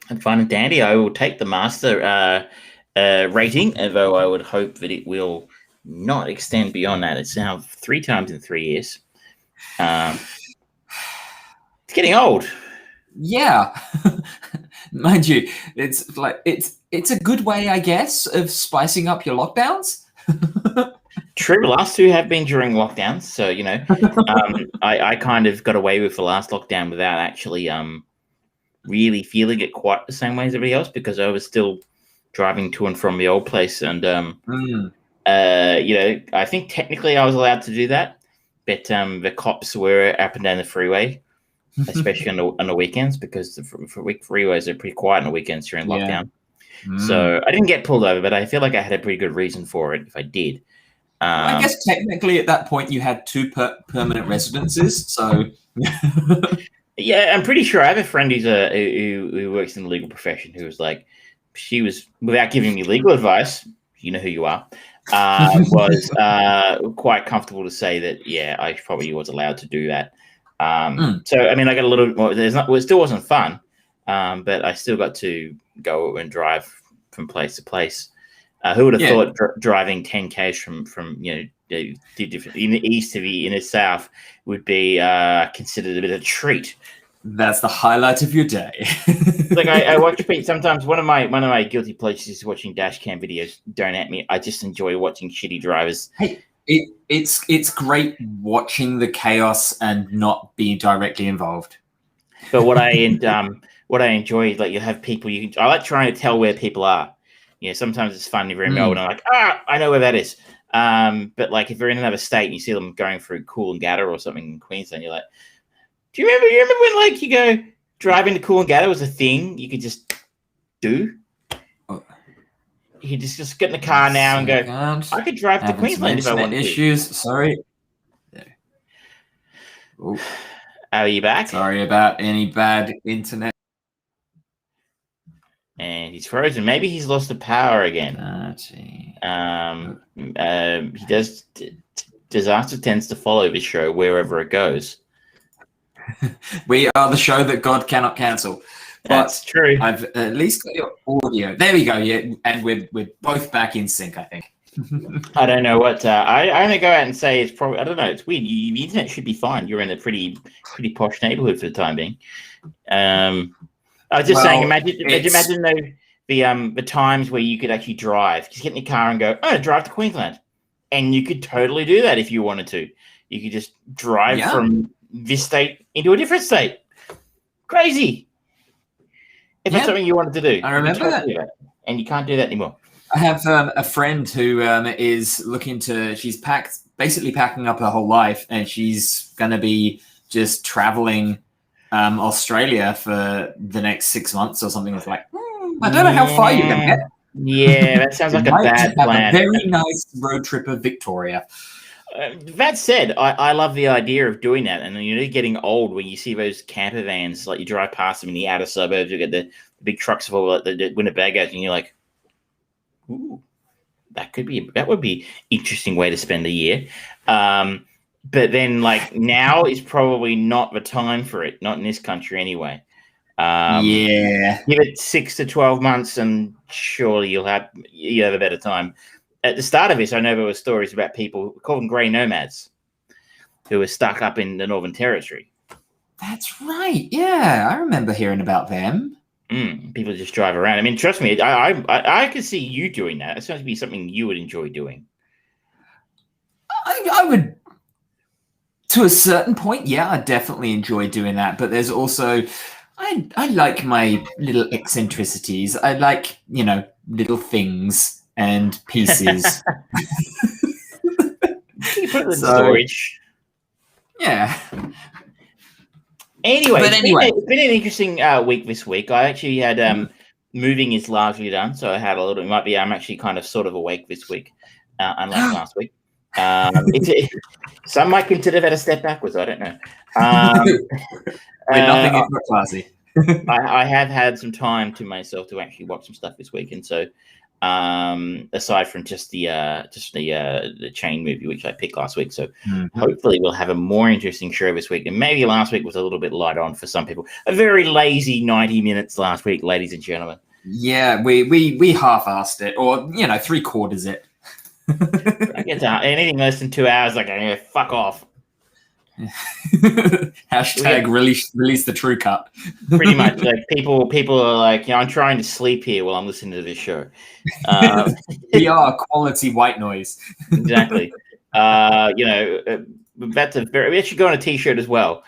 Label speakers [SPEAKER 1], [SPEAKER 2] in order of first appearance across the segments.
[SPEAKER 1] and fine and dandy. I will take the master rating, although I would hope that it will not extend beyond that. It's now 3 times in 3 years. It's getting old.
[SPEAKER 2] Yeah. Mind you, it's a good way, I guess, of spicing up your lockdowns.
[SPEAKER 1] True, the last 2 have been during lockdowns, so I kind of got away with the last lockdown without actually really feeling it quite the same way as everybody else, because I was still driving to and from the old place, and I think technically I was allowed to do that, but the cops were up and down the freeway, especially on the weekends, because the freeways are pretty quiet on the weekends during lockdown. So I didn't get pulled over, but I feel like I had a pretty good reason for it if I did.
[SPEAKER 2] I guess technically at that point you had 2 permanent residences, so
[SPEAKER 1] yeah, I'm pretty sure I have a friend who works in the legal profession who was like, she was, without giving me legal advice, you know who you are, was quite comfortable to say that, yeah, I probably was allowed to do that. So, I mean, I got a little bit more, it still wasn't fun, but I still got to go and drive from place to place. Who would have thought driving 10Ks from in the east to the inner south would be considered a bit of a treat?
[SPEAKER 2] That's the highlight of your day.
[SPEAKER 1] Like I watch sometimes. One of my guilty pleasures is watching dash cam videos. Don't at me. I just enjoy watching shitty drivers.
[SPEAKER 2] Hey, it's great watching the chaos and not being directly involved.
[SPEAKER 1] But what I enjoy is, like, you have people. I like trying to tell where people are. Sometimes it's fun if you're in Melbourne. I'm like, I know where that is. But like if you're in another state and you see them going through Coolangatta or something in Queensland, you're like, do you remember when, like, you go driving to Coolangatta was a thing you could just do? You could just get in the car now and go, I could drive to Queensland if I wanted
[SPEAKER 2] issues. Sorry.
[SPEAKER 1] Are you back?
[SPEAKER 2] Sorry about any bad internet.
[SPEAKER 1] And he's frozen. Maybe he's lost the power again. He does. Disaster tends to follow this show wherever it goes.
[SPEAKER 2] We are the show that God cannot cancel.
[SPEAKER 1] That's true.
[SPEAKER 2] I've at least got your audio. There we go. Yeah, and we're both back in sync, I think.
[SPEAKER 1] I don't know what. I only go out and say it's probably. I don't know. It's weird. The internet should be fine. You're in a pretty posh neighborhood for the time being. I was just saying, imagine the times where you could actually drive. Just get in your car and go, drive to Queensland. And you could totally do that if you wanted to. You could just drive from this state into a different state. Crazy. If that's something you wanted to do.
[SPEAKER 2] I remember that.
[SPEAKER 1] And you can't do that anymore.
[SPEAKER 2] I have a friend who is she's basically packing up her whole life, and she's going to be just traveling Australia for the next 6 months or something. It's like, I don't know how far you're going to get.
[SPEAKER 1] Yeah, that sounds like a bad plan.
[SPEAKER 2] A very nice road trip of Victoria.
[SPEAKER 1] That said, I love the idea of doing that. And getting old when you see those camper vans, like you drive past them in the outer suburbs, you get the big trucks of all the Winnebagos, and you're like, ooh, that would be interesting way to spend a year. But then, like, now is probably not the time for it. Not in this country, anyway. Give it 6 to 12 months, and surely you'll have a better time. At the start of this, I know there were stories about people, we call them grey nomads, who were stuck up in the Northern Territory.
[SPEAKER 2] That's right. Yeah, I remember hearing about them.
[SPEAKER 1] People just drive around. I mean, trust me, I could see you doing that. It sounds to be something you would enjoy doing.
[SPEAKER 2] I would. To a certain point, yeah, I definitely enjoy doing that. But there's also, I like my little eccentricities. I like, little things and pieces.
[SPEAKER 1] You put it in storage.
[SPEAKER 2] Yeah.
[SPEAKER 1] Anyway, it's been an interesting week this week. I actually had moving is largely done, so I had a little. I'm actually kind of sort of awake this week, unlike last week. Some might consider that a step backwards. I don't know.
[SPEAKER 2] We're nothing but classy.
[SPEAKER 1] I have had some time to myself to actually watch some stuff this week, and so aside from just the chain movie, which I picked last week. So hopefully we'll have a more interesting show this week. And maybe last week was a little bit light on for some people. A very lazy 90 minutes last week, ladies and gentlemen.
[SPEAKER 2] Yeah, we half-assed it, or 3/4 it.
[SPEAKER 1] I get to anything less than 2 hours, like, fuck off.
[SPEAKER 2] Hashtag release the true cut.
[SPEAKER 1] Pretty much, like people are like, I'm trying to sleep here while I'm listening to this show.
[SPEAKER 2] We are quality white noise.
[SPEAKER 1] Exactly. That's we should go on a t-shirt as well.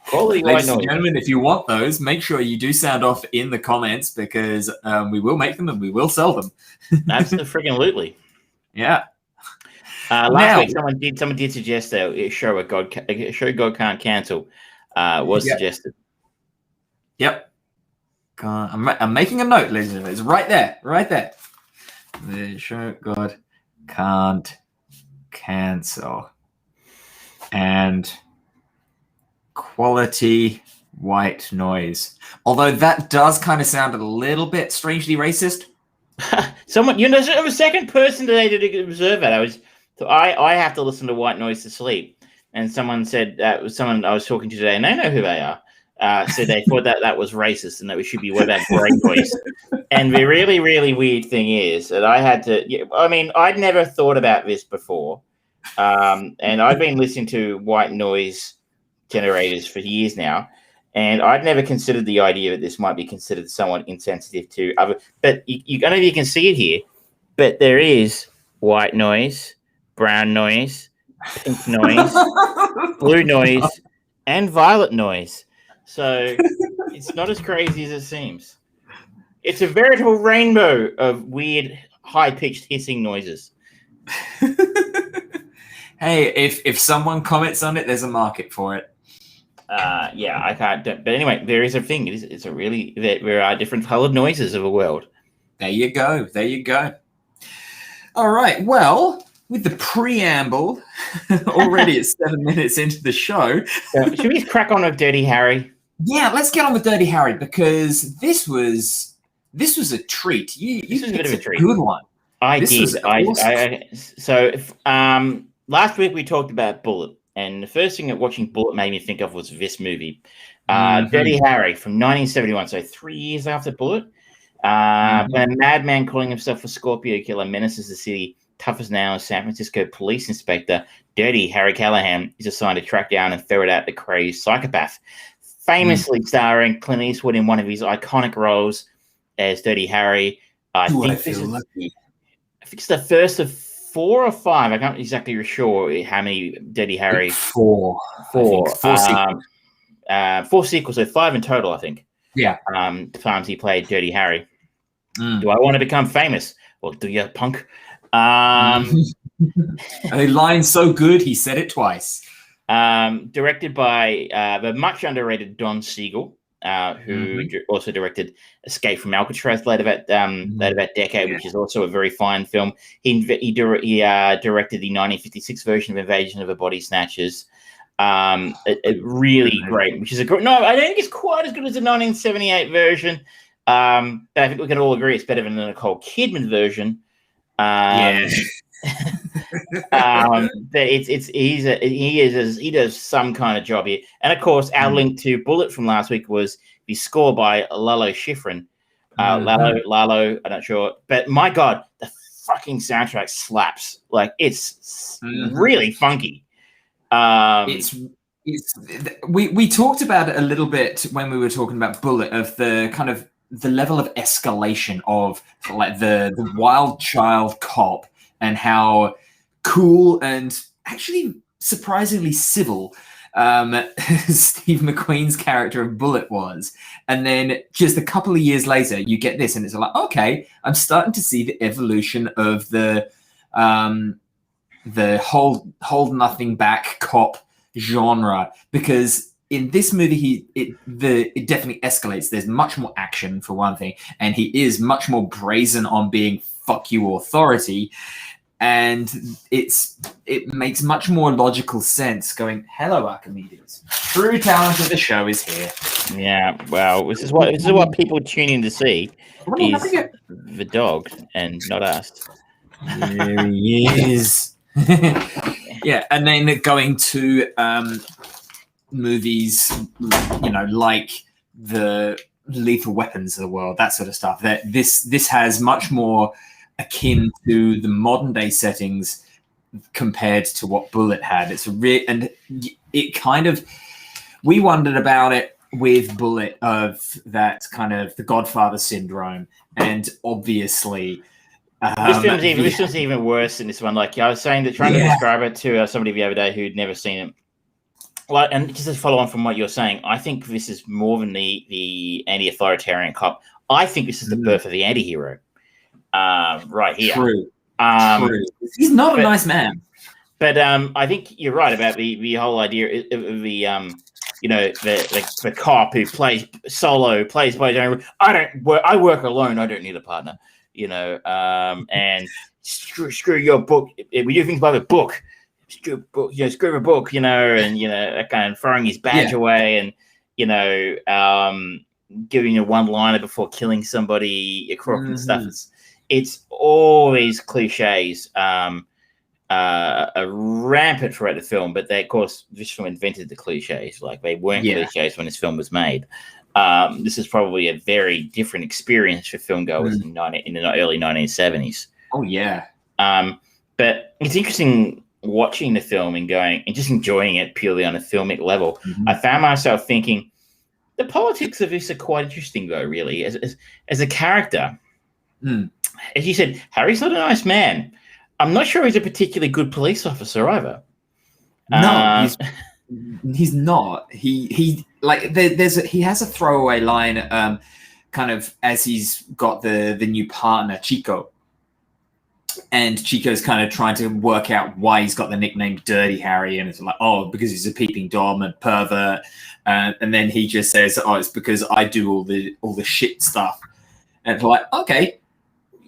[SPEAKER 1] Quality white
[SPEAKER 2] Ladies
[SPEAKER 1] noise.
[SPEAKER 2] and gentlemen, if you want those, make sure you do sound off in the comments, because we will make them and we will sell them.
[SPEAKER 1] Absolutely.
[SPEAKER 2] Yeah.
[SPEAKER 1] Last week, someone did suggest a show God Can't Cancel was suggested.
[SPEAKER 2] Yep. I'm making a note, ladies and gentlemen. It's right there. The show God Can't Cancel. And quality white noise. Although that does kind of sound a little bit strangely racist.
[SPEAKER 1] Someone, there's a second person today to observe that. I have to listen to white noise to sleep, and someone said that was someone I was talking to today, and they know who they are. Said they thought that was racist and that we should be about gray noise. And the really, really weird thing is that I had to. I mean, I'd never thought about this before, and I've been listening to white noise generators for years now, and I'd never considered the idea that this might be considered somewhat insensitive to other. But I don't know if you can see it here, but there is white noise, brown noise, pink noise, blue noise, and violet noise. So it's not as crazy as it seems. It's a veritable rainbow of weird, high-pitched hissing noises.
[SPEAKER 2] Hey, if someone comments on it, there's a market for it.
[SPEAKER 1] Yeah, I can't. But anyway, there is a thing. There are different colored noises of the world.
[SPEAKER 2] There you go. All right. Well, with the preamble already at 7 minutes into the show,
[SPEAKER 1] should we crack on with Dirty Harry?
[SPEAKER 2] Yeah, let's get on with Dirty Harry, because this was a treat. You
[SPEAKER 1] this was a bit of a treat.
[SPEAKER 2] Good one.
[SPEAKER 1] I did. Awesome. Last week we talked about Bullitt, and the first thing that watching Bullitt made me think of was this movie, Dirty Harry from 1971. So 3 years after Bullitt, when a madman calling himself a Scorpio killer menaces the city, tough as nails San Francisco police inspector Dirty Harry Callahan is assigned to track down and ferret out the crazed psychopath. Famously starring Clint Eastwood in one of his iconic roles as Dirty Harry. I think it's the first of 4 or 5. I can't exactly sure how many Dirty Harry.
[SPEAKER 2] 4.
[SPEAKER 1] 4 sequels, so 5 in total, I think.
[SPEAKER 2] Yeah.
[SPEAKER 1] Times he played Dirty Harry. Do I want to become famous? Well, do you, punk?
[SPEAKER 2] A line so good he said it twice.
[SPEAKER 1] Directed by the much underrated Don Siegel, who also directed Escape from Alcatraz later that decade, which is also a very fine film. He directed the 1956 version of Invasion of the Body Snatchers. Really great, which is a great. No, I don't think it's quite as good as the 1978 version. But I think we can all agree it's better than the Nicole Kidman version. But he does some kind of job here, and of course our link to Bullitt from last week was the score by Lalo Schifrin. Lalo, I'm not sure, but my God, the fucking soundtrack slaps. Like it's really funky.
[SPEAKER 2] We talked about it a little bit when we were talking about Bullitt, of the kind of the level of escalation of like the wild child cop, and how cool and actually surprisingly civil Steve McQueen's character of Bullitt was. And then just a couple of years later, you get this, and it's like, okay, I'm starting to see the evolution of the hold nothing back cop genre, because in this movie it definitely escalates. There's much more action, for one thing, and he is much more brazen on being fuck you authority. and it makes much more logical sense. Going, hello, Archimedes. True talent of the show is here.
[SPEAKER 1] Yeah, well, this is what people tune in to see is the dog and not us.
[SPEAKER 2] There he is. Yeah, and then going to movies, like the Lethal Weapons of the world, that sort of stuff. That this has much more akin to the modern day settings compared to what Bullitt had. It's and it kind of, we wondered about it with Bullitt, of that kind of the Godfather syndrome, and obviously
[SPEAKER 1] this film's even worse than this one. Like I was saying, trying to describe it to somebody the other day who'd never seen it. Well, and just to follow on from what you're saying, I think this is more than the anti-authoritarian cop. I think this is the birth of the anti-hero. Right here.
[SPEAKER 2] True. True. He's not a nice man.
[SPEAKER 1] But I think you're right about the whole idea of the the cop who plays solo, plays by his own. I work alone. I don't need a partner. And screw your book. We do things by the book. Screw a book. And kind of throwing his badge away, and giving a one-liner before killing somebody, a crook and stuff. It's always cliches, rampant throughout the film. But they, of course, this film invented the cliches. Like they weren't cliches when this film was made. This is probably a very different experience for film goers in the early 1970s.
[SPEAKER 2] Oh yeah.
[SPEAKER 1] But it's interesting watching the film and just enjoying it purely on a filmic level. I found myself thinking the politics of this are quite interesting, though. Really, as a character. As you said, Harry's not a nice man. I'm not sure he's a particularly good police officer either.
[SPEAKER 2] No, he's not. He has a throwaway line, kind of as he's got the new partner Chico, and Chico's kind of trying to work out why he's got the nickname Dirty Harry, and it's like, oh, because he's a peeping Dom and pervert, and then he just says, oh, it's because I do all the shit stuff, and it's like, okay.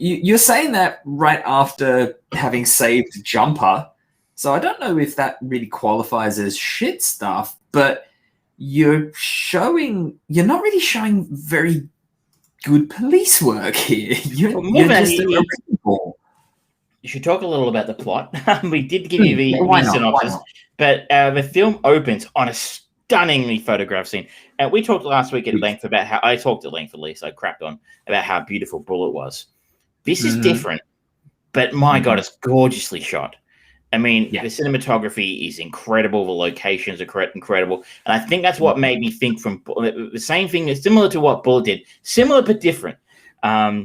[SPEAKER 2] You're saying that right after having saved Jumper, so I don't know if that really qualifies as shit stuff, but you're not really showing very good police work here. You
[SPEAKER 1] should talk a little about the plot. We did give you the synopsis, but the film opens on a stunningly photographed scene. And we talked last week at length about how I talked at length, at least I crapped on about how beautiful Bullitt was. This is different, but my God, it's gorgeously shot. I mean, the cinematography is incredible. The locations are incredible. And I think that's what made me think from the same thing is similar to what Bullitt did. Similar but different. But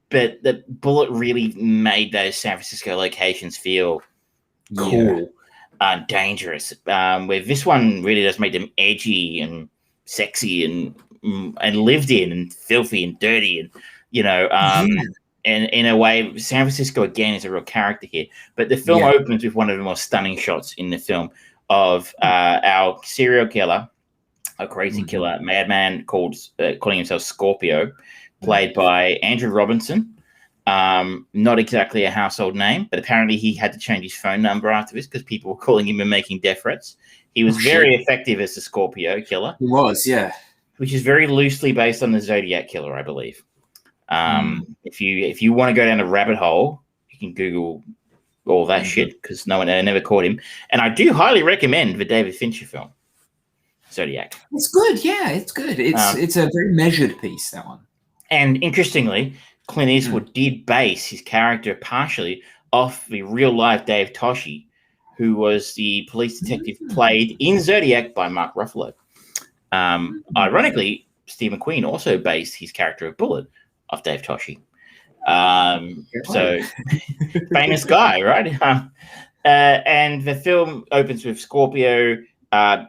[SPEAKER 1] the Bullitt really made those San Francisco locations feel cool and dangerous. Where this one really does make them edgy and sexy and lived in and filthy and dirty and, and in a way, San Francisco, again, is a real character here. But the film opens with one of the most stunning shots in the film of our serial killer, a crazy killer, madman calling himself Scorpio, played by Andrew Robinson. Not exactly a household name, but apparently he had to change his phone number after this because people were calling him and making death threats. He was very effective as the Scorpio killer.
[SPEAKER 2] He was, yeah.
[SPEAKER 1] Which is very loosely based on the Zodiac killer, I believe. If you want to go down a rabbit hole, you can Google all that shit because no one never caught him. And I do highly recommend the David Fincher film, Zodiac.
[SPEAKER 2] It's good, yeah, it's good. It's a very measured piece, that one.
[SPEAKER 1] And interestingly, Clint Eastwood did base his character partially off the real life Dave Toschi, who was the police detective played in Zodiac by Mark Ruffalo. Ironically, Steve McQueen also based his character of Bullitt off Dave Toschi. So famous guy, right? And the film opens with Scorpio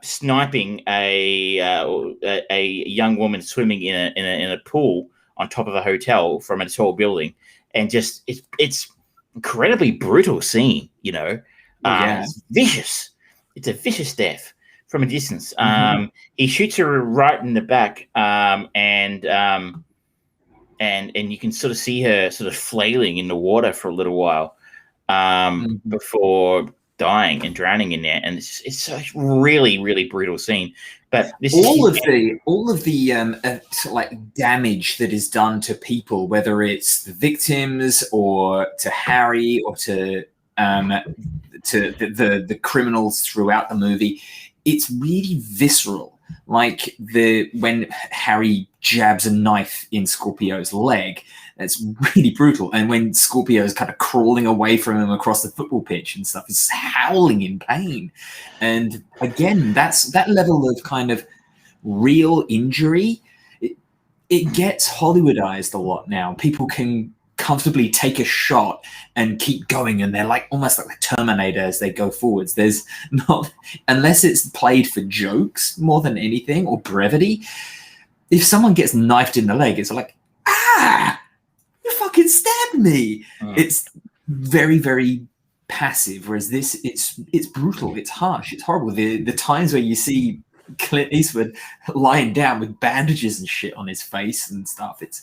[SPEAKER 1] sniping a young woman swimming in a pool on top of a hotel from a tall building, and just it's incredibly brutal scene. It's vicious. It's a vicious death from a distance. He shoots her right in the back, and you can sort of see her sort of flailing in the water for a little while. before dying and drowning in there, and it's a really, really brutal scene. But this
[SPEAKER 2] all of the sort of like damage that is done to people, whether it's the victims or to Harry or to the criminals throughout the movie, it's really visceral. Like when Harry jabs a knife in Scorpio's leg, that's really brutal. And when Scorpio's kind of crawling away from him across the football pitch and stuff, he's howling in pain. And again, that's that level of kind of real injury. It gets Hollywoodized a lot now. People can comfortably take a shot and keep going, and they're like almost like the Terminator as they go forwards. There's not, unless it's played for jokes more than anything or brevity. If someone gets knifed in the leg, it's like, you fucking stabbed me. It's very, very passive, whereas this, it's brutal, it's harsh, it's horrible. The times where you see Clint Eastwood lying down with bandages and shit on his face and stuff, it's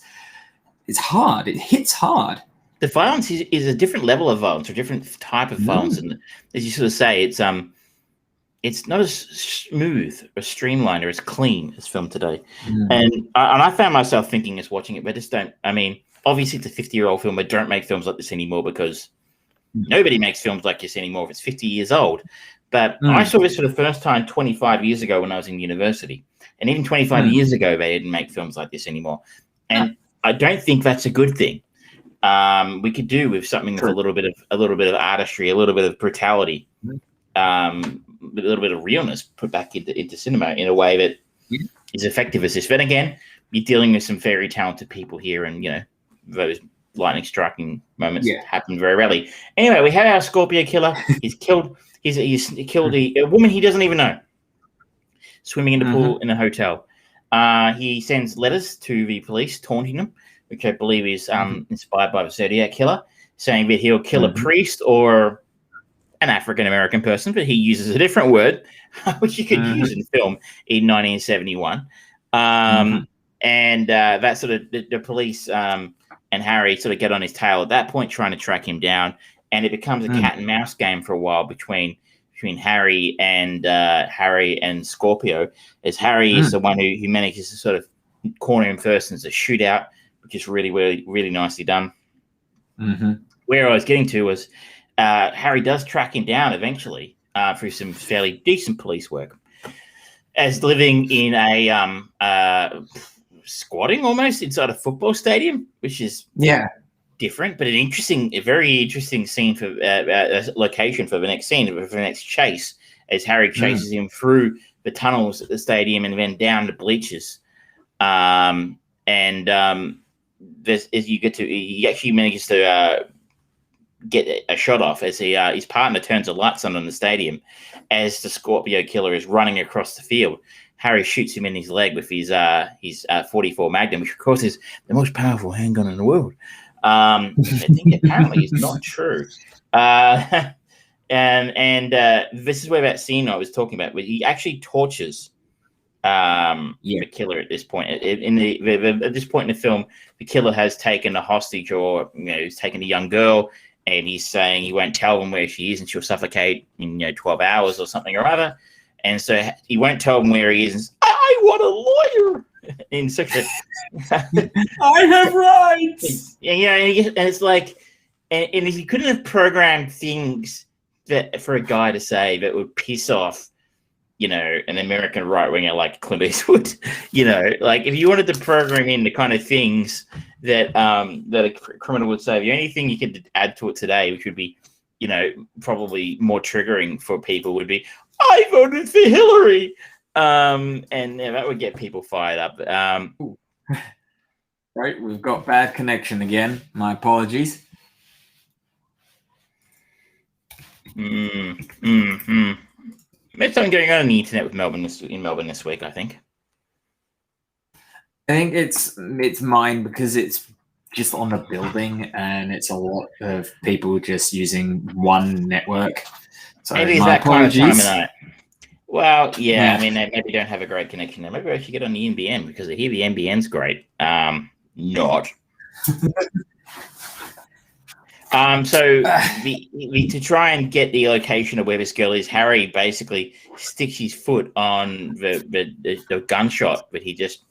[SPEAKER 2] hard. It hits hard.
[SPEAKER 1] The violence is a different level of violence, or a different type of violence, and as you sort of say, it's not as smooth or streamlined or as clean as filmed today. And I found myself thinking as watching it, but just don't. I mean, obviously it's a 50-year-old film. They don't make films like this anymore because nobody makes films like this anymore if it's 50 years old. But I saw this for the first time 25 years ago when I was in university, and even 25 years ago they didn't make films like this anymore. And I don't think that's a good thing. We could do with something with a little bit of artistry, a little bit of brutality, a little bit of realness put back into cinema in a way that is effective as this. But again, you're dealing with some very talented people here, and those lightning striking moments happen very rarely. Anyway, we have our Scorpio killer. He's killed. He's killed a woman he doesn't even know, swimming in the pool in a hotel. He sends letters to the police taunting them, which I believe is inspired by the Zodiac Killer, saying that he'll kill a priest or an African-American person, but he uses a different word, which you could use in film in 1971. And that sort of the police and Harry sort of get on his tail at that point, trying to track him down, and it becomes a cat and mouse game for a while between Harry and Scorpio, as Harry is the one who manages to sort of corner him first, and it's a shootout, which is really, really, really nicely done. Where I was getting to was Harry does track him down eventually through some fairly decent police work, as living in a squatting almost inside a football stadium, which is different, but a very interesting scene for location for the next scene, for the next chase, as Harry chases him through the tunnels at the stadium and then down the bleachers. He actually manages to get a shot off as his partner turns the lights on in the stadium as the Scorpio killer is running across the field. Harry shoots him in his leg with his 44 Magnum, which of course is the most powerful handgun in the world. I think apparently is not true. And this is where that scene I was talking about, where he actually tortures the killer at this point. At this point in the film, the killer has taken a hostage, or he's taken a young girl, and he's saying he won't tell them where she is, and she'll suffocate in 12 hours or something or other. And so he won't tell them where he is. And I want a lawyer in such a.
[SPEAKER 2] I have rights.
[SPEAKER 1] And it's like, and if you couldn't have programmed things that for a guy to say that would piss off, an American right winger like Clint Eastwood, like if you wanted to program in the kind of things that that a criminal would say, the only thing you could add to it today, which would be, probably more triggering for people, would be, I voted for Hillary. And that would get people fired up.
[SPEAKER 2] Right, we've got bad connection again. My apologies.
[SPEAKER 1] There's something going on the internet with Melbourne this week, I think.
[SPEAKER 2] I think it's mine because it's just on a building and it's a lot of people just using one network. So
[SPEAKER 1] maybe it's that kind of time of night. Well, yeah, I mean, they maybe don't have a great connection there. Maybe I should get on the NBN because I hear the NBN's great. Not. So to try and get the location of where this girl is, Harry basically sticks his foot on the gunshot, but he just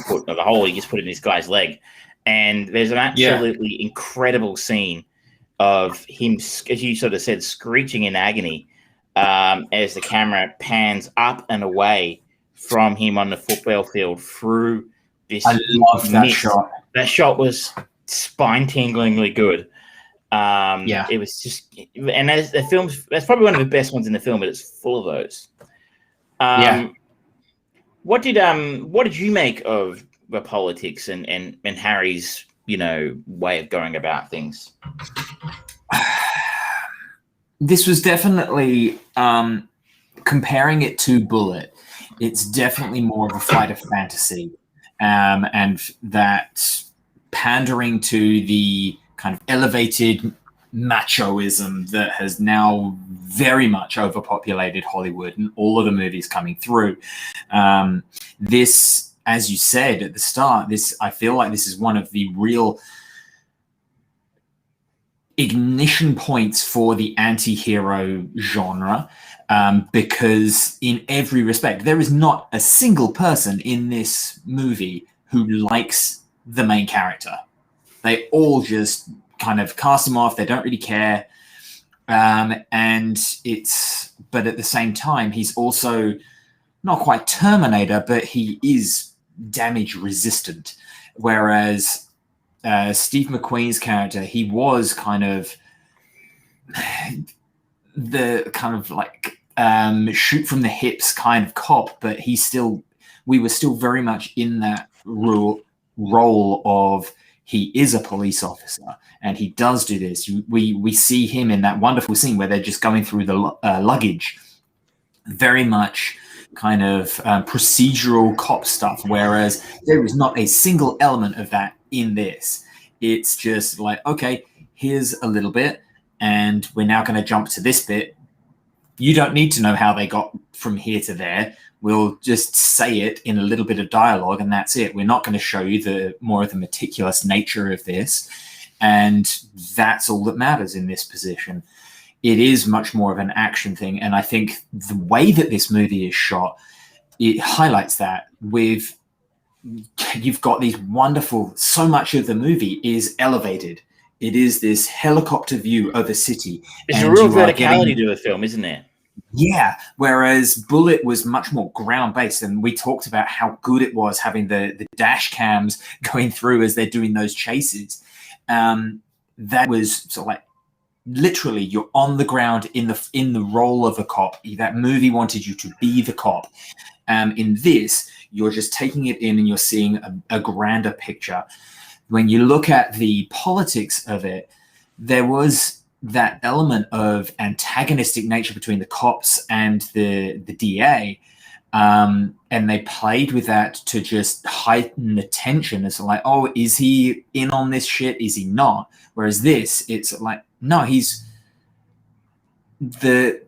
[SPEAKER 1] put the hole. He just put it in this guy's leg, and there's an absolutely incredible scene of him, as you sort of said, screeching in agony as the camera pans up and away from him on the football field through this.
[SPEAKER 2] I love that shot.
[SPEAKER 1] That shot was spine-tinglingly good. It was just, and as the film's, that's probably one of the best ones in the film, but it's full of those. What did you make of the politics and Harry's, way of going about things?
[SPEAKER 2] This was definitely comparing it to Bullitt. It's definitely more of a flight of fantasy, and that pandering to the kind of elevated machoism that has now very much overpopulated Hollywood and all of the movies coming through. This, as you said at the start, I feel like this is one of the real ignition points for the anti-hero genre, because in every respect, there is not a single person in this movie who likes the main character. They all just kind of cast him off. They don't really care. But at the same time, he's also not quite Terminator, but he is damage resistant. Whereas Steve McQueen's character, he was kind of the kind of like shoot from the hips kind of cop, but we were still very much in that role of he is a police officer and he does do this. We see him in that wonderful scene where they're just going through the luggage, very much kind of procedural cop stuff, whereas there is not a single element of that in this. It's just like, okay, here's a little bit and we're now going to jump to this bit. You don't need to know how they got from here to there. We'll just say it in a little bit of dialogue and that's it. We're not going to show you the more of the meticulous nature of this. And that's all that matters in this position. It is much more of an action thing. And I think the way that this movie is shot, it highlights that. You've got these wonderful, so much of the movie is elevated. It is this helicopter view of a city.
[SPEAKER 1] It's a real verticality to the film, isn't it?
[SPEAKER 2] Yeah, whereas Bullitt was much more ground-based, and we talked about how good it was having the dash cams going through as they're doing those chases. That was sort of like literally you're on the ground in the role of a cop. That movie wanted you to be the cop. In this, you're just taking it in and you're seeing a grander picture. When you look at the politics of it, there was that element of antagonistic nature between the cops and the DA. And they played with that to just heighten the tension. It's like, oh, is he in on this shit? Is he not? Whereas this, it's like, no, he's the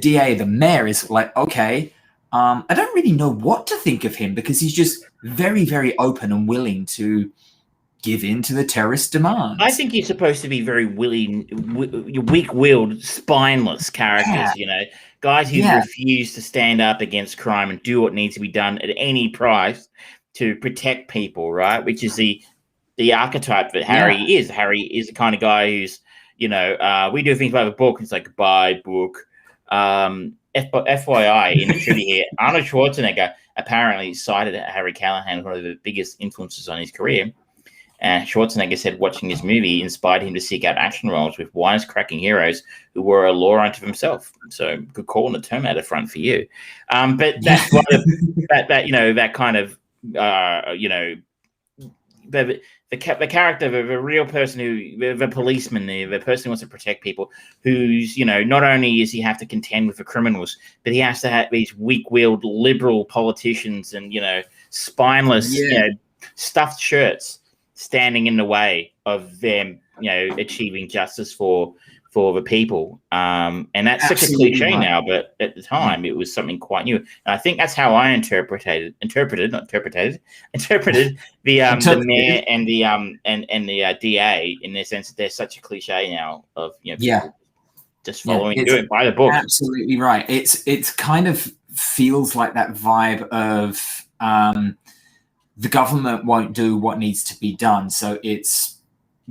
[SPEAKER 2] DA, the mayor is like, okay, I don't really know what to think of him because he's just very, very open and willing to give in to the terrorist demands.
[SPEAKER 1] I think he's supposed to be very weak-willed, spineless characters, guys who refuse to stand up against crime and do what needs to be done at any price to protect people, right? Which is the archetype that Harry is. Harry is the kind of guy who's, we do things by the book. It's like, bye, book. FYI, in the trivia here, Arnold Schwarzenegger apparently cited Harry Callahan as one of the biggest influences on his career. And Schwarzenegger said watching this movie inspired him to seek out action roles with wisecracking heroes who were a law unto themselves. So good call on the Terminator front for you. But that's one of that kind of the character of a real person the policeman, the person who wants to protect people, who's, not only does he have to contend with the criminals, but he has to have these weak-willed liberal politicians and, spineless, stuffed shirts standing in the way of them, achieving justice for for the people. And that's such a
[SPEAKER 2] Absolutely
[SPEAKER 1] cliche
[SPEAKER 2] right.
[SPEAKER 1] now, but at the time it was something quite new. And I think that's how I interpreted the
[SPEAKER 2] Interpreted.
[SPEAKER 1] mayor and the DA, in the sense that they're such a cliche now of
[SPEAKER 2] Yeah.
[SPEAKER 1] people just
[SPEAKER 2] Yeah,
[SPEAKER 1] following,
[SPEAKER 2] it's
[SPEAKER 1] doing by the book.
[SPEAKER 2] absolutely right. It's kind of feels like that vibe of the government won't do what needs to be done, so it's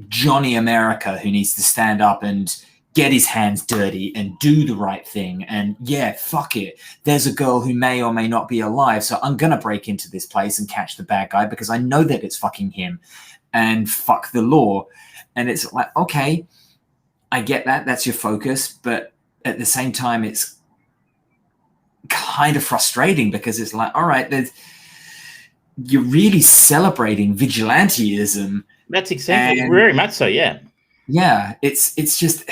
[SPEAKER 2] Johnny America who needs to stand up and get his hands dirty and do the right thing. And yeah, fuck it. There's a girl who may or may not be alive, so I'm gonna break into this place and catch the bad guy because I know that it's fucking him, and fuck the law. And it's like, okay, I get that. That's your focus. But at the same time, it's kind of frustrating because it's like, all right, you're really celebrating vigilanteism.
[SPEAKER 1] That's exactly, very much so, yeah.
[SPEAKER 2] Yeah, it's just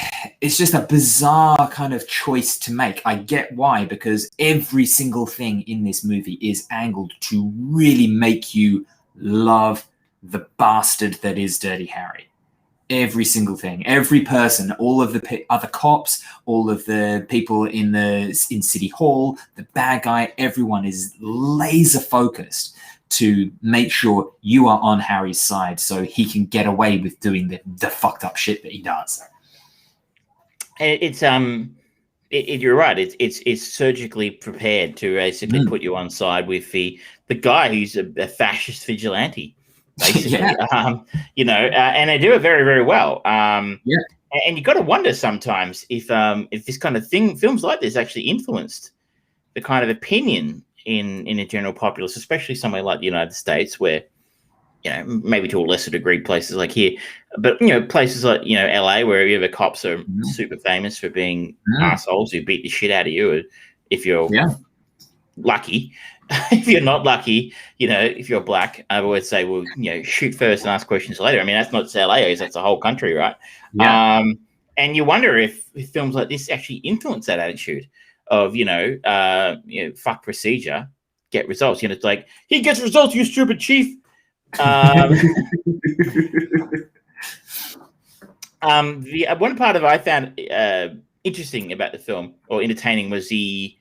[SPEAKER 2] a bizarre kind of choice to make. I get why, because every single thing in this movie is angled to really make you love the bastard that is Dirty Harry. Every single thing, every person, all of the other cops, all of the people in City Hall, the bad guy, everyone is laser focused to make sure you are on Harry's side so he can get away with doing the fucked up shit that he does.
[SPEAKER 1] It's you're right. It's surgically prepared to basically put you on side with the guy who's a fascist vigilante, basically.
[SPEAKER 2] Yeah.
[SPEAKER 1] And they do it very, very well.
[SPEAKER 2] Yeah.
[SPEAKER 1] And you got to wonder sometimes if this kind of films like this actually influenced the kind of opinion in the general populace, especially somewhere like the United States, where, maybe to a lesser degree places like here, but places like LA, where the cops are super famous for being assholes who beat the shit out of you if you're lucky. If you're not lucky, if you're black, I would say, well, shoot first and ask questions later. I mean, that's not just LA, that's the whole country, right?
[SPEAKER 2] Yeah.
[SPEAKER 1] And you wonder if films like this actually influence that attitude of, fuck procedure, get results. It's like, he gets results, you stupid chief. The one part of I found interesting about the film, or entertaining, was the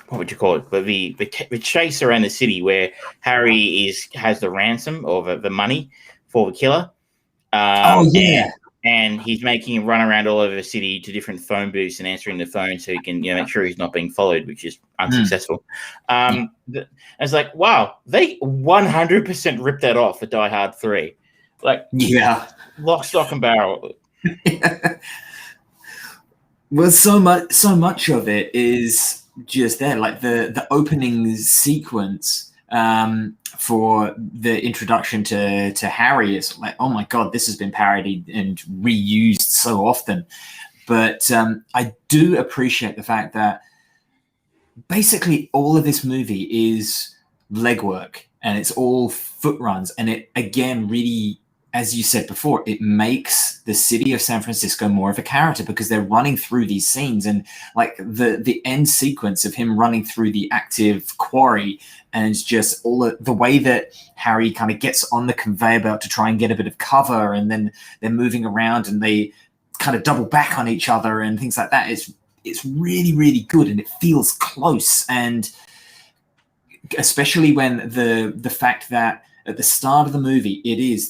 [SPEAKER 1] what would you call it? But the chase around the city where Harry has the ransom, or the money for the killer. And he's making him run around all over the city to different phone booths and answering the phone so he can make sure he's not being followed, which is unsuccessful. It's like, wow, they 100% ripped that off for Die Hard 3. Like, lock, stock, and barrel.
[SPEAKER 2] Well, so much of it is just there, like the opening sequence for the introduction to Harry is like, oh my god, this has been parodied and reused so often. But I do appreciate the fact that basically all of this movie is legwork and it's all foot runs, and it again really, as you said before, it makes the city of San Francisco more of a character because they're running through these scenes, and like the end sequence of him running through the active quarry, and it's just all the way that Harry kind of gets on the conveyor belt to try and get a bit of cover, and then they're moving around and they kind of double back on each other and things like that. It's really, really good, and it feels close, and especially when the fact that at the start of the movie it is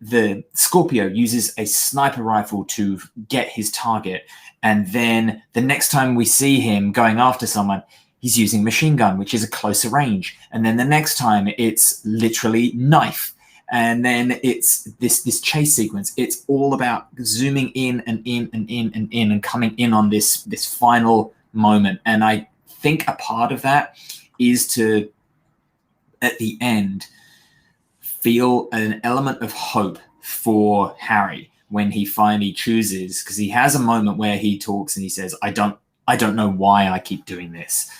[SPEAKER 2] the Scorpio uses a sniper rifle to get his target, and then the next time we see him going after someone, he's using machine gun, which is a closer range, and then the next time it's literally knife, and then it's this chase sequence. It's all about zooming in and in and in and in and coming in on this final moment, and I think a part of that is to, at the end, feel an element of hope for Harry when he finally chooses, because he has a moment where he talks and he says, I don't know why I keep doing this.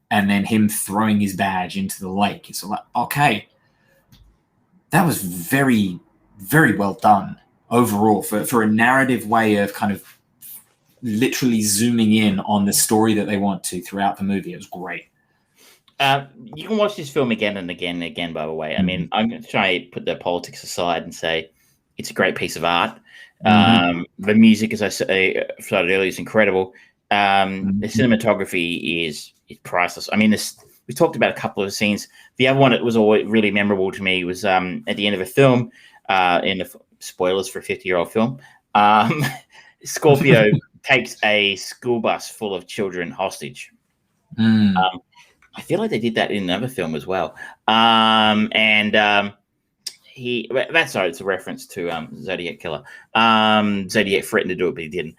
[SPEAKER 2] And then him throwing his badge into the lake. It's like, okay, that was very, very well done overall for a narrative way of kind of literally zooming in on the story that they want to throughout the movie. It was great.
[SPEAKER 1] You can watch this film again and again and again, by the way. I mean, I'm going to try to put the politics aside and say it's a great piece of art. The music, as I started earlier, is incredible. The cinematography is priceless. I mean, we talked about a couple of scenes. The other one that was always really memorable to me was at the end of a film, in the spoilers for a 50-year-old film. Scorpio takes a school bus full of children hostage. I feel like they did that in another film as well. It's a reference to Zodiac Killer. Zodiac threatened to do it, but he didn't.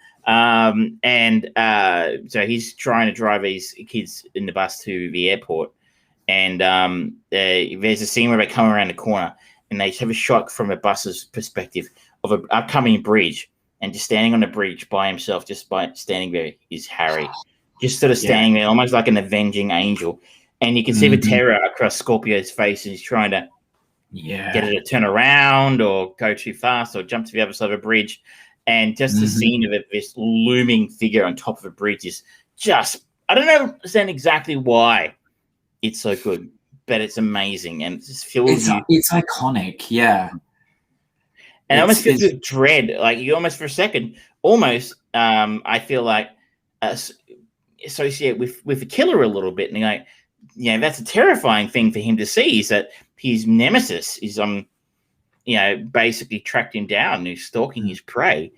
[SPEAKER 1] So he's trying to drive these kids in the bus to the airport. And there's a scene where they come around the corner and they have a shot from a bus's perspective of an upcoming bridge. And just standing on the bridge by himself, just by standing there, is Harry. Just sort of standing there, almost like an avenging angel. And you can see the terror across Scorpio's face, and he's trying to get it to turn around or go too fast or jump to the other side of a bridge. And just the scene of it, this looming figure on top of a bridge is just, I don't understand exactly why it's so good, but it's amazing. And it just feels
[SPEAKER 2] it's iconic. Yeah.
[SPEAKER 1] And it almost feels with dread. Like you almost for a second, I feel like associate with the killer a little bit. And you're like, that's a terrifying thing for him to see, is that his nemesis is basically tracked him down and he's stalking his prey.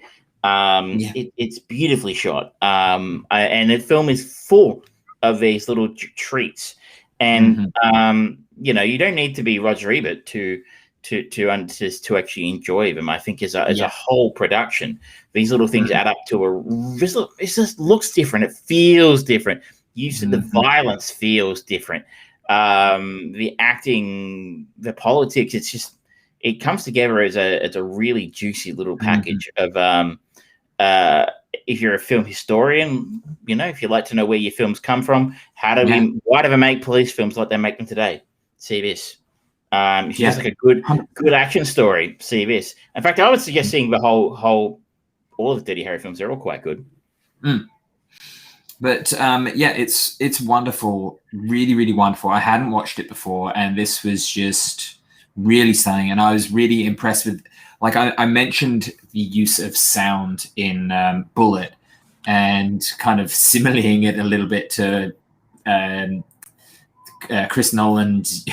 [SPEAKER 1] It's beautifully shot. And the film is full of these little treats. And you don't need to be Roger Ebert to actually enjoy them. I think as a whole production, these little things add up to it just looks different. It feels different. The violence feels different. The acting, the politics, it comes together as a really juicy little package of if you're a film historian, if you like to know where your films come from, why do they make police films like they make them today? See this. If you just like a good action story, see this. In fact, I would suggest seeing the all of the Dirty Harry films. They're all quite good.
[SPEAKER 2] But it's wonderful, really, really wonderful. I hadn't watched it before, and this was just really stunning. And I was really impressed with, like I mentioned, the use of sound in Bullitt, and kind of simulating it a little bit to Chris Nolan's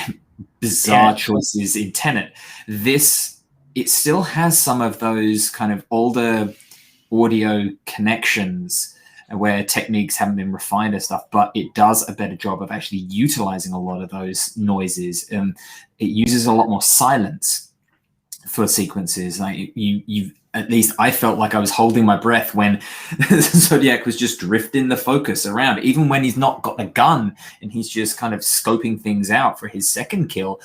[SPEAKER 2] bizarre choices in Tenet. It still has some of those kind of older audio connections where techniques haven't been refined and stuff, but it does a better job of actually utilizing a lot of those noises. It uses a lot more silence for sequences. Like you at least I felt like I was holding my breath when Zodiac was just drifting the focus around, even when he's not got the gun and he's just kind of scoping things out for his second kill.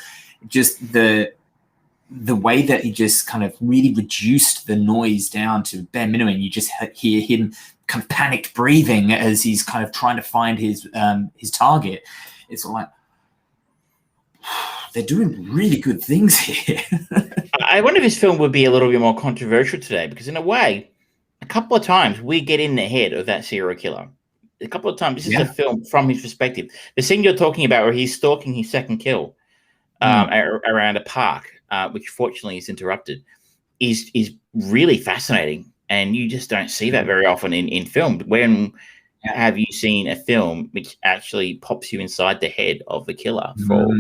[SPEAKER 2] Just the way that he just kind of really reduced the noise down to bare minimum. You just hear him kind of panicked breathing as he's kind of trying to find his target. It's like, they're doing really good things here.
[SPEAKER 1] I wonder if this film would be a little bit more controversial today, because in a way, a couple of times we get in the head of that serial killer. A couple of times, this is a film from his perspective. The scene you're talking about where he's stalking his second kill around a park, which fortunately is interrupted, is really fascinating. And you just don't see that very often in film. When have you seen a film which actually pops you inside the head of the killer for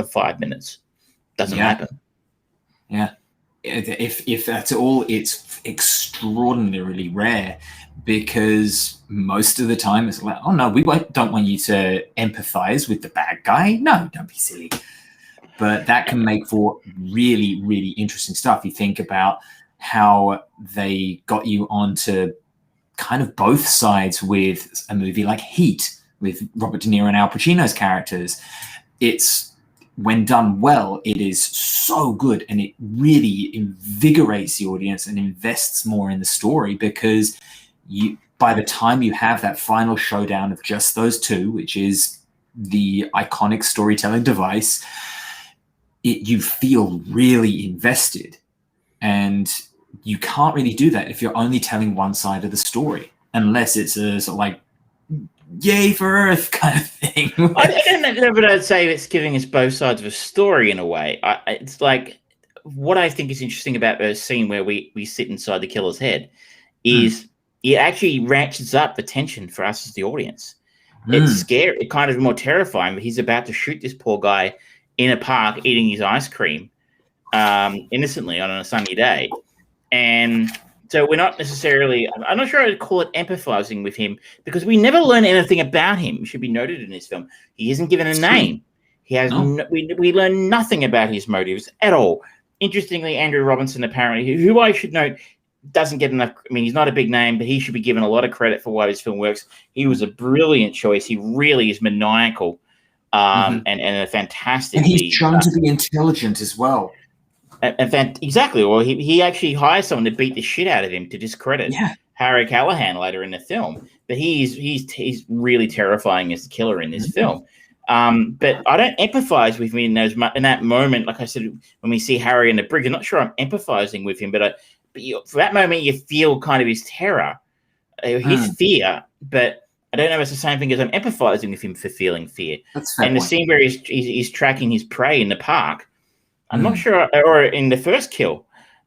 [SPEAKER 1] 5 minutes? Doesn't happen.
[SPEAKER 2] Yeah. If that's all, it's extraordinarily rare, because most of the time it's like, oh no, we don't want you to empathize with the bad guy. No, don't be silly. But that can make for really, really interesting stuff. You think about how they got you onto kind of both sides with a movie like Heat with Robert De Niro and Al Pacino's characters. It's, when done well, it is so good, and it really invigorates the audience and invests more in the story, because by the time you have that final showdown of just those two, which is the iconic storytelling device, you feel really invested. And you can't really do that if you're only telling one side of the story, unless it's a sort of like, yay for Earth kind of thing.
[SPEAKER 1] I don't know, but I'd say it's giving us both sides of a story in a way. It's like, what I think is interesting about a scene where we sit inside the killer's head is it actually ratchets up the tension for us as the audience. It's scary. It kind of more terrifying. But he's about to shoot this poor guy in a park eating his ice cream innocently on a sunny day. And so we're not necessarily, I'm not sure I'd call it empathizing with him because we never learn anything about him. It should be noted in this film. He isn't given a name. He has we learn nothing about his motives at all. Interestingly, Andrew Robinson, apparently, who I should note, doesn't get enough. I mean, he's not a big name, but he should be given a lot of credit for why this film works. He was a brilliant choice. He really is maniacal and a fantastic.
[SPEAKER 2] And he's shown to be intelligent as well.
[SPEAKER 1] Exactly. Well, he actually hires someone to beat the shit out of him to discredit Harry Callahan later in the film. But he's really terrifying as the killer in this film. But I don't empathize with him in that moment. Like I said, when we see Harry in the bridge, I'm not sure I'm empathizing with him, but for that moment, you feel kind of his terror, his fear. But I don't know if it's the same thing as I'm empathizing with him for feeling fear. And the scene where he's tracking his prey in the park, I'm not sure, or in the first kill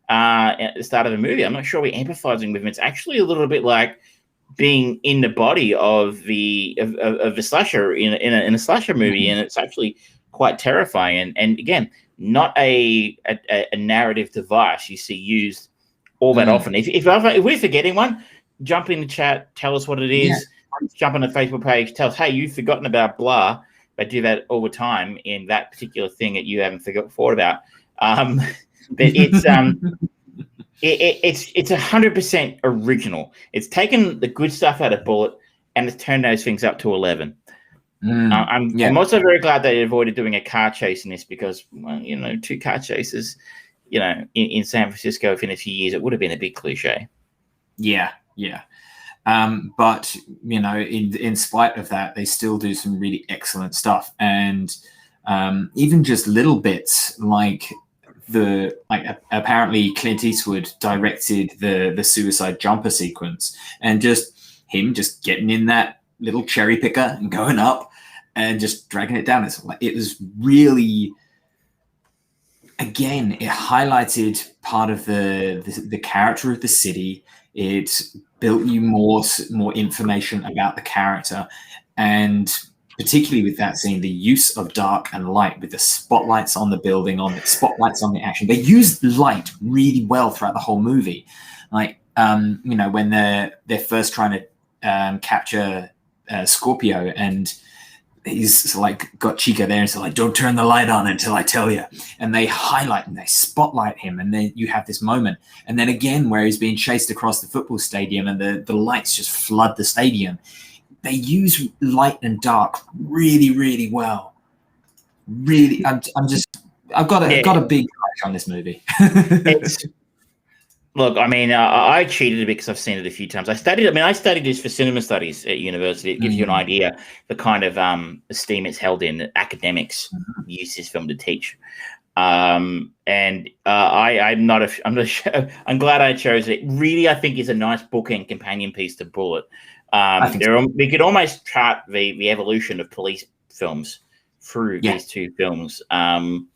[SPEAKER 1] at the start of the movie, I'm not sure we're empathizing with him. It's actually a little bit like being in the body of the slasher in a slasher movie, and it's actually quite terrifying. And again, not a narrative device you see used all that often. If we're forgetting one, jump in the chat, tell us what it is. Jump on the Facebook page, tell us, hey, you've forgotten about blah. They do that all the time in that particular thing that you haven't thought about. But it's it's 100% original. It's taken the good stuff out of Bullitt and it's turned those things up to 11. I'm also very glad they avoided doing a car chase in this because, well, 2 car chases, in San Francisco in a few years, it would have been a big cliche.
[SPEAKER 2] Yeah. But in spite of that, they still do some really excellent stuff, and even just little bits like apparently Clint Eastwood directed the suicide jumper sequence, and just him just getting in that little cherry picker and going up and just dragging it down. It was really, again, it highlighted part of the character of the city. It built you more information about the character, and particularly with that scene, the use of dark and light with the spotlights on the building, on the spotlights on the action. They used light really well throughout the whole movie. Like, when they're first trying to capture Scorpio, and he's got Chica there and so don't turn the light on until I tell you, and they highlight and they spotlight him, and then you have this moment, and then again where he's being chased across the football stadium and the lights just flood the stadium. They use light and dark really, really well. Really, I've got a big crush on this movie.
[SPEAKER 1] Look, I mean, I cheated a bit because I've seen it a few times. I studied this for cinema studies at university. It gives you an idea the kind of esteem it's held in. Academics use this film to teach. I'm glad I chose it. Really, I think it's a nice bookend companion piece to Bullitt. We could almost chart the evolution of police films through these 2 films. Action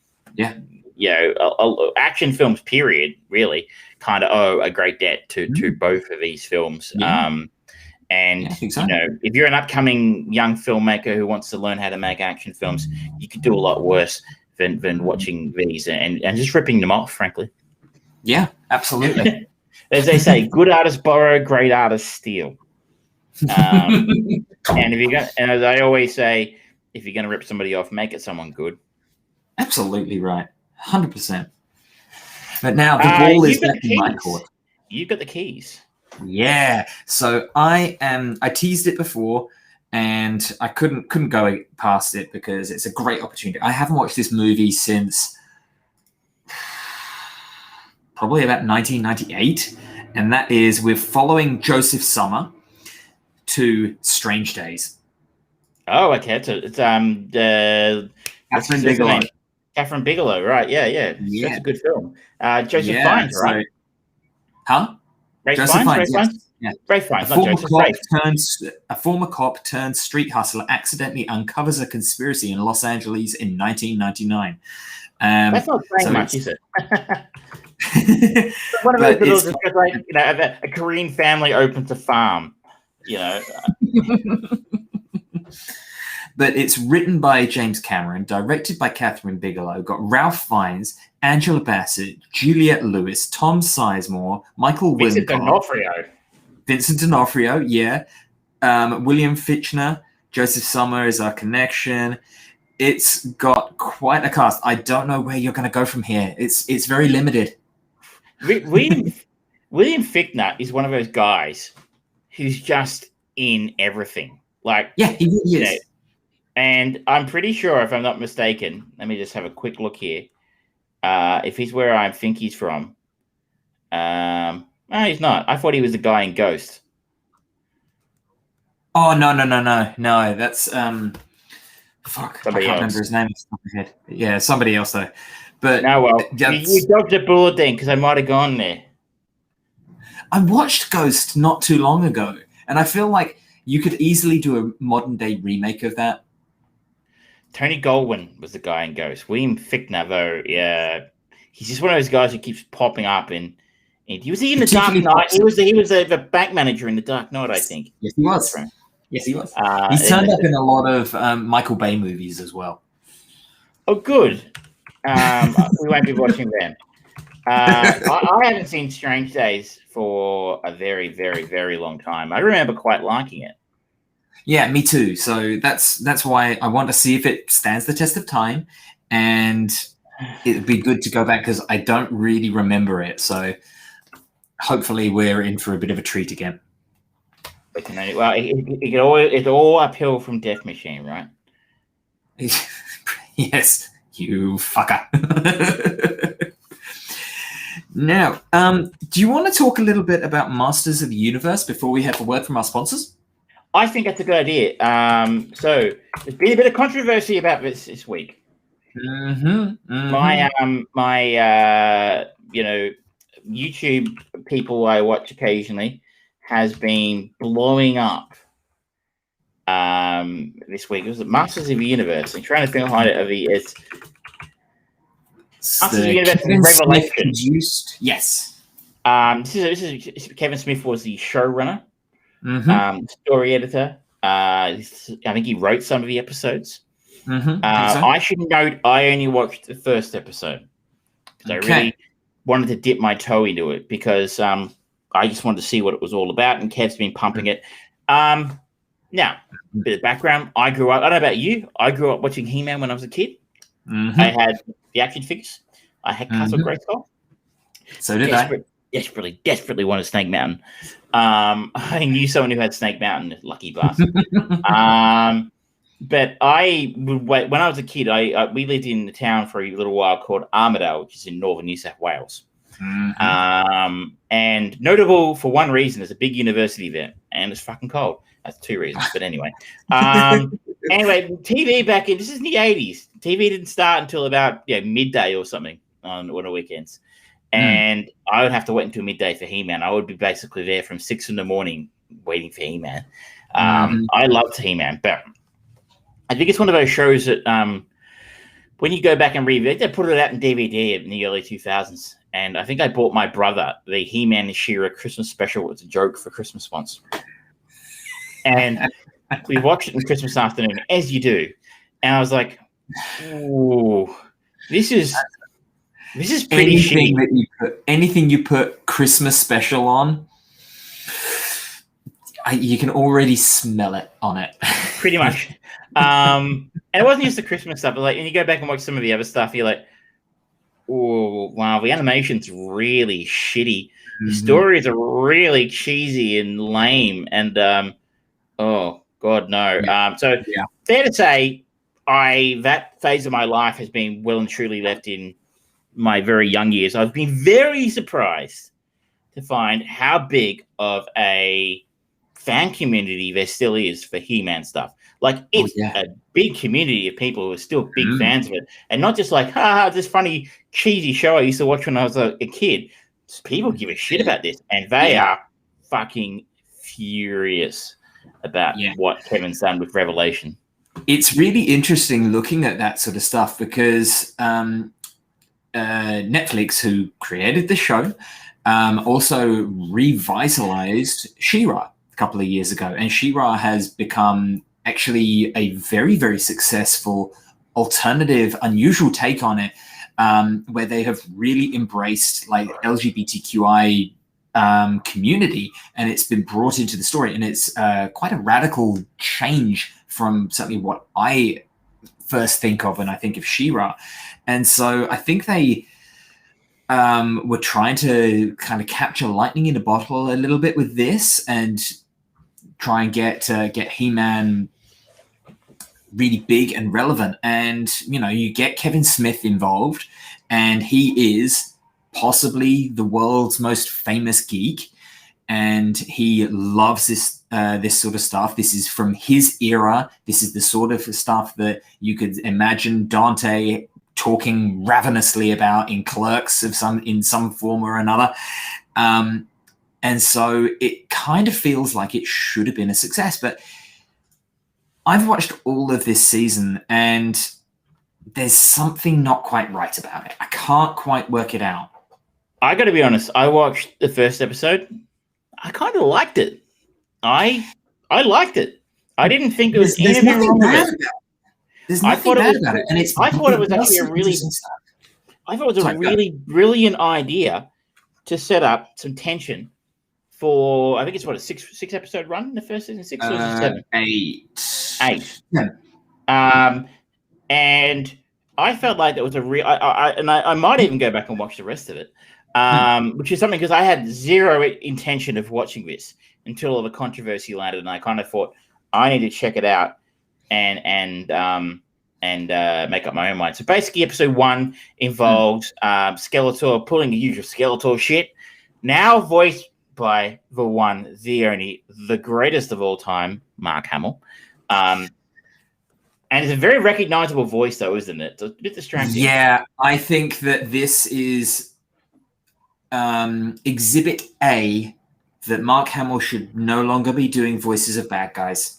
[SPEAKER 1] films, period, really kind of owe a great debt to both of these films. If you're an upcoming young filmmaker who wants to learn how to make action films, you could do a lot worse than watching these and just ripping them off, frankly.
[SPEAKER 2] Yeah, absolutely.
[SPEAKER 1] As they say, good artists borrow, great artists steal. And as I always say, if you're going to rip somebody off, make it someone good.
[SPEAKER 2] Absolutely right. 100%. But now the ball is back in my court.
[SPEAKER 1] You've got the keys.
[SPEAKER 2] Yeah. So I teased it before, and I couldn't go past it because it's a great opportunity. I haven't watched this movie since probably about 1998, and that is we're following Joseph Sommer to Strange Days.
[SPEAKER 1] Oh, okay. It's
[SPEAKER 2] Catherine Bigelow.
[SPEAKER 1] Catherine Bigelow, right? Yeah. That's a good film. Joseph Fiennes, right?
[SPEAKER 2] Huh?
[SPEAKER 1] Joseph Fiennes.
[SPEAKER 2] Yeah.
[SPEAKER 1] Rafe Fiennes, not Joseph. Rafe.
[SPEAKER 2] A former cop turned street hustler accidentally uncovers a conspiracy in Los Angeles in 1999.
[SPEAKER 1] That's not saying much, is it? One of
[SPEAKER 2] But
[SPEAKER 1] those little, just like, you know, a Korean family opens a farm, you know.
[SPEAKER 2] But it's written by James Cameron, directed by Catherine Bigelow, got Ralph Fiennes, Angela Bassett, Juliette Lewis, Tom Sizemore, Michael Wincott, Vincent D'Onofrio, yeah, William Fichtner, Joseph Sommer is our connection. It's got quite a cast. I don't know where you're going to go from here. It's very limited.
[SPEAKER 1] William Fichtner is one of those guys who's just in everything. Like,
[SPEAKER 2] yeah, he really is.
[SPEAKER 1] You know, and I'm pretty sure, if I'm not mistaken, let me just have a quick look here. If he's where I think he's from. No, he's not. I thought he was the guy in Ghost.
[SPEAKER 2] Oh, no. That's fuck.
[SPEAKER 1] Somebody
[SPEAKER 2] I can't remember his name off the top of my head. Yeah, somebody else though. But
[SPEAKER 1] no, well, you dodged a bullet then, because I might have gone there.
[SPEAKER 2] I watched Ghost not too long ago, and I feel like you could easily do a modern day remake of that.
[SPEAKER 1] Tony Goldwyn was the guy in Ghost. William Fichtner, though, yeah, he's just one of those guys who keeps popping up. And he was in the Dark Knight. He was the bank manager in the Dark Knight, I think.
[SPEAKER 2] Yes, he was. Yes, he was. He's turned up in a lot of Michael Bay movies as well.
[SPEAKER 1] Oh, good. We won't be watching them. I haven't seen Strange Days for a very, very, very long time. I remember quite liking it.
[SPEAKER 2] Yeah, me too. So that's why I want to see if it stands the test of time, and it'd be good to go back because I don't really remember it. So hopefully we're in for a bit of a treat again.
[SPEAKER 1] Well, it's all uphill from Death Machine, right?
[SPEAKER 2] Yes, you fucker. Now, do you want to talk a little bit about Masters of the Universe before we have a word from our sponsors?
[SPEAKER 1] I think that's a good idea. So there's been a bit of controversy about this week. My YouTube people I watch occasionally has been blowing up this week. It was Masters of the Universe. I'm trying to think behind it. It's Masters of the Universe Revelation.
[SPEAKER 2] Yes.
[SPEAKER 1] This is Kevin Smith was the showrunner. Story editor. I think he wrote some of the episodes. I should note I only watched the first episode because I really wanted to dip my toe into it because I just wanted to see what it was all about, and Kev's been pumping it. Now, a bit of background. I grew up, I don't know about you, I grew up watching He-Man when I was a kid. I had the action figures. I had Castle Grayskull.
[SPEAKER 2] So did I.
[SPEAKER 1] Desperately wanted Snake Mountain. I knew someone who had Snake Mountain, lucky bastard. But I would wait when I was a kid. We lived in the town for a little while called Armchair, which is in northern New South Wales. And notable for one reason, there's a big university there, and it's fucking cold. That's two reasons, but anyway. Anyway, TV back in this is in the 80s. TV didn't start until about midday or something on the weekends. And I would have to wait until midday for He-Man. I would be basically there from 6 in the morning waiting for He-Man. I loved He-Man, but I think it's one of those shows that when you go back and revisit, they put it out in DVD in the early 2000s. And I think I bought my brother the He-Man and She-Ra Christmas special. It's a joke for Christmas once. And we watched it on Christmas afternoon, as you do. And I was like, ooh, this is pretty shitty.
[SPEAKER 2] Anything you put Christmas special on, you can already smell it on it.
[SPEAKER 1] Pretty much. And it wasn't just the Christmas stuff, but like, and you go back and watch some of the other stuff, you're like, oh, wow, the animation's really shitty. The stories are really cheesy and lame. And, oh, God, no. Fair to say, that phase of my life has been well and truly left in my very young years. I've been very surprised to find how big of a fan community there still is for He-Man stuff. Like, it's a big community of people who are still big fans of it. And not just like, this funny, cheesy show I used to watch when I was a kid. People give a shit about this. And they are fucking furious about what Kevin's done with Revelation.
[SPEAKER 2] It's really interesting looking at that sort of stuff because Netflix, who created the show, also revitalized She-Ra a couple of years ago. And She-Ra has become actually a very, very successful alternative, unusual take on it, where they have really embraced like LGBTQI community, and it's been brought into the story. And it's quite a radical change from certainly what I first think of when I think of She-Ra. And so I think they were trying to kind of capture lightning in a bottle a little bit with this and try and get He-Man really big and relevant. And, you know, you get Kevin Smith involved, and he is possibly the world's most famous geek, and he loves this sort of stuff. This is from his era. This is the sort of stuff that you could imagine Dante talking ravenously about in Clerks in some form or another. And so it kind of feels like it should have been a success. But I've watched all of this season, and there's something not quite right about it. I can't quite work it out.
[SPEAKER 1] I got to be honest. I watched the first episode. I kind of liked it. I liked it. I didn't think it was anything wrong with it.
[SPEAKER 2] There's nothing bad about it, and
[SPEAKER 1] I thought it was actually a really. I thought it was a really brilliant idea to set up some tension for. I think it's what a six episode run in the first season. 6 or 7?
[SPEAKER 2] 8.
[SPEAKER 1] Yeah. And I felt like it was a real. I might even go back and watch the rest of it, which is something because I had zero intention of watching this until all the controversy landed, and I kind of thought I need to check it out and make up my own mind. So basically, episode 1 involves Skeletor pulling the usual Skeletor shit. Now voiced by the one, the only, the greatest of all time, Mark Hamill. And it's a very recognizable voice, though, isn't it? It's a bit distracting.
[SPEAKER 2] Yeah, I think that this is Exhibit A, that Mark Hamill should no longer be doing voices of bad guys.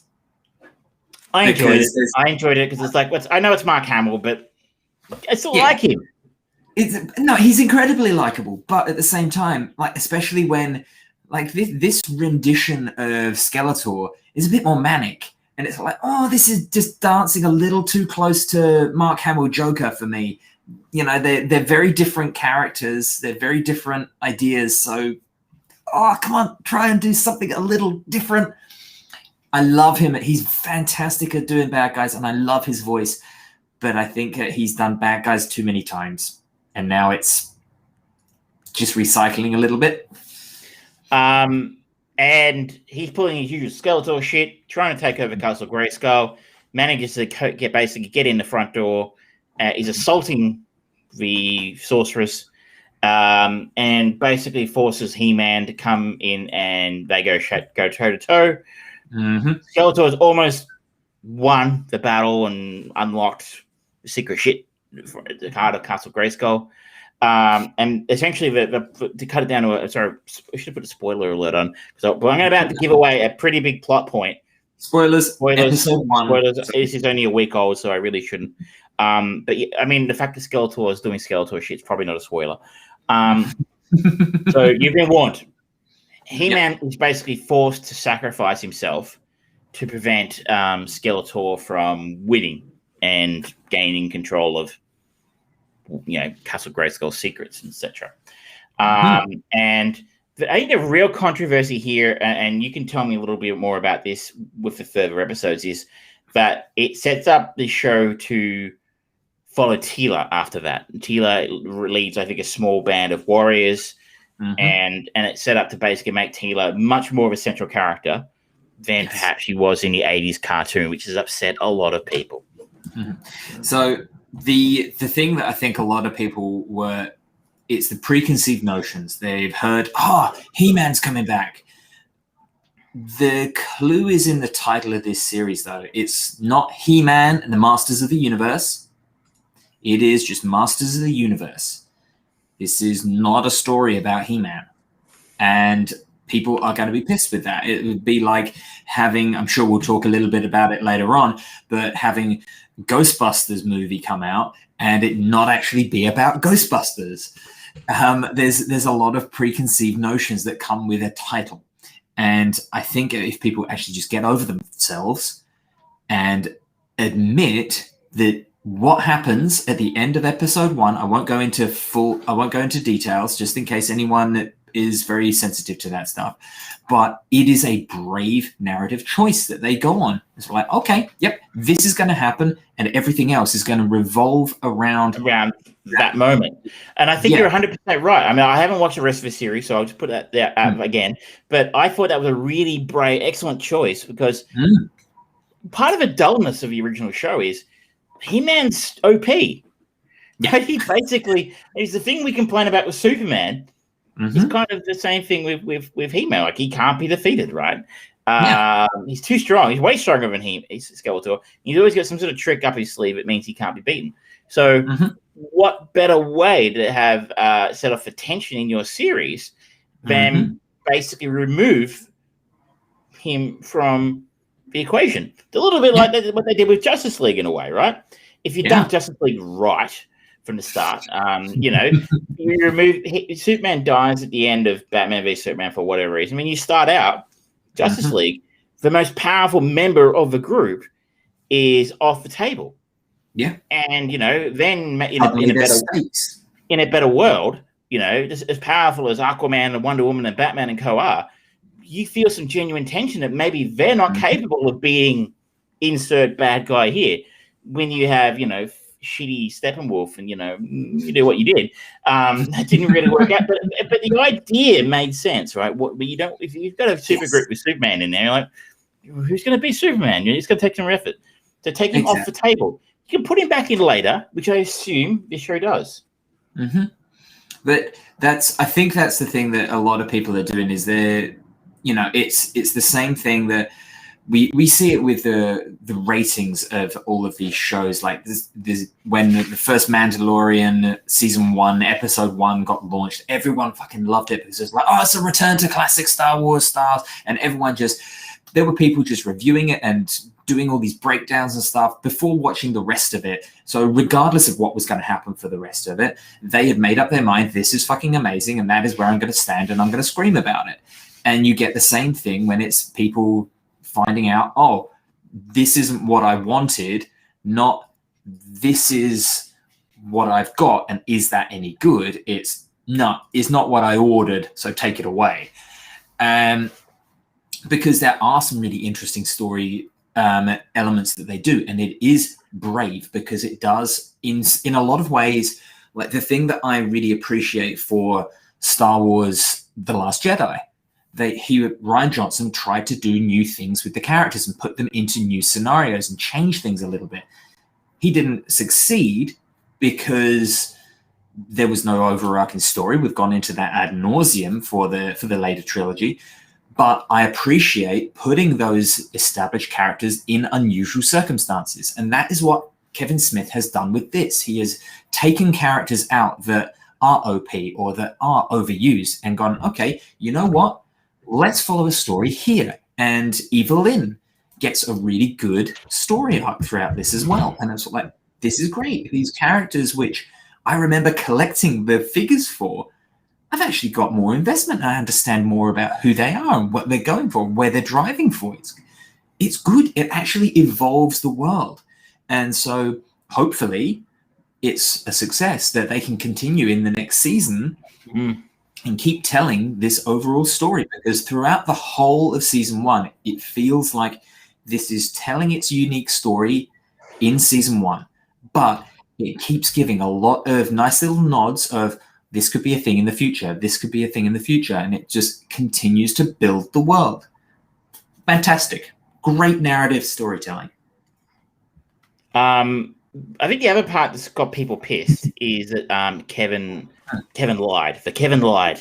[SPEAKER 1] I enjoyed it because it's like, I know it's Mark Hamill, but I still like him.
[SPEAKER 2] He's incredibly likable, but at the same time, like especially when like this rendition of Skeletor is a bit more manic, and it's like, oh, this is just dancing a little too close to Mark Hamill Joker for me. You know, they're very different characters, they're very different ideas. So, come on, try and do something a little different. I love him. He's fantastic at doing bad guys, and I love his voice. But I think he's done bad guys too many times, and now it's just recycling a little bit.
[SPEAKER 1] And he's pulling his usual Skeletor shit, trying to take over Castle Grayskull, manages to get in the front door, is assaulting the sorceress, and basically forces He-Man to come in, and they go toe-to-toe.
[SPEAKER 2] Mm-hmm.
[SPEAKER 1] Skeletor has almost won the battle and unlocked the secret shit for the heart of Castle Grayskull. And essentially, to cut it down to sorry, I should put a spoiler alert on, but I'm about to give away a pretty big plot point.
[SPEAKER 2] Spoilers. Episode 1.
[SPEAKER 1] Spoilers. This is only a week old, so I really shouldn't. But I mean, the fact that Skeletor is doing Skeletor shit is probably not a spoiler. So you've been warned. He-Man is basically forced to sacrifice himself to prevent Skeletor from winning and gaining control of, Castle Grayskull's secrets, etc. And I think the real controversy here, and you can tell me a little bit more about this with the further episodes, is that it sets up the show to follow Teela after that. Teela leads, I think, a small band of warriors. Mm-hmm. And it's set up to basically make Teela much more of a central character than perhaps she was in the 80s cartoon, which has upset a lot of people.
[SPEAKER 2] Mm-hmm. So the thing that I think a lot of people it's the preconceived notions. They've heard, He-Man's coming back. The clue is in the title of this series, though. It's not He-Man and the Masters of the Universe. It is just Masters of the Universe. This is not a story about He-Man. And people are going to be pissed with that. It would be like having, I'm sure we'll talk a little bit about it later on, but having Ghostbusters movie come out and it not actually be about Ghostbusters. There's a lot of preconceived notions that come with a title. And I think if people actually just get over themselves and admit that what happens at the end of episode 1, I won't go into details just in case anyone is very sensitive to that stuff, but it is a brave narrative choice that they go on. It's like, okay, yep, this is going to happen, and everything else is going to revolve around
[SPEAKER 1] that moment. And I think you're 100% right. I mean, I haven't watched the rest of the series, so I'll just put that there again. But I thought that was a really brave, excellent choice, because part of the dullness of the original show is He-Man's OP. Yeah. He basically is the thing we complain about with Superman. It's kind of the same thing with He-Man. Like, he can't be defeated, right? He's too strong. He's way stronger than he's Skeletor. He's always got some sort of trick up his sleeve. It means he can't be beaten. So what better way to have set off the tension in your series than basically remove him from the equation? It's a little bit like what they did with Justice League in a way, right? If you've done Justice League right from the start, you remove Superman dies at the end of Batman v Superman for whatever reason. When you start out Justice League, the most powerful member of the group is off the table. Yeah, and then in a better world, as powerful as Aquaman and Wonder Woman and Batman and co are, you feel some genuine tension that maybe they're not capable of being insert bad guy here. When you have shitty Steppenwolf and you do what you did, that didn't really work out. But the idea made sense, right? But you don't, if you've got a super group with Superman in there, you're like, who's going to be Superman? It's going to take some effort to take him off the table. You can put him back in later, which I assume this show does.
[SPEAKER 2] But I think that's the thing that a lot of people are doing is it's the same thing that we see it with the ratings of all of these shows. Like this when the first Mandalorian season 1, episode 1 got launched, everyone fucking loved it because it's like, oh, it's a return to classic Star Wars stars, and there were people just reviewing it and doing all these breakdowns and stuff before watching the rest of it. So regardless of what was going to happen for the rest of it, they had made up their mind, this is fucking amazing, and that is where I'm going to stand and I'm going to scream about it. And you get the same thing when it's people finding out, oh, this isn't what I wanted, not this is what I've got, and is that any good? It's not what I ordered, so take it away. Because there are some really interesting story elements that they do, and it is brave because it does in a lot of ways. Like the thing that I really appreciate for Star Wars The Last Jedi, Rian Johnson tried to do new things with the characters and put them into new scenarios and change things a little bit. He didn't succeed because there was no overarching story. We've gone into that ad nauseum for the later trilogy. But I appreciate putting those established characters in unusual circumstances. And that is what Kevin Smith has done with this. He has taken characters out that are OP or that are overused and gone, okay, you know what? Let's follow a story here. And Evelyn gets a really good story arc throughout this as well. And it's like, this is great. These characters, which I remember collecting the figures for, I've actually got more investment. I understand more about who they are and what they're going for, where they're driving for. It's good. It actually evolves the world. And so hopefully it's a success that they can continue in the next season and keep telling this overall story, because throughout the whole of season 1, it feels like this is telling its unique story in season 1, but it keeps giving a lot of nice little nods of, this could be a thing in the future. This could be a thing in the future. And it just continues to build the world. Fantastic. Great narrative storytelling.
[SPEAKER 1] I think the other part that's got people pissed is that Kevin lied. The Kevin lied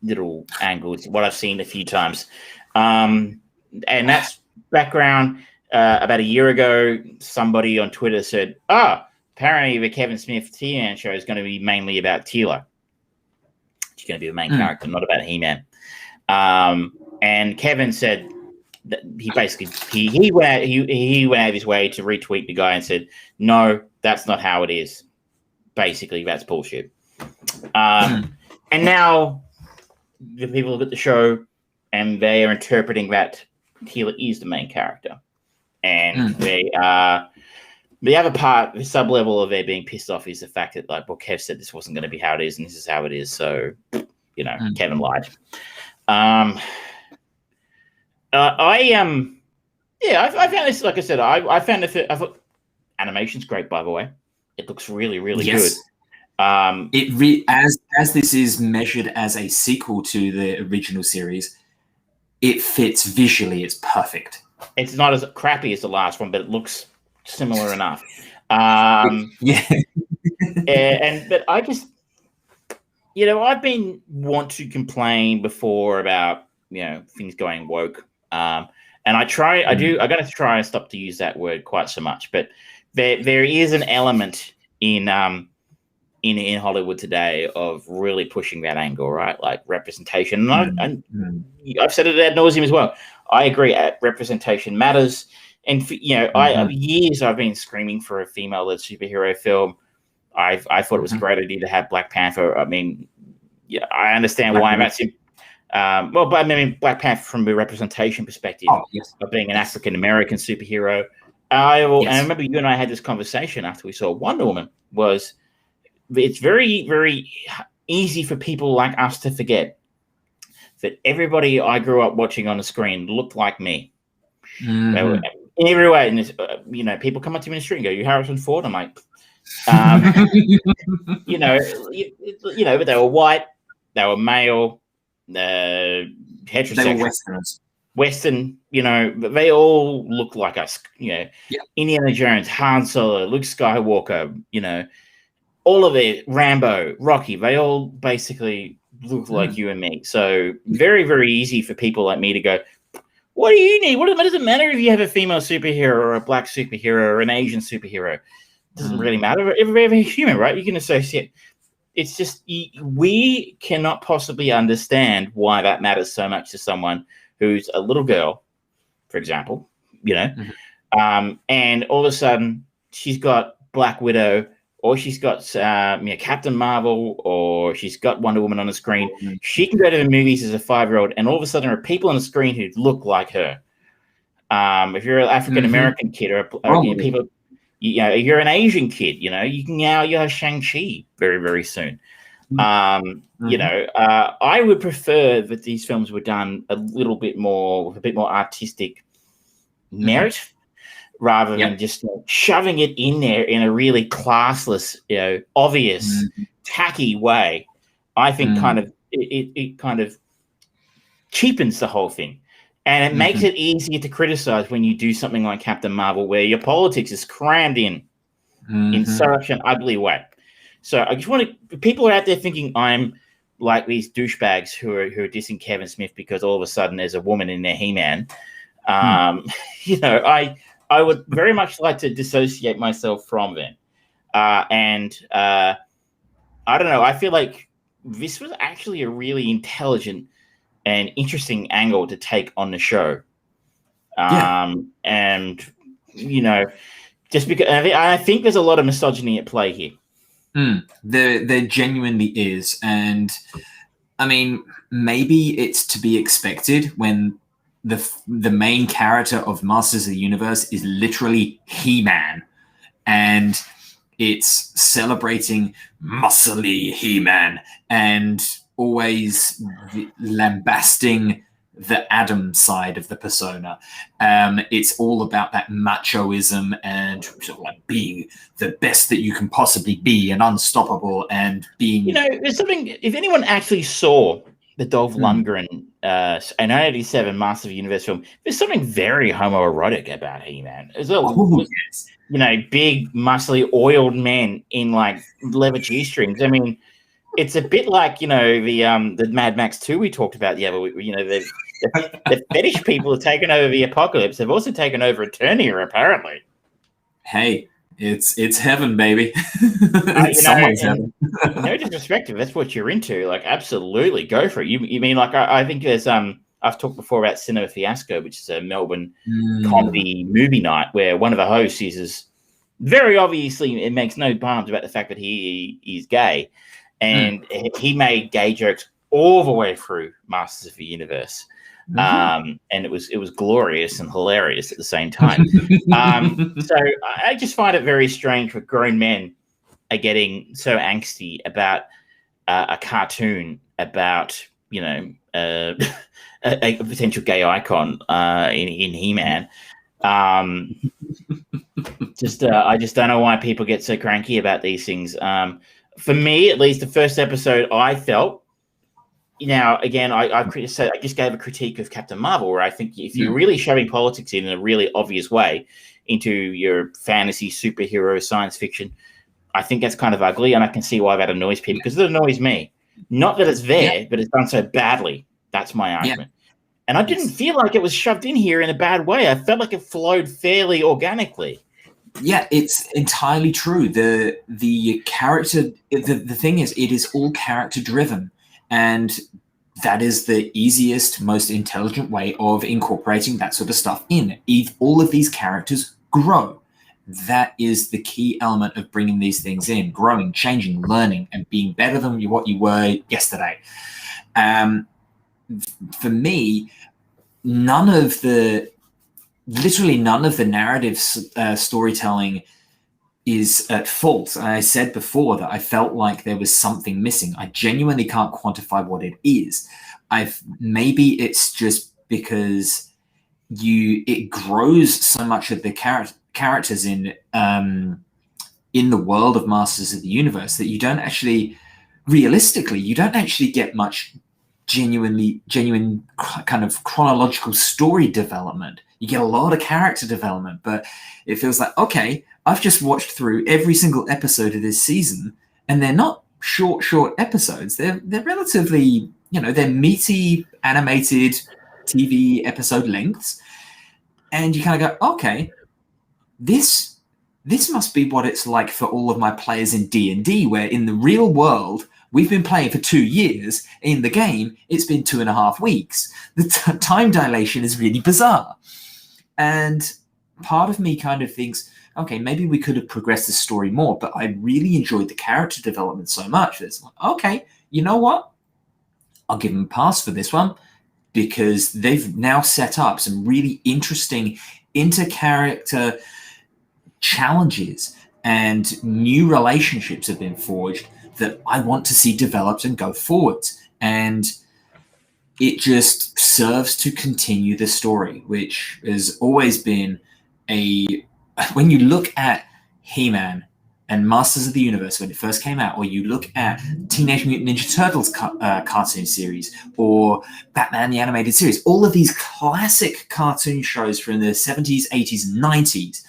[SPEAKER 1] little angle is what I've seen a few times. And that's background. About a year ago, somebody on Twitter said, apparently the Kevin Smith He-Man show is going to be mainly about Teela. She's going to be the main character, not about He-Man. And Kevin said that he basically he went out of his way to retweet the guy and said, "No, that's not how it is. Basically, that's bullshit." And now the people look at the show and they are interpreting that Teela is the main character, and they the other part, the sub level of their being pissed off is the fact that, like, well, Kev said this wasn't going to be how it is, and this is how it is. So, Kevin lied. I found this, like I said, I found it. I thought animation's great, by the way. It looks really, really good.
[SPEAKER 2] As this is measured as a sequel to the original series, it fits visually. It's perfect.
[SPEAKER 1] It's not as crappy as the last one, but it looks similar enough. But I just, I've been want to complain before about things going woke, and I got to try and stop to use that word quite so much. But there is an element in Hollywood today of really pushing that angle, right? Like representation. And I've said it ad nauseum as well. I agree. Representation matters. And years I've been screaming for a female-led superhero film. I thought it was a great idea to have Black Panther. I mean, I understand why I'm actually. But I mean, Black Panther from a representation perspective of being an African American superhero. And I remember you and I had this conversation after we saw Wonder Woman. It's very, very easy for people like us to forget that everybody I grew up watching on the screen looked like me. They were, in every way, and people come up to me in the street and go, "You Harrison Ford?" I'm like, but they were white, they were male, heterosexual,
[SPEAKER 2] they were Westerners.
[SPEAKER 1] Western, but they all look like us. Indiana Jones, Han Solo, Luke Skywalker, all of it, Rambo, Rocky, they all basically look like you and me. So very, very easy for people like me to go, what do you need? What does it matter if you have a female superhero or a black superhero or an Asian superhero? It doesn't really matter. Every human, right? You can associate. It's just we cannot possibly understand why that matters so much to someone who's a little girl, for example, and all of a sudden she's got Black Widow, or she's got Captain Marvel, or she's got Wonder Woman on the screen. She can go to the movies as a 5-year-old, and all of a sudden there are people on the screen who look like her. If you're an African American kid, or people, if you're an Asian kid, you can now have Shang-Chi very, very soon. I would prefer that these films were done a little bit more with a bit more artistic merit, rather than just shoving it in there in a really classless, obvious, tacky way. I think it kind of cheapens the whole thing. And it makes it easier to criticize when you do something like Captain Marvel, where your politics is crammed in such an ugly way. So I just people are out there thinking I'm like these douchebags who are dissing Kevin Smith because all of a sudden there's a woman in their He-Man. I would very much like to dissociate myself from them. I don't know. I feel like this was actually a really intelligent and interesting angle to take on the show. And, just because I think there's a lot of misogyny at play here.
[SPEAKER 2] There genuinely is. And I mean, maybe it's to be expected when the main character of Masters of the Universe is literally He-Man, and it's celebrating muscly He-Man and always lambasting the Adam side of the persona. It's all about that machoism and sort of like being the best that you can possibly be and unstoppable and being.
[SPEAKER 1] There's something. If anyone actually saw the Dolph Lundgren an 1987 Master of the Universe film, there's something very homoerotic about He-Man. There's big, muscly, oiled men in like leather G-strings. I mean, it's a bit like the Mad Max 2 we talked about the other week. The fetish people have taken over the apocalypse. They've also taken over Eternia, apparently.
[SPEAKER 2] Hey, it's heaven, baby. It's someone's heaven.
[SPEAKER 1] no disrespect if that's what you're into. Like, absolutely, go for it. You mean like I think there's I've talked before about Cinema Fiasco, which is a Melbourne comedy movie night where one of the hosts is very obviously, it makes no bones about the fact that he is gay, and he made gay jokes all the way through Masters of the Universe. And it was glorious and hilarious at the same time. So I just find it very strange that grown men are getting so angsty about a cartoon about a potential gay icon in He-Man. I just don't know why people get so cranky about these things. For me, at least, the first episode, I felt. Now, again, I just gave a critique of Captain Marvel, where I think if you're really shoving politics in a really obvious way into your fantasy, superhero, science fiction, I think that's kind of ugly, and I can see why that annoys people, because it annoys me. Not that it's there, but it's done so badly. That's my argument. And I didn't feel like it was shoved in here in a bad way. I felt like it flowed fairly organically.
[SPEAKER 2] Yeah, it's entirely true. The character, the thing is, it is all character driven. And that is the easiest, most intelligent way of incorporating that sort of stuff in. If all of these characters grow, that is the key element of bringing these things in, growing, changing, learning, and being better than what you were yesterday. For me, literally none of the narrative storytelling is at fault. And I said before that I felt like there was something missing. I genuinely can't quantify what it is. Maybe it's just because it grows so much of the characters in the world of Masters of the Universe that you don't actually get much genuine kind of chronological story development. You get a lot of character development, but it feels like, okay, I've just watched through every single episode of this season, and they're not short episodes. They're relatively, they're meaty animated TV episode lengths, and you kind of go, okay, this must be what it's like for all of my players in D&D, where in the real world we've been playing for 2 years. In the game, it's been 2.5 weeks. The time dilation is really bizarre. And part of me kind of thinks, okay, maybe we could have progressed the story more, but I really enjoyed the character development so much that it's like, okay, you know what? I'll give them a pass for this one, because they've now set up some really interesting inter-character challenges, and new relationships have been forged that I want to see developed and go forwards. And it just serves to continue the story, which has always been when you look at He-Man and Masters of the Universe when it first came out, or you look at Teenage Mutant Ninja Turtles cartoon series, or Batman the Animated Series, all of these classic cartoon shows from the 70s, 80s, and 90s,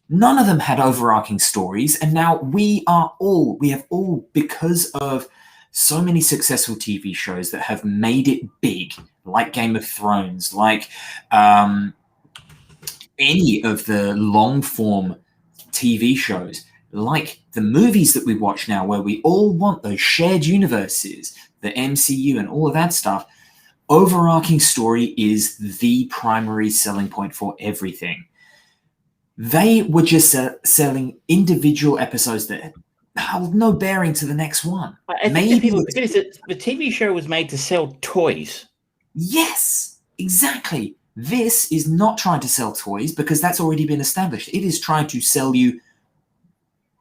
[SPEAKER 2] none of them had overarching stories. And now we have all, because of so many successful TV shows that have made it big, like Game of Thrones, like any of the long form TV shows, like the movies that we watch now, where we all want those shared universes, the MCU and all of that stuff. Overarching story is the primary selling point for everything. They were just selling individual episodes that have no bearing to the next one.
[SPEAKER 1] I think people forget is that the TV show was made to sell toys.
[SPEAKER 2] Yes, exactly. This is not trying to sell toys, because that's already been established. It is trying to sell you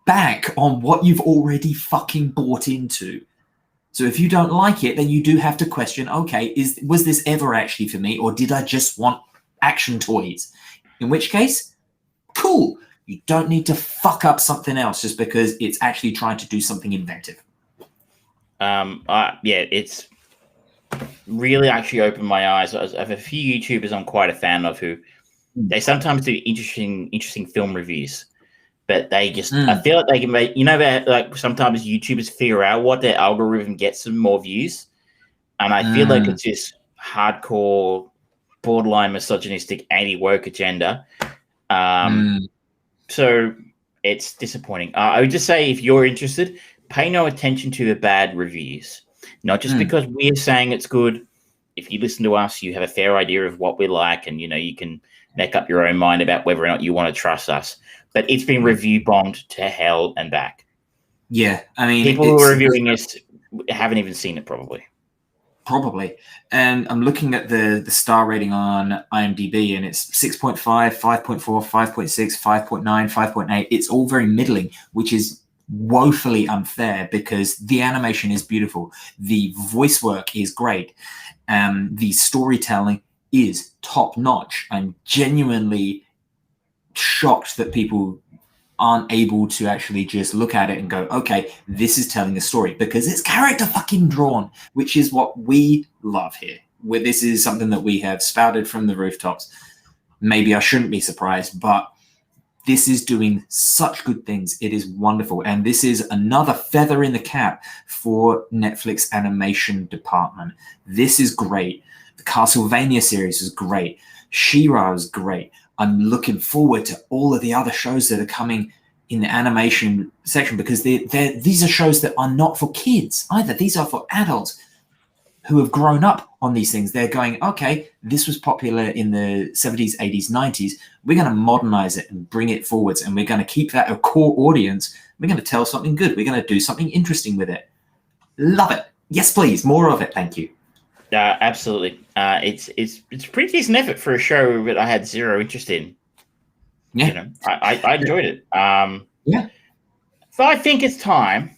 [SPEAKER 2] back on what you've already fucking bought into. So if you don't like it, then you do have to question, okay, was this ever actually for me, or did I just want action toys? In which case, cool. You don't need to fuck up something else just because it's actually trying to do something inventive.
[SPEAKER 1] It's really actually opened my eyes. I have a few YouTubers I'm quite a fan of who they sometimes do interesting film reviews, but they just I feel like they can make, like sometimes YouTubers figure out what their algorithm gets them more views, and I feel like it's just hardcore, borderline misogynistic, anti-woke agenda. So it's disappointing. I would just say, if you're interested, pay no attention to the bad reviews. Not just because we're saying it's good. If you listen to us, you have a fair idea of what we like, and you can make up your own mind about whether or not you want to trust us. But it's been review bombed to hell and back.
[SPEAKER 2] Yeah, I mean,
[SPEAKER 1] people who are reviewing this haven't even seen it, probably. And I'm looking at the star rating on IMDb, and it's 6.5, 5.4, 5.6, 5.9, 5.8. It's all very middling, which is woefully unfair because the animation is beautiful, the voice work is great, the storytelling is top notch. I'm genuinely shocked that people aren't able to actually just look at it and go, okay, this is telling a story, because it's character fucking drawn, which is what we love here. Where this is something that we have spouted from the rooftops. Maybe I shouldn't be surprised, but this is doing such good things. It is wonderful. And this is another feather in the cap for Netflix animation department. This is great. The Castlevania series is great. She-Ra is great. I'm looking forward to all of the other shows that are coming in the animation section, because these are shows that are not for kids either. These are for adults who have grown up on these things. They're going, okay, this was popular in the 70s, 80s, 90s. We're going to modernize it and bring it forwards, and we're going to keep that a core audience. We're going to tell something good. We're going to do something interesting with it. Love it. Yes, please. More of it. Thank you. Absolutely. It's a pretty decent effort for a show that I had zero interest in.
[SPEAKER 2] Yeah.
[SPEAKER 1] I enjoyed it.
[SPEAKER 2] Yeah.
[SPEAKER 1] So I think it's time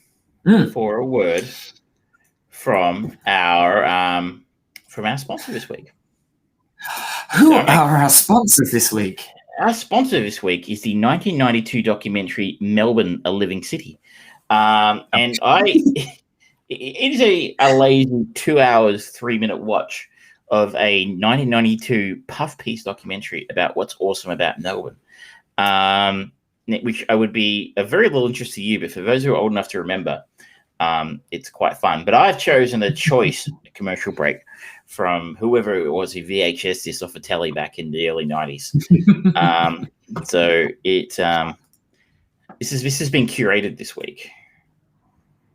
[SPEAKER 1] for a word from our sponsor this week.
[SPEAKER 2] Who are our sponsors this week?
[SPEAKER 1] Our sponsor this week is the 1992 documentary Melbourne, A Living City. And it is a lazy 2 hours, 3-minute watch of a 1992 puff piece documentary about what's awesome about Melbourne, which I would be of very little interest to you, but for those who are old enough to remember, it's quite fun. But I've chosen a choice commercial break from whoever it was who VHS this off a telly back in the early 90s. So this has been curated this week.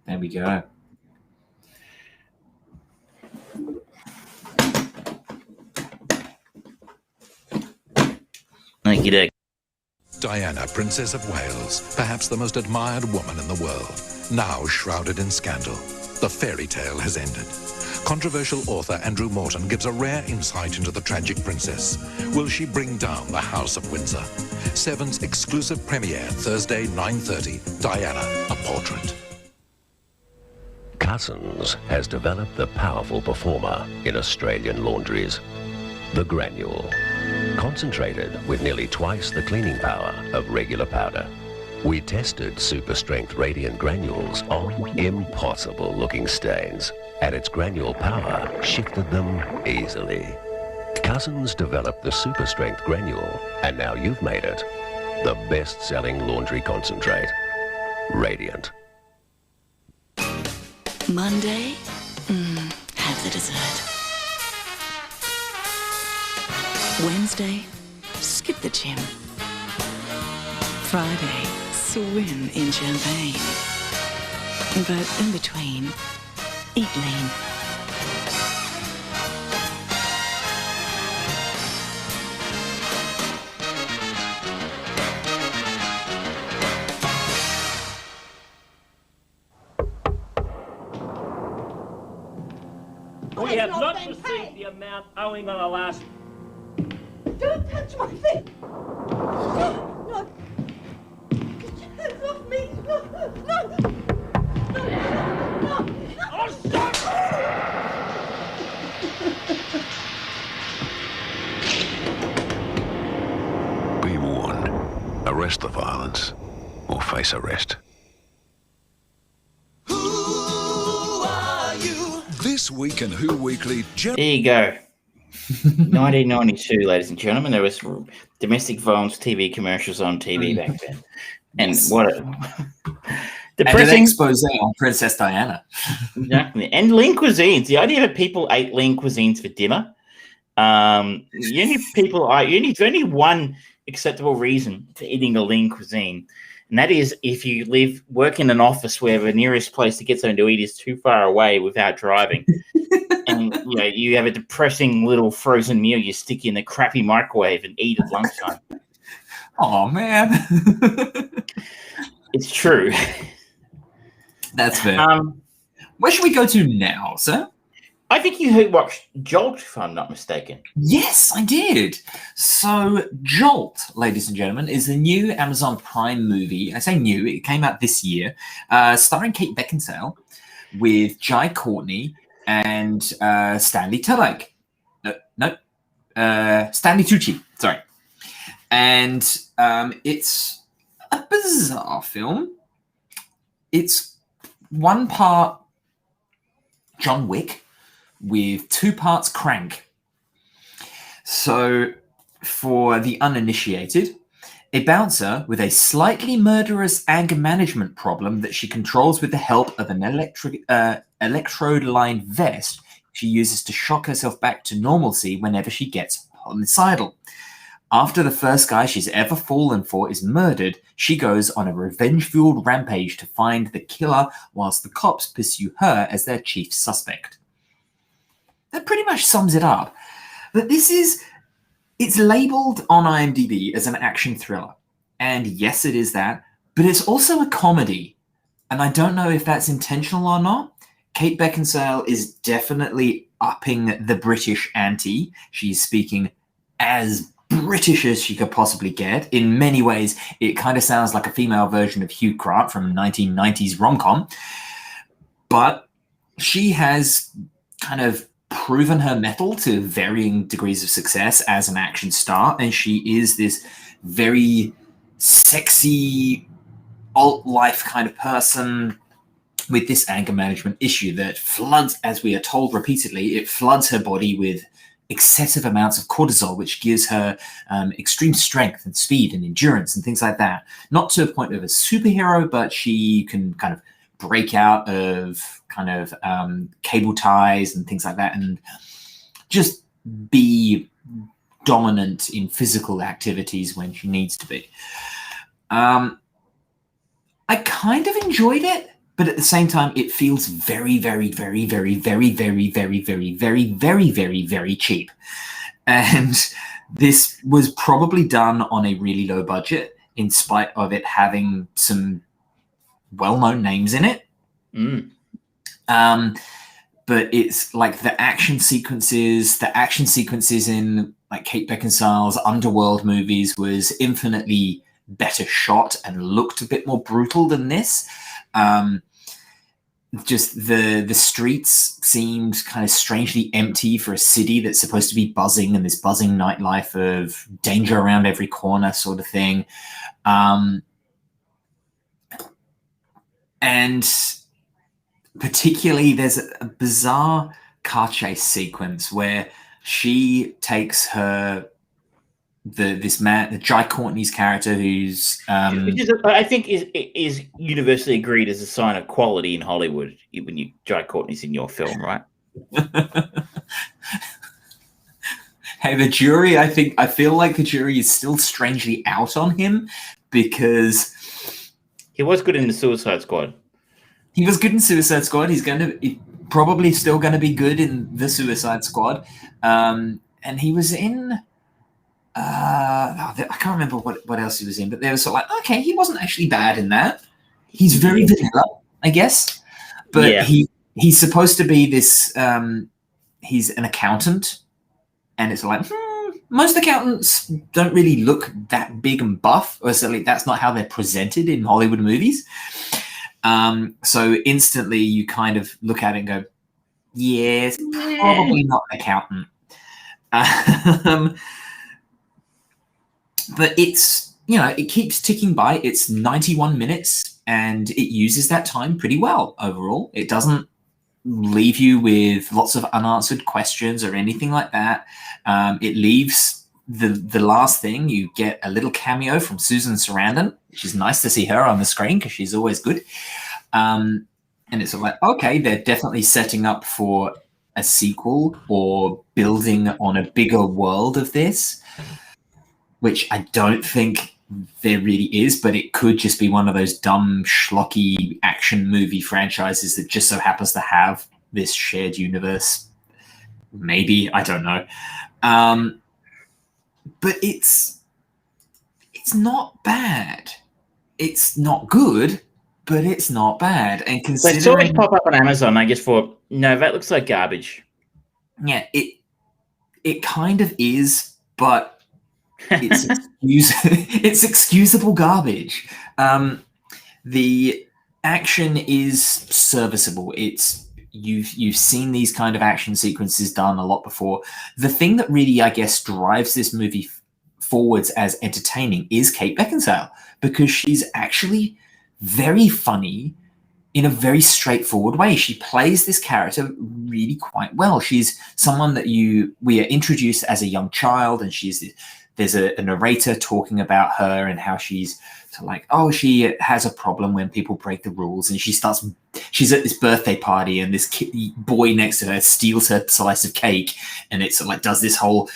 [SPEAKER 2] There we go.
[SPEAKER 1] Thank you, Dick.
[SPEAKER 3] Diana, Princess of Wales, perhaps the most admired woman in the world, now shrouded in scandal. The fairy tale has ended. Controversial author Andrew Morton gives a rare insight into the tragic princess. Will she bring down the House of Windsor? Seven's exclusive premiere, Thursday, 9:30. Diana, a portrait.
[SPEAKER 4] Cussons has developed the powerful performer in Australian laundries, the granule. Concentrated with nearly twice the cleaning power of regular powder. We tested super strength radiant granules on impossible looking stains, and its granule power shifted them easily. Cussons developed the super strength granule, and now you've made it the best selling laundry concentrate. Radiant.
[SPEAKER 5] Monday, have the dessert. Wednesday, skip the gym. Friday, swim in champagne. But in between, eat lean.
[SPEAKER 6] We have not received the amount owing on our last...
[SPEAKER 7] Don't touch my feet! No! Get your hands off me! No! No! No!
[SPEAKER 6] Oh, stop!
[SPEAKER 3] Be warned. Arrest the violence or face arrest. Who are you? This week in Who Weekly...
[SPEAKER 1] There you go. 1992, ladies and gentlemen, there was domestic violence TV commercials on TV back then. And what a depressing
[SPEAKER 2] and an expose on Princess Diana.
[SPEAKER 1] Exactly. And lean cuisines. The idea that people ate lean cuisines for dinner. There's only one acceptable reason for eating a lean cuisine, And that is if you work in an office where the nearest place to get something to eat is too far away without driving. And you have a depressing little frozen meal you stick in the crappy microwave and eat at lunchtime.
[SPEAKER 2] Oh, man.
[SPEAKER 1] It's true.
[SPEAKER 2] That's fair. Where should we go to now, sir?
[SPEAKER 1] I think you watched Jolt, if I'm not mistaken.
[SPEAKER 2] Yes, I did. So, Jolt, ladies and gentlemen, is the new Amazon Prime movie. I say new, it came out this year, starring Kate Beckinsale with Jai Courtney and Stanley Tucci. Stanley Tucci, sorry. And it's a bizarre film. It's one part John Wick with 2 parts Crank. So, for the uninitiated, a bouncer with a slightly murderous anger management problem that she controls with the help of an electrode-lined vest she uses to shock herself back to normalcy whenever she gets homicidal. After the first guy she's ever fallen for is murdered, she goes on a revenge-fueled rampage to find the killer whilst the cops pursue her as their chief suspect. That pretty much sums it up. But it's labeled on IMDb as an action thriller. And yes, it is that, but it's also a comedy. And I don't know if that's intentional or not. Kate Beckinsale is definitely upping the British ante. She's speaking as British as she could possibly get. In many ways, it kind of sounds like a female version of Hugh Grant from 1990s rom-com. But she has kind of proven her mettle to varying degrees of success as an action star, and she is this very sexy alt-life kind of person with this anger management issue that floods, as we are told repeatedly, it floods her body with excessive amounts of cortisol, which gives her extreme strength and speed and endurance and things like that. Not to a point of a superhero, but she can kind of break out of kind of cable ties and things like that and just be dominant in physical activities when she needs to be. I kind of enjoyed it, but at the same time, it feels very, very, very, very, very, very, very, very, very, very, very, very cheap. And this was probably done on a really low budget, in spite of it having some well-known names in it. But it's like the action sequences in like Kate Beckinsale's Underworld movies was infinitely better shot and looked a bit more brutal than this. Just the streets seemed kind of strangely empty for a city that's supposed to be buzzing, and this buzzing nightlife of danger around every corner sort of thing. And particularly there's a bizarre car chase sequence where she takes this man, the Jai Courtney's character, who's
[SPEAKER 1] which is, I think is universally agreed as a sign of quality in Hollywood when Jai Courtney's in your film, right?
[SPEAKER 2] Hey, the jury, I feel like the jury is still strangely out on him because
[SPEAKER 1] he was good in the Suicide Squad.
[SPEAKER 2] He was good in Suicide Squad. He's probably still going to be good in the Suicide Squad. And he was in I can't remember what else he was in, but they were sort of like, okay, he wasn't actually bad in that. He's very vanilla, I guess. But yeah. He's supposed to be this he's an accountant, and it's like, most accountants don't really look that big and buff, or certainly that's not how they're presented in Hollywood movies. So instantly you kind of look at it and go, yeah, it's probably not an accountant. But it's, it keeps ticking by. It's 91 minutes and it uses that time pretty well overall. It doesn't leave you with lots of unanswered questions or anything like that. It leaves the last thing, you get a little cameo from Susan Sarandon, which is nice to see her on the screen because she's always good. And it's sort of like, okay, they're definitely setting up for a sequel or building on a bigger world of this, which I don't think there really is, but it could just be one of those dumb, schlocky action movie franchises that just so happens to have this shared universe. Maybe, I don't know. But it's not bad. It's not good, but it's not bad. And
[SPEAKER 1] So I saw it
[SPEAKER 2] considering,
[SPEAKER 1] pop up on Amazon. I just thought, no, that looks like garbage.
[SPEAKER 2] yeah, it kind of is, but it's it's excusable garbage. The action is serviceable. It's you've seen these kind of action sequences done a lot before. The thing that really, I guess, drives this movie forwards as entertaining is Kate Beckinsale, because she's actually very funny in a very straightforward way. She plays this character really quite well. She's someone that we are introduced as a young child, and there's a narrator talking about her and how she's like, oh, she has a problem when people break the rules, and she's at this birthday party, and this boy next to her steals her slice of cake, and it's like does this whole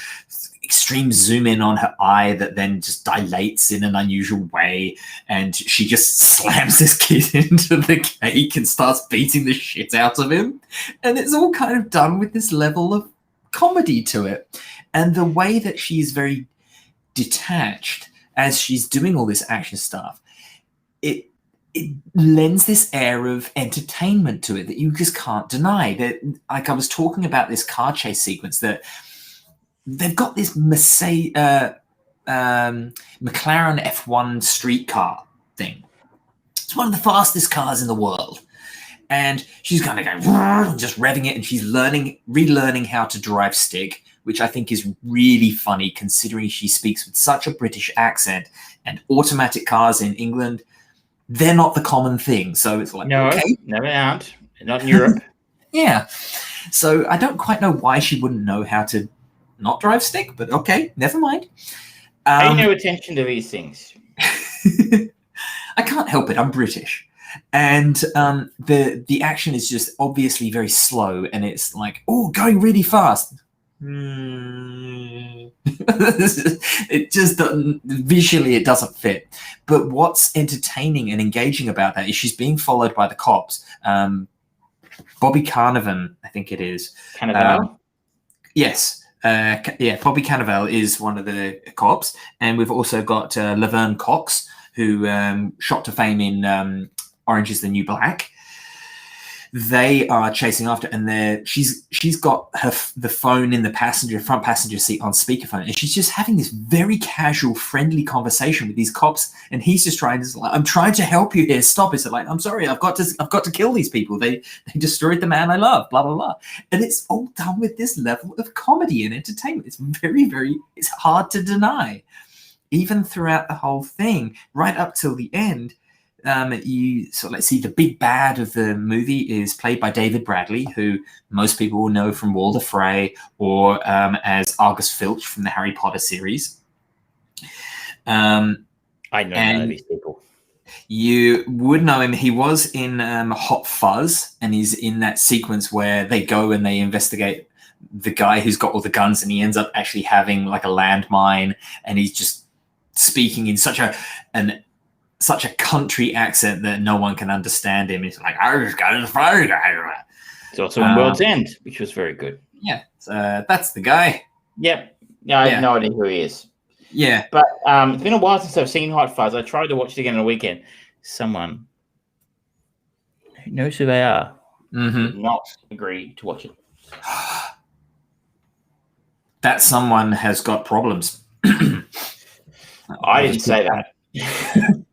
[SPEAKER 2] extreme zoom in on her eye that then just dilates in an unusual way, and she just slams this kid into the cake and starts beating the shit out of him, and it's all kind of done with this level of comedy to it. And the way that she's very detached as she's doing all this action stuff, it lends this air of entertainment to it that you just can't deny. That, like I was talking about this car chase sequence, that they've got this McLaren F1 street car thing. It's one of the fastest cars in the world. And she's kind of going, just revving it, and she's relearning how to drive stick, which I think is really funny considering she speaks with such a British accent, and automatic cars in England, they're not the common thing. So it's like,
[SPEAKER 1] No,
[SPEAKER 2] okay.
[SPEAKER 1] no, they aren't. Not in Europe.
[SPEAKER 2] Yeah. So I don't quite know why she wouldn't know how to not drive stick, but okay, never mind.
[SPEAKER 1] Pay no attention to these things.
[SPEAKER 2] I can't help it. I'm British. And the action is just obviously very slow, and it's like, oh, going really fast. It just doesn't, visually it doesn't fit. But what's entertaining and engaging about that is she's being followed by the cops. Bobby Carnavan, I think it is.
[SPEAKER 1] Cannavale?
[SPEAKER 2] Yes. Bobby Cannavale is one of the cops, and we've also got Laverne Cox, who shot to fame in Orange is the New Black. They are chasing after, and she's got the phone in the front passenger seat on speakerphone, and she's just having this very casual, friendly conversation with these cops, and he's just trying to, like, I'm trying to help you here. Stop! It's like, I'm sorry, I've got to kill these people. They destroyed the man I love. Blah blah blah. And it's all done with this level of comedy and entertainment. It's very, very. It's hard to deny, even throughout the whole thing, right up till the end. You sort of like see the big bad of the movie is played by David Bradley, who most people will know from Walder Frey or as Argus Filch from the Harry Potter series.
[SPEAKER 1] I know none of these people.
[SPEAKER 2] You would know him. He was in Hot Fuzz, and he's in that sequence where they go and they investigate the guy who's got all the guns, and he ends up actually having like a landmine, and he's just speaking in such a country accent that no one can understand him. He's like, I just got his phone.
[SPEAKER 1] It's also in World's End, which was very good.
[SPEAKER 2] Yeah, so that's the guy.
[SPEAKER 1] Yep. No, I have no idea who he is.
[SPEAKER 2] Yeah.
[SPEAKER 1] But it's been a while since I've seen Hot Fuzz. I tried to watch it again on the weekend. Someone who knows who they are did not agree to watch it.
[SPEAKER 2] That someone has got problems.
[SPEAKER 1] I didn't say that.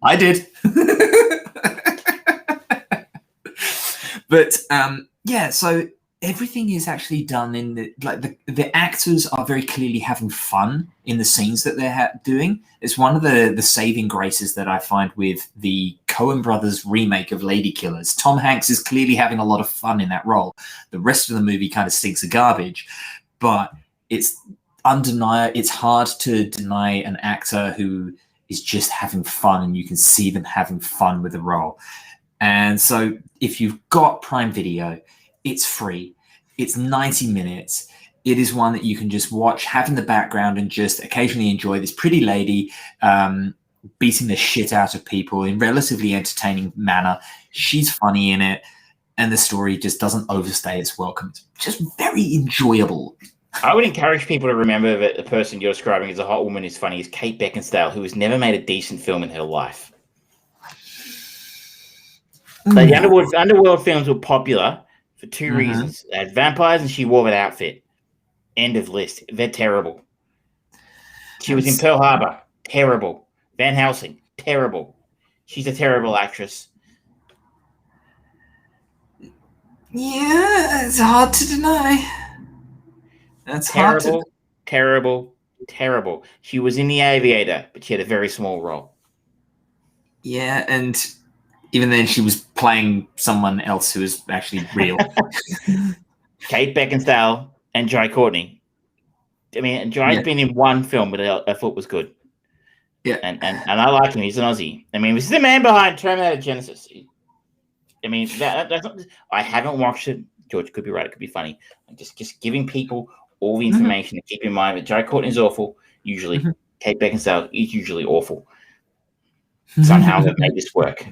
[SPEAKER 2] I did. But so everything is actually done in the actors are very clearly having fun in the scenes that they're doing. It's one of the saving graces that I find with the Coen brothers remake of Lady Killers. Tom Hanks is clearly having a lot of fun in that role. The rest of the movie kind of stinks of garbage, but it's undeniable. It's hard to deny an actor who is just having fun, and you can see them having fun with the role. And so if you've got Prime Video, it's free. It's 90 minutes. It is one that you can just watch, have in the background, and just occasionally enjoy this pretty lady beating the shit out of people in relatively entertaining manner. She's funny in it, and the story just doesn't overstay its welcome. It's just very enjoyable.
[SPEAKER 1] I would encourage people to remember that the person you're describing as a hot woman is funny is Kate Beckinsale, who has never made a decent film in her life. Like, the underworld films were popular for two reasons. They had vampires and she wore that outfit. End of list. They're terrible. She was in Pearl Harbor. Terrible. Van Helsing. Terrible. She's a terrible actress.
[SPEAKER 2] Yeah, it's hard to deny. That's
[SPEAKER 1] terrible, terrible. She was in The Aviator, but she had a very small role.
[SPEAKER 2] Yeah, and even then she was playing someone else who was actually real.
[SPEAKER 1] Kate Beckinsale and Jai Courtney. I mean, Jai's been in one film, but I thought was good.
[SPEAKER 2] Yeah.
[SPEAKER 1] And I like him. He's an Aussie. I mean, this is the man behind Terminator Genesis. I mean, that's not, I haven't watched it. George could be right. It could be funny. I'm just giving people all the information to keep in mind. But Jai Courtney is awful, usually. Kate Beckinsale is usually awful. Somehow they've made this work.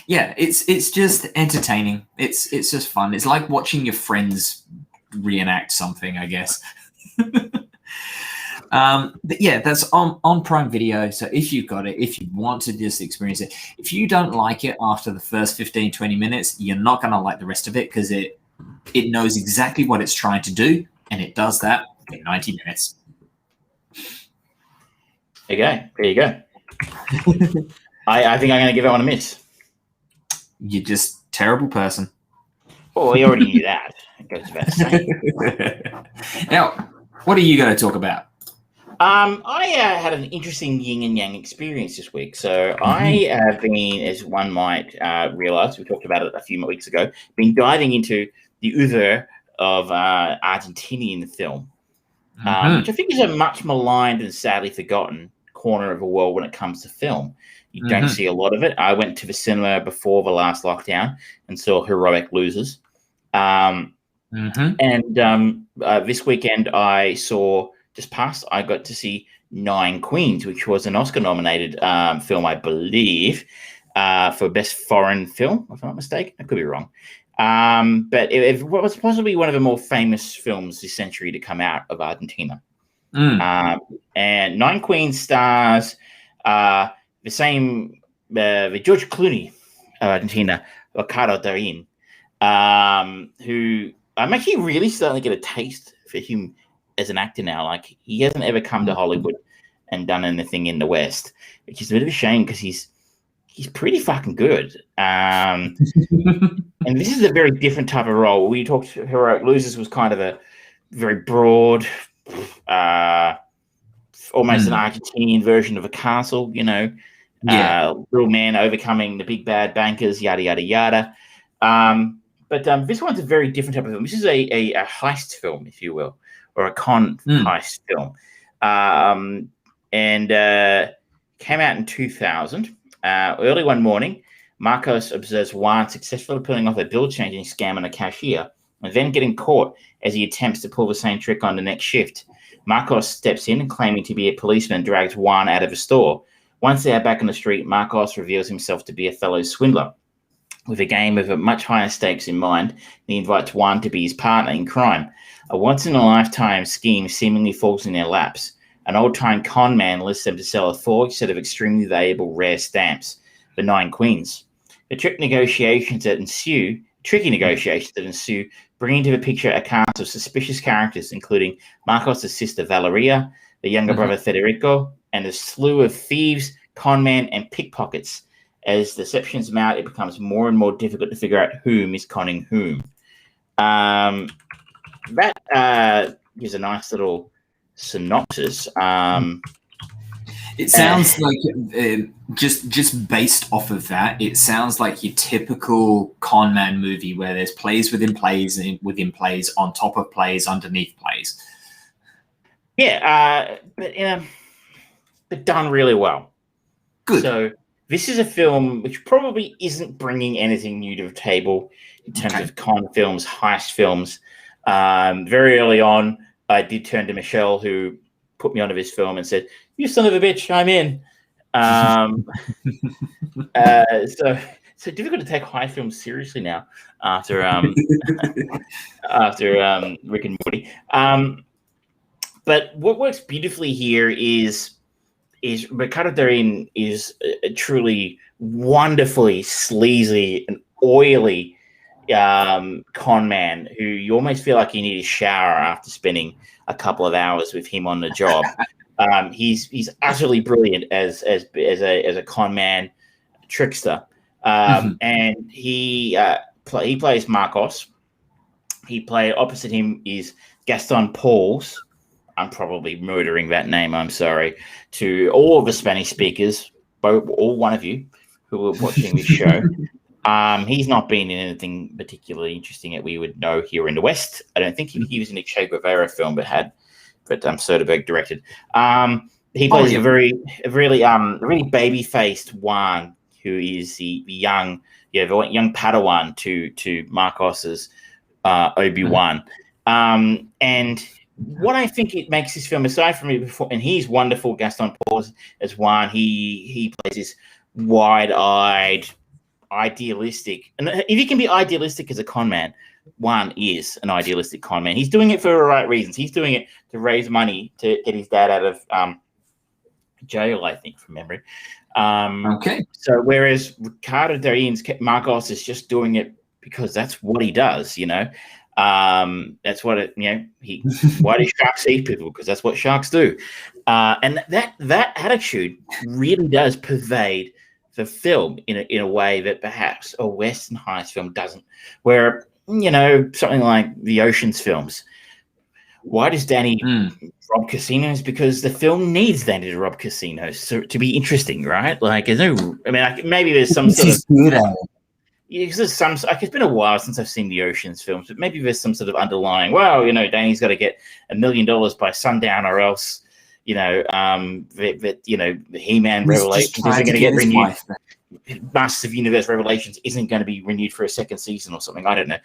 [SPEAKER 2] Yeah, it's just entertaining. It's just fun. It's like watching your friends reenact something, I guess. But yeah, that's on Prime Video. So if you've got it, if you want to just experience it, if you don't like it after the first 15, 20 minutes, you're not going to like the rest of it because it knows exactly what it's trying to do, and it does that in 90 minutes.
[SPEAKER 1] There you go. I think I'm going to give that one a miss.
[SPEAKER 2] You're just a terrible person.
[SPEAKER 1] Oh, we already knew that. It goes without saying.
[SPEAKER 2] Now, what are you going to talk about?
[SPEAKER 1] I had an interesting yin and yang experience this week. So I have been, as one might realize, we talked about it a few weeks ago, been diving into the oeuvre of Argentinian film, which I think is a much maligned and sadly forgotten corner of the world when it comes to film. You don't see a lot of it. I went to the cinema before the last lockdown and saw Heroic Losers. And this weekend I saw, just past, I got to see Nine Queens, which was an Oscar-nominated film, I believe, for Best Foreign Film, if I'm not mistaken. I could be wrong. But it was possibly one of the more famous films this century to come out of Argentina. And Nine Queens stars the George Clooney of Argentina, Ricardo Darín, who I'm actually really starting to get a taste for him as an actor now. Like, he hasn't ever come to Hollywood and done anything in the West, which is a bit of a shame because he's pretty fucking good. And this is a very different type of role. We talked Heroic Losers was kind of a very broad, almost an Argentinian version of a Castle, you know, little man overcoming the big bad bankers, yada, yada, yada. But this one's a very different type of film. This is a heist film, if you will, or a con heist film. And came out in 2000. Early one morning, Marcos observes Juan successfully pulling off a bill-changing scam on a cashier and then getting caught as he attempts to pull the same trick on the next shift. Marcos steps in, claiming to be a policeman, and drags Juan out of the store. Once they are back on the street, Marcos reveals himself to be a fellow swindler. With a game of a much higher stakes in mind, he invites Juan to be his partner in crime. A once-in-a-lifetime scheme seemingly falls in their laps. An old-time con man lists them to sell a forged set of extremely valuable rare stamps, the Nine Queens. The tricky negotiations that ensue bring into the picture a cast of suspicious characters, including Marcos' sister Valeria, the younger brother Federico, and a slew of thieves, con men, and pickpockets. As deceptions mount, it becomes more and more difficult to figure out whom is conning whom. That gives a nice little synopsis.
[SPEAKER 2] It sounds like just based off of that, it sounds like your typical con man movie where there's plays within plays and within plays on top of plays underneath plays.
[SPEAKER 1] Yeah, but done really well.
[SPEAKER 2] Good.
[SPEAKER 1] So this is a film which probably isn't bringing anything new to the table in terms of con films, heist films. Very early on, I did turn to Michelle, who put me onto this film and said, "You son of a bitch, I'm in." So difficult to take high films seriously now after Rick and Morty. But what works beautifully here is Ricardo Darín is a truly wonderfully sleazy and oily con man who you almost feel like you need a shower after spending a couple of hours with him on the job. He's utterly brilliant as a con man trickster, and he plays Marcos. Opposite him is Gaston Pauls. I'm probably murdering that name. I'm sorry to all of the Spanish speakers, all one of you who are watching this show. He's not been in anything particularly interesting that we would know here in the West. I don't think he was in a Che Guevara film, but Soderbergh directed. He plays a really baby-faced Juan, who is the young Padawan to Marcos's Obi-Wan. And what I think it makes this film, aside from it before, and he's wonderful, Gaston Pauls as Juan. He plays this wide-eyed, idealistic, and if you can be idealistic as a con man, Juan is an idealistic con man. He's doing it for the right reasons. He's doing it to raise money to get his dad out of jail, I think, from memory.
[SPEAKER 2] Okay.
[SPEAKER 1] So whereas Ricardo Darín's Marcos is just doing it because that's what he does, that's what why do sharks eat people? Because that's what sharks do. And that attitude really does pervade the film in a way that perhaps a Western heist film doesn't, where something like the Ocean's films. Why does Danny rob casinos? Because the film needs Danny to rob casinos to be interesting, right? Like, maybe there's some sort of it's been a while since I've seen the Ocean's films, but maybe there's some sort of underlying. Well, Danny's got to get $1 million by sundown, or else, the He-Man Revelations isn't going to get renewed. Masters of Universe Revelations isn't going to be renewed for a second season or something. I don't know.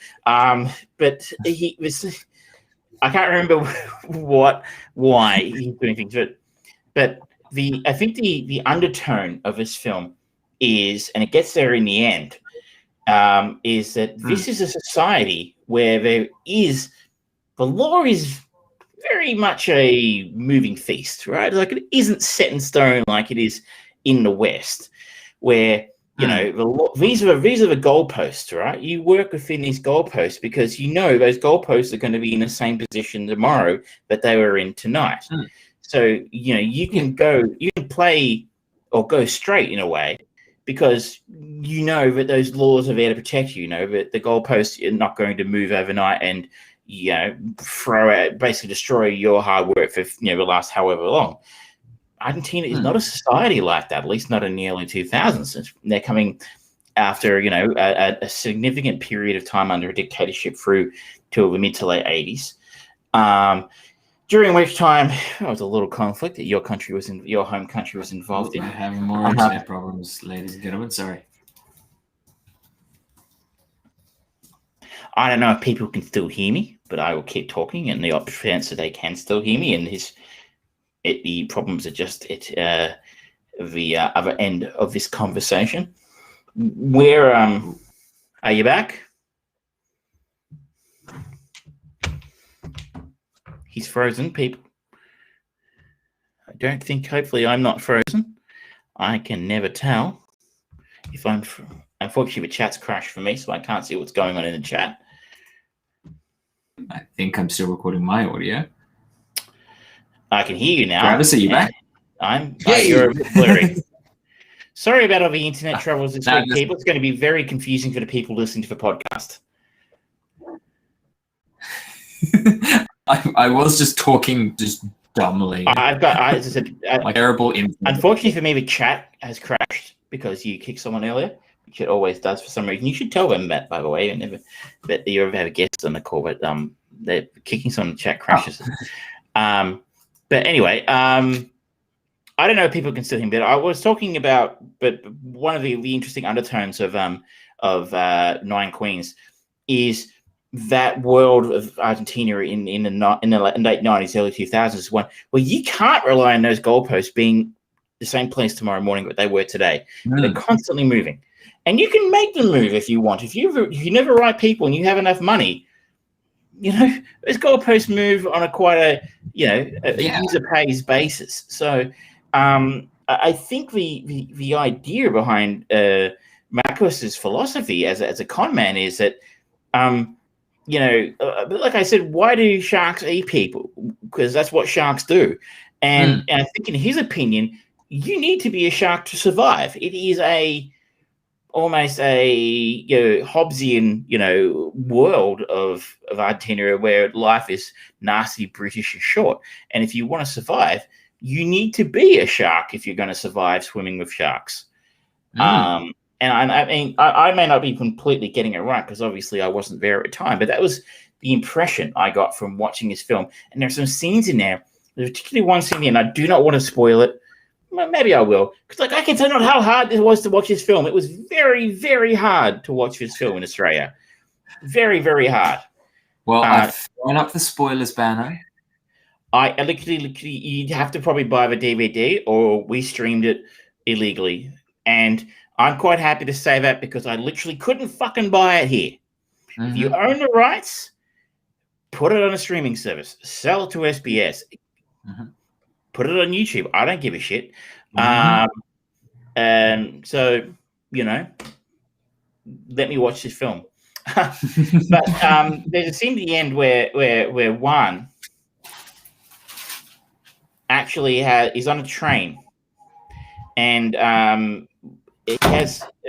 [SPEAKER 1] But he was. I can't remember why he's doing things, but I think the undertone of this film is, and it gets there in the end. Is that this is a society where the law is very much a moving feast, right? Like, it isn't set in stone like it is in the West, where these are the goalposts, right? You work within these goalposts because those goalposts are going to be in the same position tomorrow that they were in tonight. So you can play or go straight in a way, because that those laws are there to protect you. That the goalposts are not going to move overnight and basically destroy your hard work for the last however long. Argentina is not a society like that, at least not in the early 2000s. They're coming after a significant period of time under a dictatorship through to the mid to late 80s. During which time there was a little conflict that your home country was involved in.
[SPEAKER 2] We're having more internet problems, ladies and gentlemen. Sorry.
[SPEAKER 1] I don't know if people can still hear me, but I will keep talking, and the chance that they can still hear me, and the problems are just at the other end of this conversation. Where are you back? He's frozen, people. I don't think. Hopefully, I'm not frozen. I can never tell if I'm. Unfortunately, the chat's crashed for me, so I can't see what's going on in the chat.
[SPEAKER 2] I think I'm still recording my audio.
[SPEAKER 1] I can hear you now.
[SPEAKER 2] Travis, are you back?
[SPEAKER 1] You're a bit blurry. Sorry about all the internet troubles this week, people. It's going to be very confusing for the people listening to the podcast.
[SPEAKER 2] I was just talking just dumbly.
[SPEAKER 1] As I said,
[SPEAKER 2] terrible info.
[SPEAKER 1] Unfortunately for me, the chat has crashed because you kicked someone earlier, which it always does for some reason. You should tell them that, by the way, that you ever have a guest on the call, but they're kicking someone in the chat crashes. But anyway, I don't know if people can still hear me, but I was talking about, but one of the interesting undertones of Nine Queens is that world of Argentina in the late 90s, early 2000s, one where you can't rely on those goalposts being the same place tomorrow morning that they were today. They're constantly moving. And you can make them move if you want. If you never right people and you have enough money, those goalposts move on a user pays basis. So I think the idea behind Marcos's philosophy as a con man is that, like I said, why do sharks eat people? Because that's what sharks do. And I think in his opinion, you need to be a shark to survive. It is almost a Hobbesian world of Argentina where life is nasty, brutish, and short. And if you want to survive, you need to be a shark if you're going to survive swimming with sharks. And I mean, I may not be completely getting it right because obviously I wasn't there at the time, but that was the impression I got from watching this film. And there's some scenes in there. There's particularly one scene here, and I do not want to spoil it. Well, maybe I will, because I can tell you how hard it was to watch this film. It was very, very hard to watch this film in Australia. Very, very hard.
[SPEAKER 2] Well, I've thrown up the spoilers banner.
[SPEAKER 1] I literally, you'd have to probably buy the DVD, or we streamed it illegally. And I'm quite happy to say that because I literally couldn't fucking buy it here. If you own the rights, put it on a streaming service, sell it to SBS. Put it on YouTube. I don't give a shit. And so, let me watch this film. But there's a scene at the end where Juan actually is on a train, and there's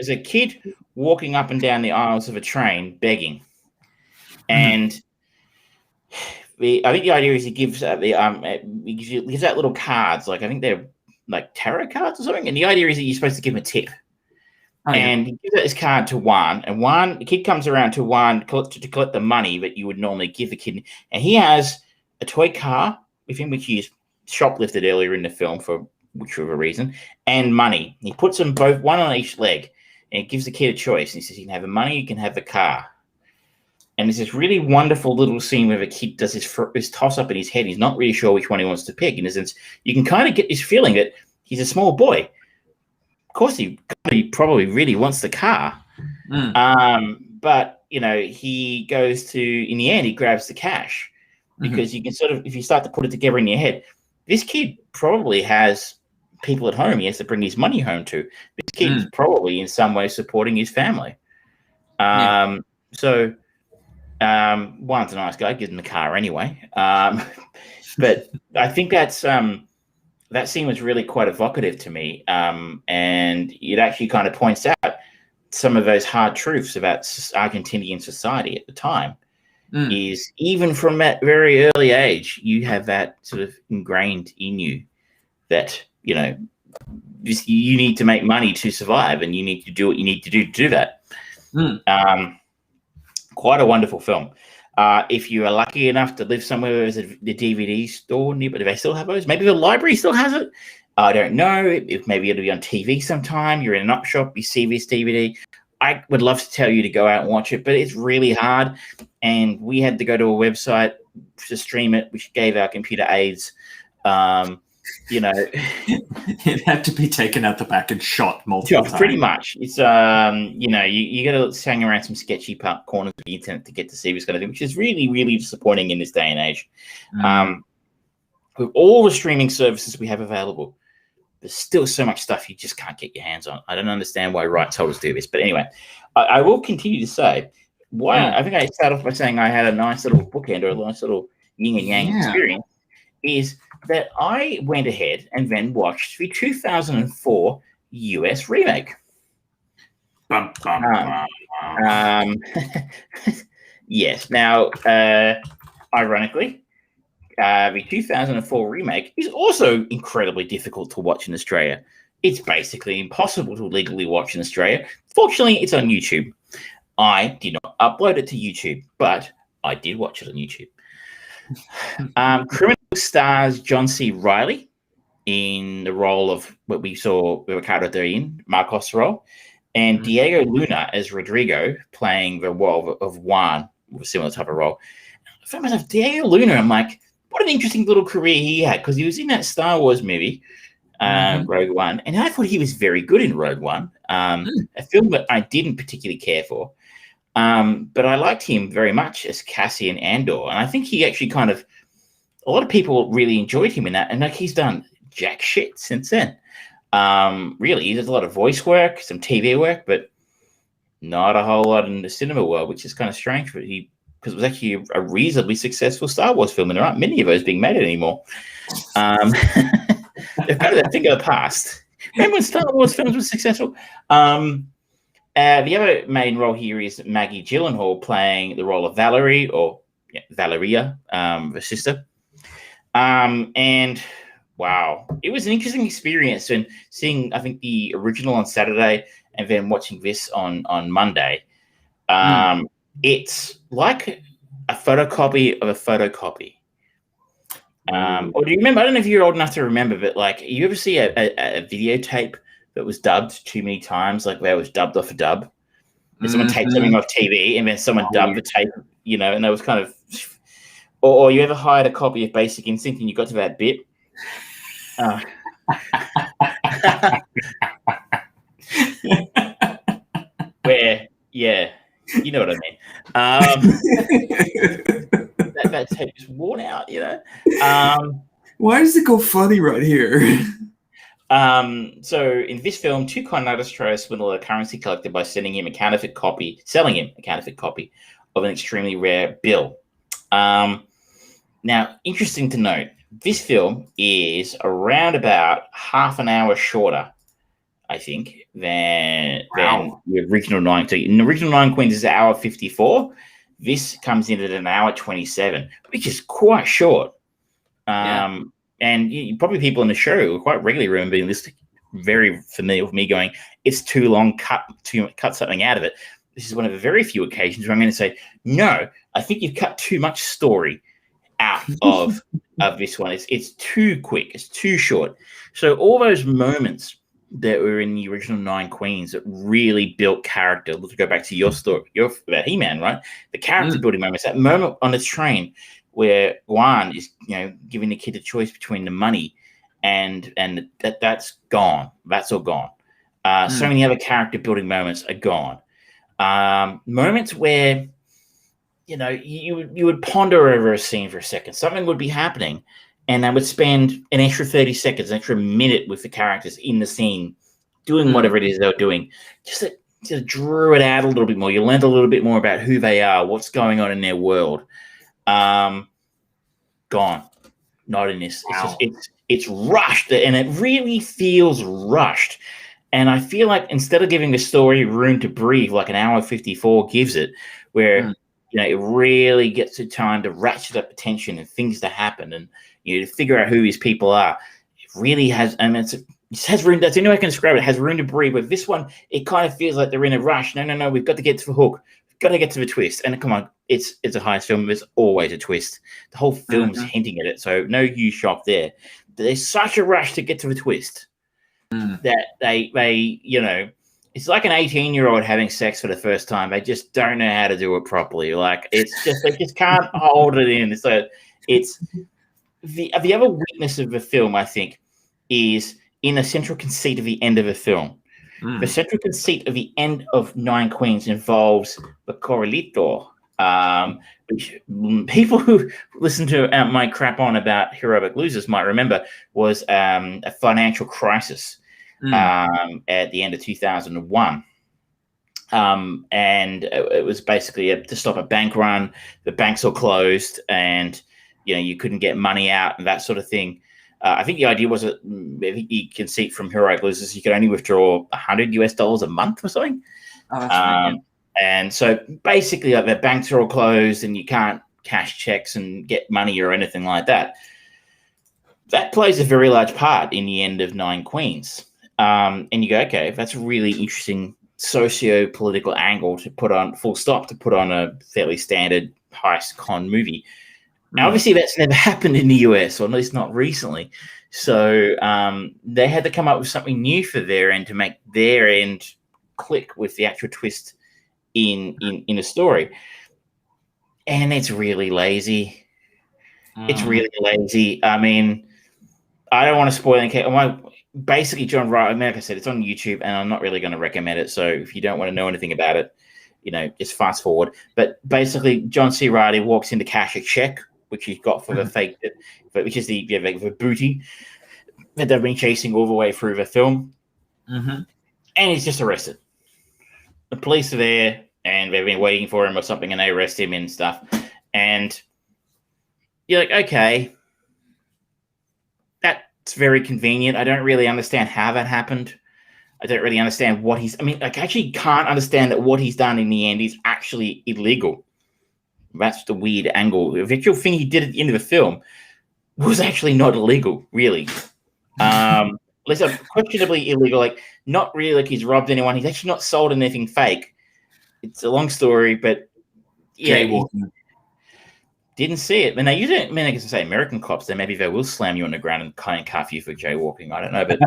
[SPEAKER 1] a kid walking up and down the aisles of a train begging, and I think the idea is he gives out little cards, like I think they're like tarot cards or something. And the idea is that you're supposed to give him a tip. And he gives out his card to Juan, and the kid comes around to Juan to collect the money that you would normally give the kid. And he has a toy car with him, which he's shoplifted earlier in the film for whichever reason, and money. He puts them both, one on each leg, and he gives the kid a choice. And he says, you can have the money, you can have the car. And there's this really wonderful little scene where the kid does his toss-up in his head. He's not really sure which one he wants to pick. In a sense, you can kind of get this feeling that he's a small boy. Of course, he probably really wants the car. But, he goes to, in the end, he grabs the cash. Because you can sort of, if you start to put it together in your head, this kid probably has people at home he has to bring his money home to. This kid's probably in some way supporting his family. So... Juan's a nice guy, gives him the car anyway. But I think that scene was really quite evocative to me. And it actually kind of points out some of those hard truths about Argentinian society at the time. Is even from that very early age, you have that sort of ingrained in you that, you need to make money to survive, and you need to do what you need to do that. Quite a wonderful film. If you are lucky enough to live somewhere where there's the DVD store nearby, do they still have those? Maybe the library still has it. I don't know. If maybe it'll be on TV sometime. You're in an op shop, you see this DVD. I would love to tell you to go out and watch it, but it's really hard. And we had to go to a website to stream it, which gave our computer aids.
[SPEAKER 2] It had to be taken out the back and shot multiple times. Pretty
[SPEAKER 1] much. It's you got to hang around some sketchy corners of the internet to get to see this kind of thing, which is really, really disappointing in this day and age. With all the streaming services we have available, there's still so much stuff you just can't get your hands on. I don't understand why rights holders do this, but anyway, I will continue to say why. I think I started off by saying I had a nice little bookend or a nice little yin and yang experience. Is that I went ahead and then watched the 2004 US remake. Yes. Now, ironically, the 2004 remake is also incredibly difficult to watch in Australia. It's basically impossible to legally watch in Australia. Fortunately, it's on YouTube. I did not upload it to YouTube, but I did watch it on YouTube. Criminal stars John C. Reilly in the role of what we saw Ricardo Darín, Marcos' role, and Diego Luna as Rodrigo playing the role of Juan with a similar type of role. I found myself, Diego Luna, I'm like, what an interesting little career he had, because he was in that Star Wars movie, Rogue One, and I thought he was very good in Rogue One, a film that I didn't particularly care for. But I liked him very much as Cassian Andor, and I think he actually a lot of people really enjoyed him in that, and like he's done jack shit since then. Really, he does a lot of voice work, some TV work, but not a whole lot in the cinema world, which is kind of strange for he because it was actually a reasonably successful Star Wars film, and there aren't many of those being made anymore. They're kind of that thing of the past. Remember when Star Wars films were successful? The other main role here is Maggie Gyllenhaal playing the role of Valerie, or Valeria, the sister. And wow, it was an interesting experience. And seeing, I think, the original on Saturday and then watching this on Monday. It's like a photocopy of a photocopy. Or do you remember? I don't know if you're old enough to remember, but like, you ever see a videotape that was dubbed too many times, like where it was dubbed off a dub? And someone taped something off TV, and then someone dubbed the tape, and it was kind of. Or you ever hired a copy of Basic Instinct and you got to that bit? Where, yeah, you know what I mean. That tape is worn out,
[SPEAKER 2] Why does it go funny right here?
[SPEAKER 1] So in this film, two con artists try to swindle a currency collector by selling him a counterfeit copy of an extremely rare bill. Now, interesting to note, this film is around about half an hour shorter, I think, than the original 9. So in the original 9 Queens is an hour 54. This comes in at an hour 27, which is quite short. And probably people in the show quite regularly remember being very familiar with me going, it's too long, cut something out of it. This is one of the very few occasions where I'm going to say, no, I think you've cut too much story out of this one. It's too quick. It's too short. So all those moments that were in the original 9 Queens that really built character. Let's go back to your story, about He-Man, right? The character building moments, that moment on the train where Guan is, giving the kid a choice between the money and that's gone. That's all gone. So many other character building moments are gone. Moments where, you would ponder over a scene for a second. Something would be happening, and I would spend an extra 30 seconds, an extra minute with the characters in the scene, doing whatever it is they're doing, just to draw it out a little bit more. You learn a little bit more about who they are, what's going on in their world. Gone. Not in this.
[SPEAKER 2] Wow.
[SPEAKER 1] It's rushed, and it really feels rushed. And I feel like instead of giving the story room to breathe, like an hour 54 gives it, where it really gets the time to ratchet up the tension and things to happen, and to figure out who these people are. It really has, and it has room. That's the only way I can describe it. It has room to breathe. With this one, it kind of feels like they're in a rush. No, we've got to get to the hook. We've got to get to the twist. And come on, it's a heist film. There's always a twist. The whole film's hinting at it, so no huge shock there. But there's such a rush to get to the twist that they it's like an 18-year-old having sex for the first time. They just don't know how to do it properly. Like, it's just, they just can't hold it in. So it's the other weakness of the film, I think, is in the central conceit of the end of the film. The central conceit of the end of 9 Queens involves the corralito, which people who listen to my crap on about Heroic Losers might remember was a financial crisis at the end of 2001. And it was basically to stop a bank run. The banks all closed, and you couldn't get money out and that sort of thing. I think the idea was that you can see from Heroic Losers, you could only withdraw $100 a month or something.
[SPEAKER 2] Oh, that's right.
[SPEAKER 1] And so basically, like, the banks are all closed, and you can't cash checks and get money or anything like that. That plays a very large part in the end of 9 Queens. And you go, okay, that's a really interesting socio-political angle to put on, full stop, to put on a fairly standard heist con movie. Now, obviously, that's never happened in the US, or at least not recently. So they had to come up with something new for their end to make their end click with the actual twist in a story. And it's really lazy. It's really lazy. I mean, I don't want to spoil anything. basically John Riley. Like I said, it's on YouTube, and I'm not really going to recommend it. So if you don't want to know anything about it, just fast forward. But basically, John C. Reilly walks in to cash a check, which he's got for the fake, which is the booty that they've been chasing all the way through the film, and he's just arrested. The police are there, and they've been waiting for him or something, and they arrest him and stuff. And you're like, okay, that's very convenient. I don't really understand how that happened. I don't really understand what I actually can't understand that what he's done in the end is actually illegal. That's the weird angle. The actual thing he did at the end of the film was actually not illegal, really. Let's say questionably illegal, like not really like he's robbed anyone. He's actually not sold anything fake. It's a long story, but yeah, didn't see it. I guess I can say American cops, then maybe they will slam you on the ground and kind of cuff you for jaywalking. I don't know, but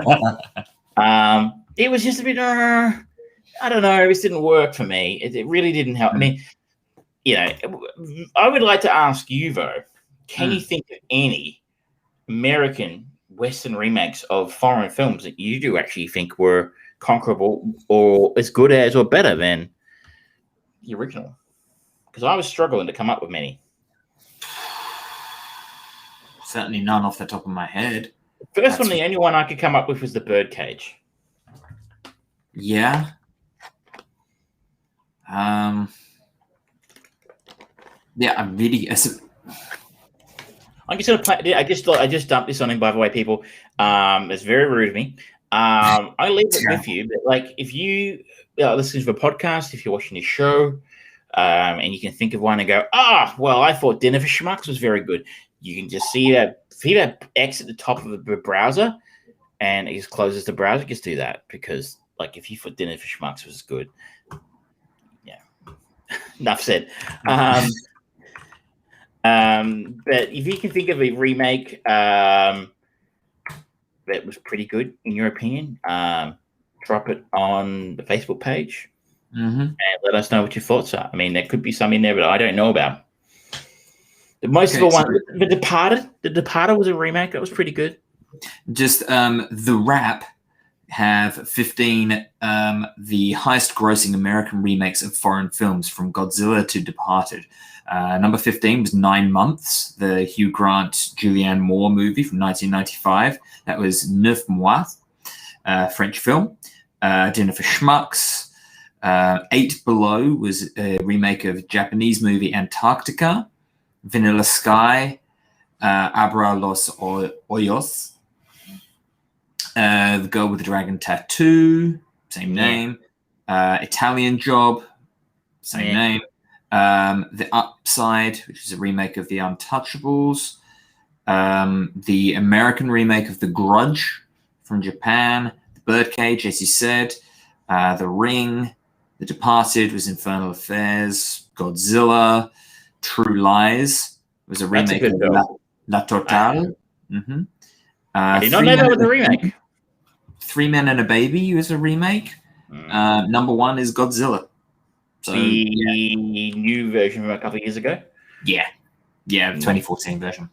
[SPEAKER 1] it was just a bit. I don't know. This didn't work for me. It really didn't help. I mean, I would like to ask you though. Can you think of any American Western remakes of foreign films that you do actually think were comparable or as good as or better than the original? Because I was struggling to come up with many.
[SPEAKER 2] Certainly none off the top of my head.
[SPEAKER 1] The first one, the only one I could come up with was The Birdcage.
[SPEAKER 2] Yeah. Yeah, I'm really.
[SPEAKER 1] I'm just gonna play. I just dumped this on him. By the way, people, it's very rude of me. I leave it with you, but like if you listen to the podcast, if you're watching this show, and you can think of one and go, well, I thought Dinner for Schmucks was very good. You can just see that X at the top of the browser, and it just closes the browser. Just do that because, like, if you thought Dinner for Schmucks was good, yeah. Enough said. But if you can think of a remake that was pretty good in your opinion, drop it on the Facebook page and let us know what your thoughts are. I mean, there could be some in there, but I don't know about. Most of the one, The Departed was a remake. That was pretty good.
[SPEAKER 2] Just The Wrap have 15 the highest grossing American remakes of foreign films from Godzilla to Departed. Number 15 was 9 Months, the Hugh Grant, Julianne Moore movie from 1995. That was Neuf Mois, French film. Dinner for Schmucks. 8 Below was a remake of Japanese movie Antarctica. Vanilla Sky, Abra los Hoyos. The Girl with the Dragon Tattoo, same name. Italian Job, same name. The Upside, which is a remake of The Untouchables. The American remake of The Grudge from Japan. The Birdcage, as you said. The Ring. The Departed was Infernal Affairs. Godzilla. True Lies was a remake of La Totale.
[SPEAKER 1] I did not know that was a remake.
[SPEAKER 2] 3 Men and a Baby was a remake. Number 1 is Godzilla. So
[SPEAKER 1] the new version from a couple of years ago.
[SPEAKER 2] Yeah, the 2014 version.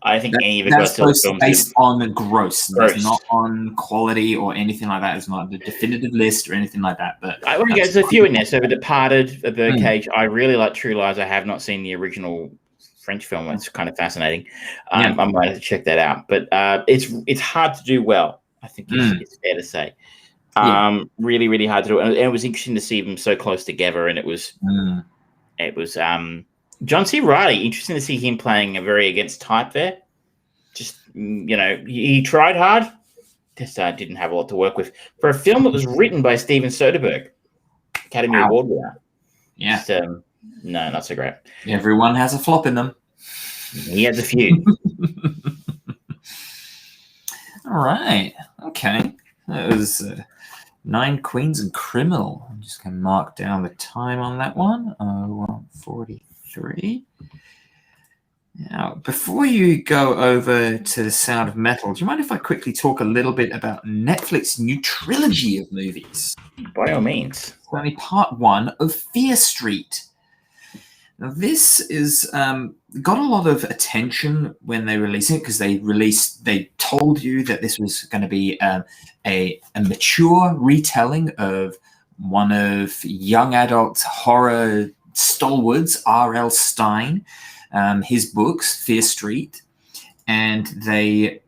[SPEAKER 1] I think any of the
[SPEAKER 2] that's
[SPEAKER 1] Godzilla films
[SPEAKER 2] based on the gross. That's not on quality or anything like that. It's not the definitive list or anything like that. But
[SPEAKER 1] there's a few in there. So The Departed, The Birdcage. I really like True Lies. I have not seen the original French film. It's kind of fascinating. I might have to check that out. But it's hard to do well. I think it's fair to say. Really, really hard to do. And it was interesting to see them so close together. And it was John C. Reilly, interesting to see him playing a very against type there. Just, he tried hard. Just didn't have a lot to work with. For a film that was written by Steven Soderbergh, Academy Award winner.
[SPEAKER 2] Yeah.
[SPEAKER 1] Just, no, not so great.
[SPEAKER 2] Everyone has a flop in them.
[SPEAKER 1] He has a few.
[SPEAKER 2] All right. Okay. That was 9 Queens and Criminal. I'm just going to mark down the time on that one. 1:43. Now, before you go over to The Sound of Metal, do you mind if I quickly talk a little bit about Netflix's new trilogy of movies?
[SPEAKER 1] By all means.
[SPEAKER 2] It's only part 1 of Fear Street. Now, this is got a lot of attention when they released it because they told you that this was going to be a mature retelling of one of young adult horror stalwarts, R.L. Stine, his books, Fear Street, and they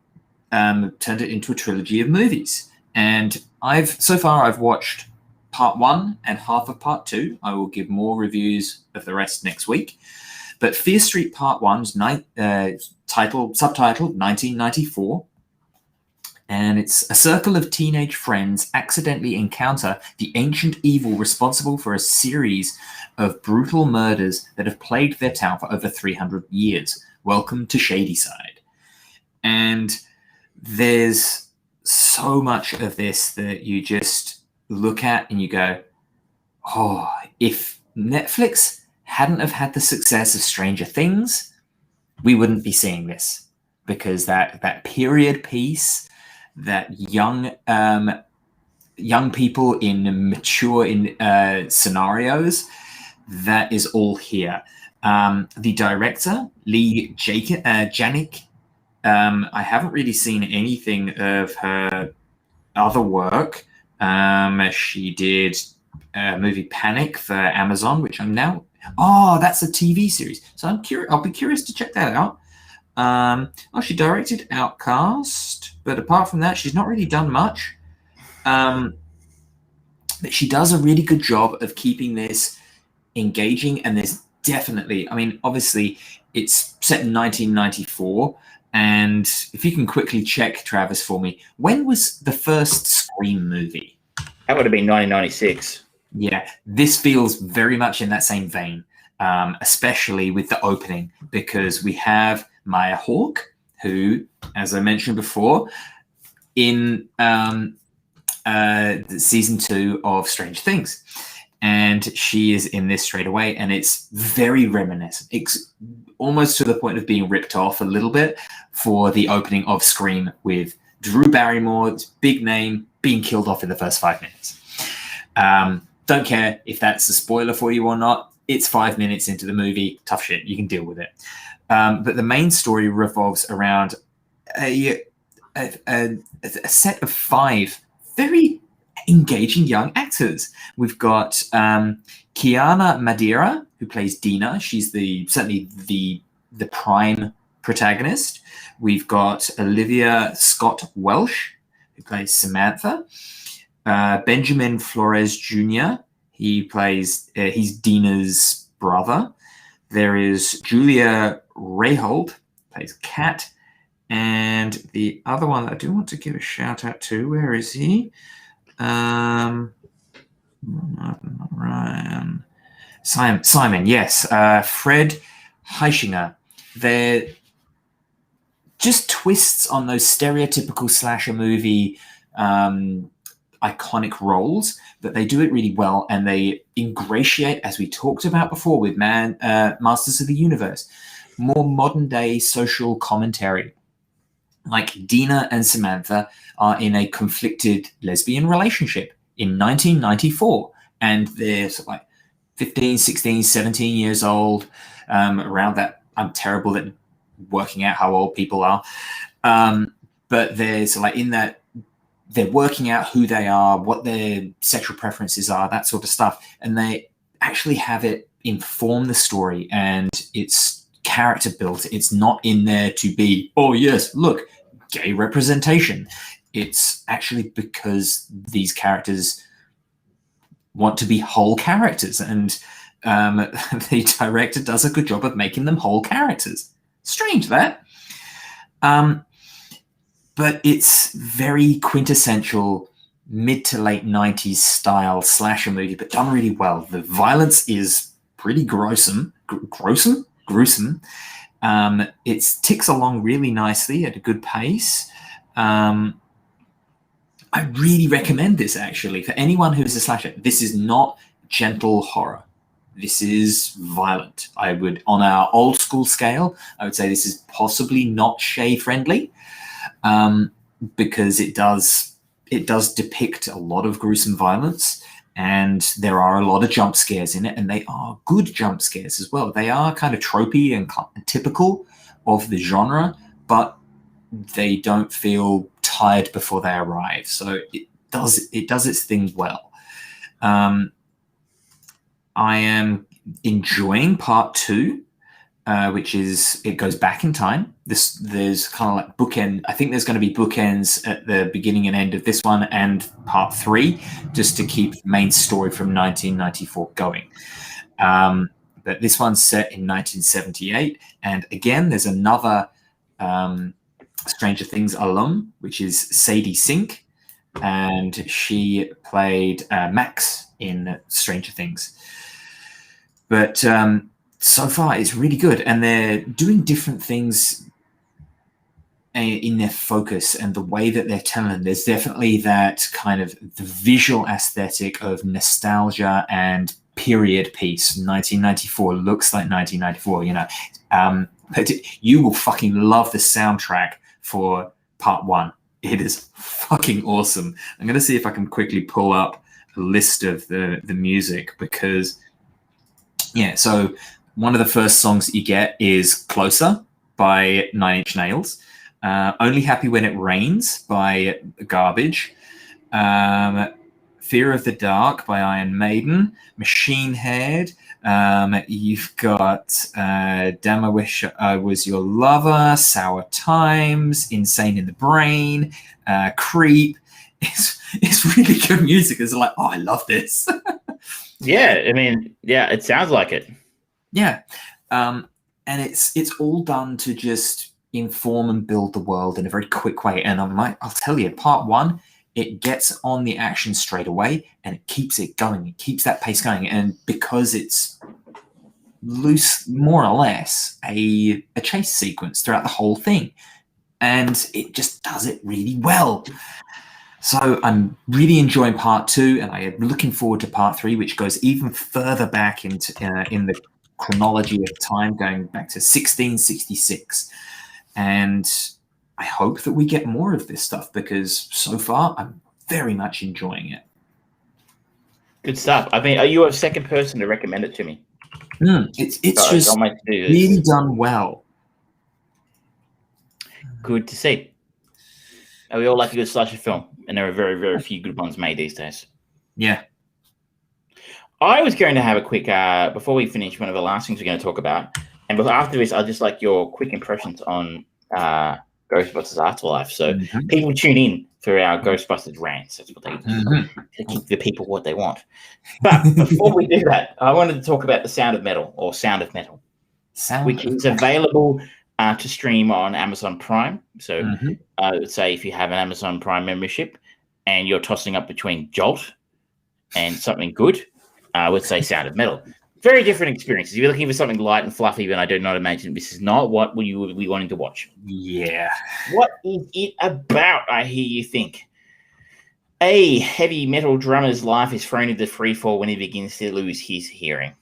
[SPEAKER 2] turned it into a trilogy of movies. And so far I've watched part 1 and half of part 2. I will give more reviews of the rest next week. But Fear Street Part 1 is subtitled 1994. And it's a circle of teenage friends accidentally encounter the ancient evil responsible for a series of brutal murders that have plagued their town for over 300 years. Welcome to Shadyside. And there's so much of this that you just look at and you go, oh, if Netflix hadn't have had the success of Stranger Things, we wouldn't be seeing this, because that period piece, that young people in mature scenarios, that is all here. The director, Lee Janik, I haven't really seen anything of her other work. She did a movie Panic for Amazon, which I'm now... Oh, that's a TV series. So I'll be curious to check that out. She directed Outcast, but apart from that, she's not really done much. But she does a really good job of keeping this engaging, and there's definitely... I mean, obviously, it's set in 1994, and if you can quickly check, Travis, for me, when was the first Scream movie?
[SPEAKER 1] That would have been 1996.
[SPEAKER 2] Yeah, this feels very much in that same vein, especially with the opening, because we have Maya Hawke, who, as I mentioned before, in season 2 of Stranger Things, and she is in this straight away, and it's very reminiscent. It's almost to the point of being ripped off a little bit for the opening of Scream with Drew Barrymore's big name being killed off in the first 5 minutes. Don't care if that's a spoiler for you or not. It's 5 minutes into the movie. Tough shit. You can deal with it. But the main story revolves around a set of 5 very engaging young actors. We've got Kiana Madeira, who plays Dina. She's certainly the prime protagonist. We've got Olivia Scott Welsh, who plays Samantha. Benjamin Flores Jr. He's Dina's brother. There is Julia Rayhold, plays Kat, and the other one that I do want to give a shout out to. Where is he? Ryan. Simon. Yes. Fred Heischinger. They're just twists on those stereotypical slasher movie iconic roles, but they do it really well, and they ingratiate, as we talked about before with Masters of the Universe, more modern day social commentary. Like Dina and Samantha are in a conflicted lesbian relationship in 1994, and they're sort of like 15, 16, 17 years old, around that. I'm terrible at working out how old people are, but they're sort of like in that. They're working out who they are, what their sexual preferences are, that sort of stuff. And they actually have it inform the story, and it's character built. It's not in there to be, oh, yes, look, gay representation. It's actually because these characters want to be whole characters, and the director does a good job of making them whole characters. Strange, that. But it's very quintessential mid to late 90s style slasher movie, but done really well. The violence is pretty gruesome. It ticks along really nicely at a good pace. I really recommend this, actually, for anyone who's a slasher. This is not gentle horror. This is violent. I would, on our old school scale, I would say this is possibly not Shay friendly. Because it does depict a lot of gruesome violence, And there are a lot of jump scares in it, and they are good jump scares as well. They are kind of tropey and typical of the genre, but they don't feel tired before they arrive. So it does its thing well. I am enjoying part 2, which is it goes back in time. There's kind of like bookend. I think there's going to be bookends at the beginning and end of this one and part 3, just to keep the main story from 1994 going. But this one's set in 1978, and again, there's another Stranger Things alum, which is Sadie Sink, and she played Max in Stranger Things. But so far, it's really good, and they're doing different things in their focus and the way that they're telling. There's definitely that kind of the visual aesthetic of nostalgia and period piece. 1994 looks like 1994, you know. But you will fucking love the soundtrack for part 1. It is fucking awesome. I'm going to see if I can quickly pull up a list of the music, because yeah, so one of the first songs that you get is Closer by Nine Inch Nails, Only Happy When It Rains by Garbage, Fear of the Dark by Iron Maiden, Machine Head. You've got Damn I Wish I Was Your Lover, Sour Times, Insane in the Brain, Creep. It's really good music. It's like, oh, I love this.
[SPEAKER 1] Yeah, I mean, yeah, it sounds like it.
[SPEAKER 2] Yeah, and it's all done to just inform and build the world in a very quick way. And I'll tell you, part 1, it gets on the action straight away, and it keeps it going. It keeps that pace going, and because it's loose, more or less, a chase sequence throughout the whole thing, and it just does it really well. So I'm really enjoying part 2, and I am looking forward to part 3, which goes even further back into in the chronology of time, going back to 1666. And I hope that we get more of this stuff, because so far I'm very much enjoying it.
[SPEAKER 1] Good stuff. I mean, are you a second person to recommend it to me?
[SPEAKER 2] It's just really done well.
[SPEAKER 1] Good to see. We all like a good slasher film, and there are very, very few good ones made these days.
[SPEAKER 2] Yeah.
[SPEAKER 1] I was going to have a quick, before we finish, one of the last things we're going to talk about, and after this, I'd just like your quick impressions on Ghostbusters Afterlife. So people tune in for our Ghostbusters rants. That's what they do. To keep the people what they want. But before we do that, I wanted to talk about The Sound of Metal, or Sound of Metal, which is available to stream on Amazon Prime. So I would say if you have an Amazon Prime membership and you're tossing up between Jolt and something good, I would say Sound of Metal. Very different experiences. If you're looking for something light and fluffy, then I do not imagine this is not what you would be wanting to watch.
[SPEAKER 2] Yeah.
[SPEAKER 1] What is it about, I hear you think? A heavy metal drummer's life is thrown into free fall when he begins to lose his hearing.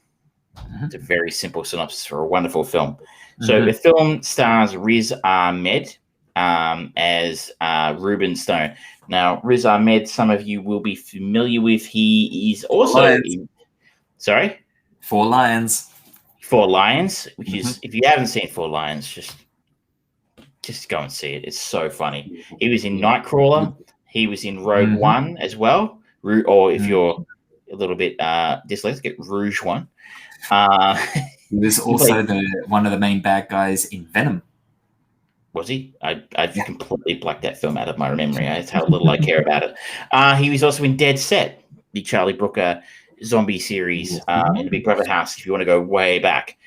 [SPEAKER 1] It's a very simple synopsis for a wonderful film. So the film stars Rhiz Ahmed as Ruben Stone. Now, Rhiz Ahmed, some of you will be familiar with. He is also in... Sorry?
[SPEAKER 2] Four Lions,
[SPEAKER 1] which is, if you haven't seen Four Lions, just go and see it. It's so funny. He was in Nightcrawler. He was in Rogue One as well. Or if you're a little bit dyslexic, Rouge One.
[SPEAKER 2] He was also one of the main bad guys in Venom.
[SPEAKER 1] Was he? I've completely blacked that film out of my memory. That's how little I care about it. He was also in Dead Set, the Charlie Brooker zombie series in the Big Brother house, if you want to go way back.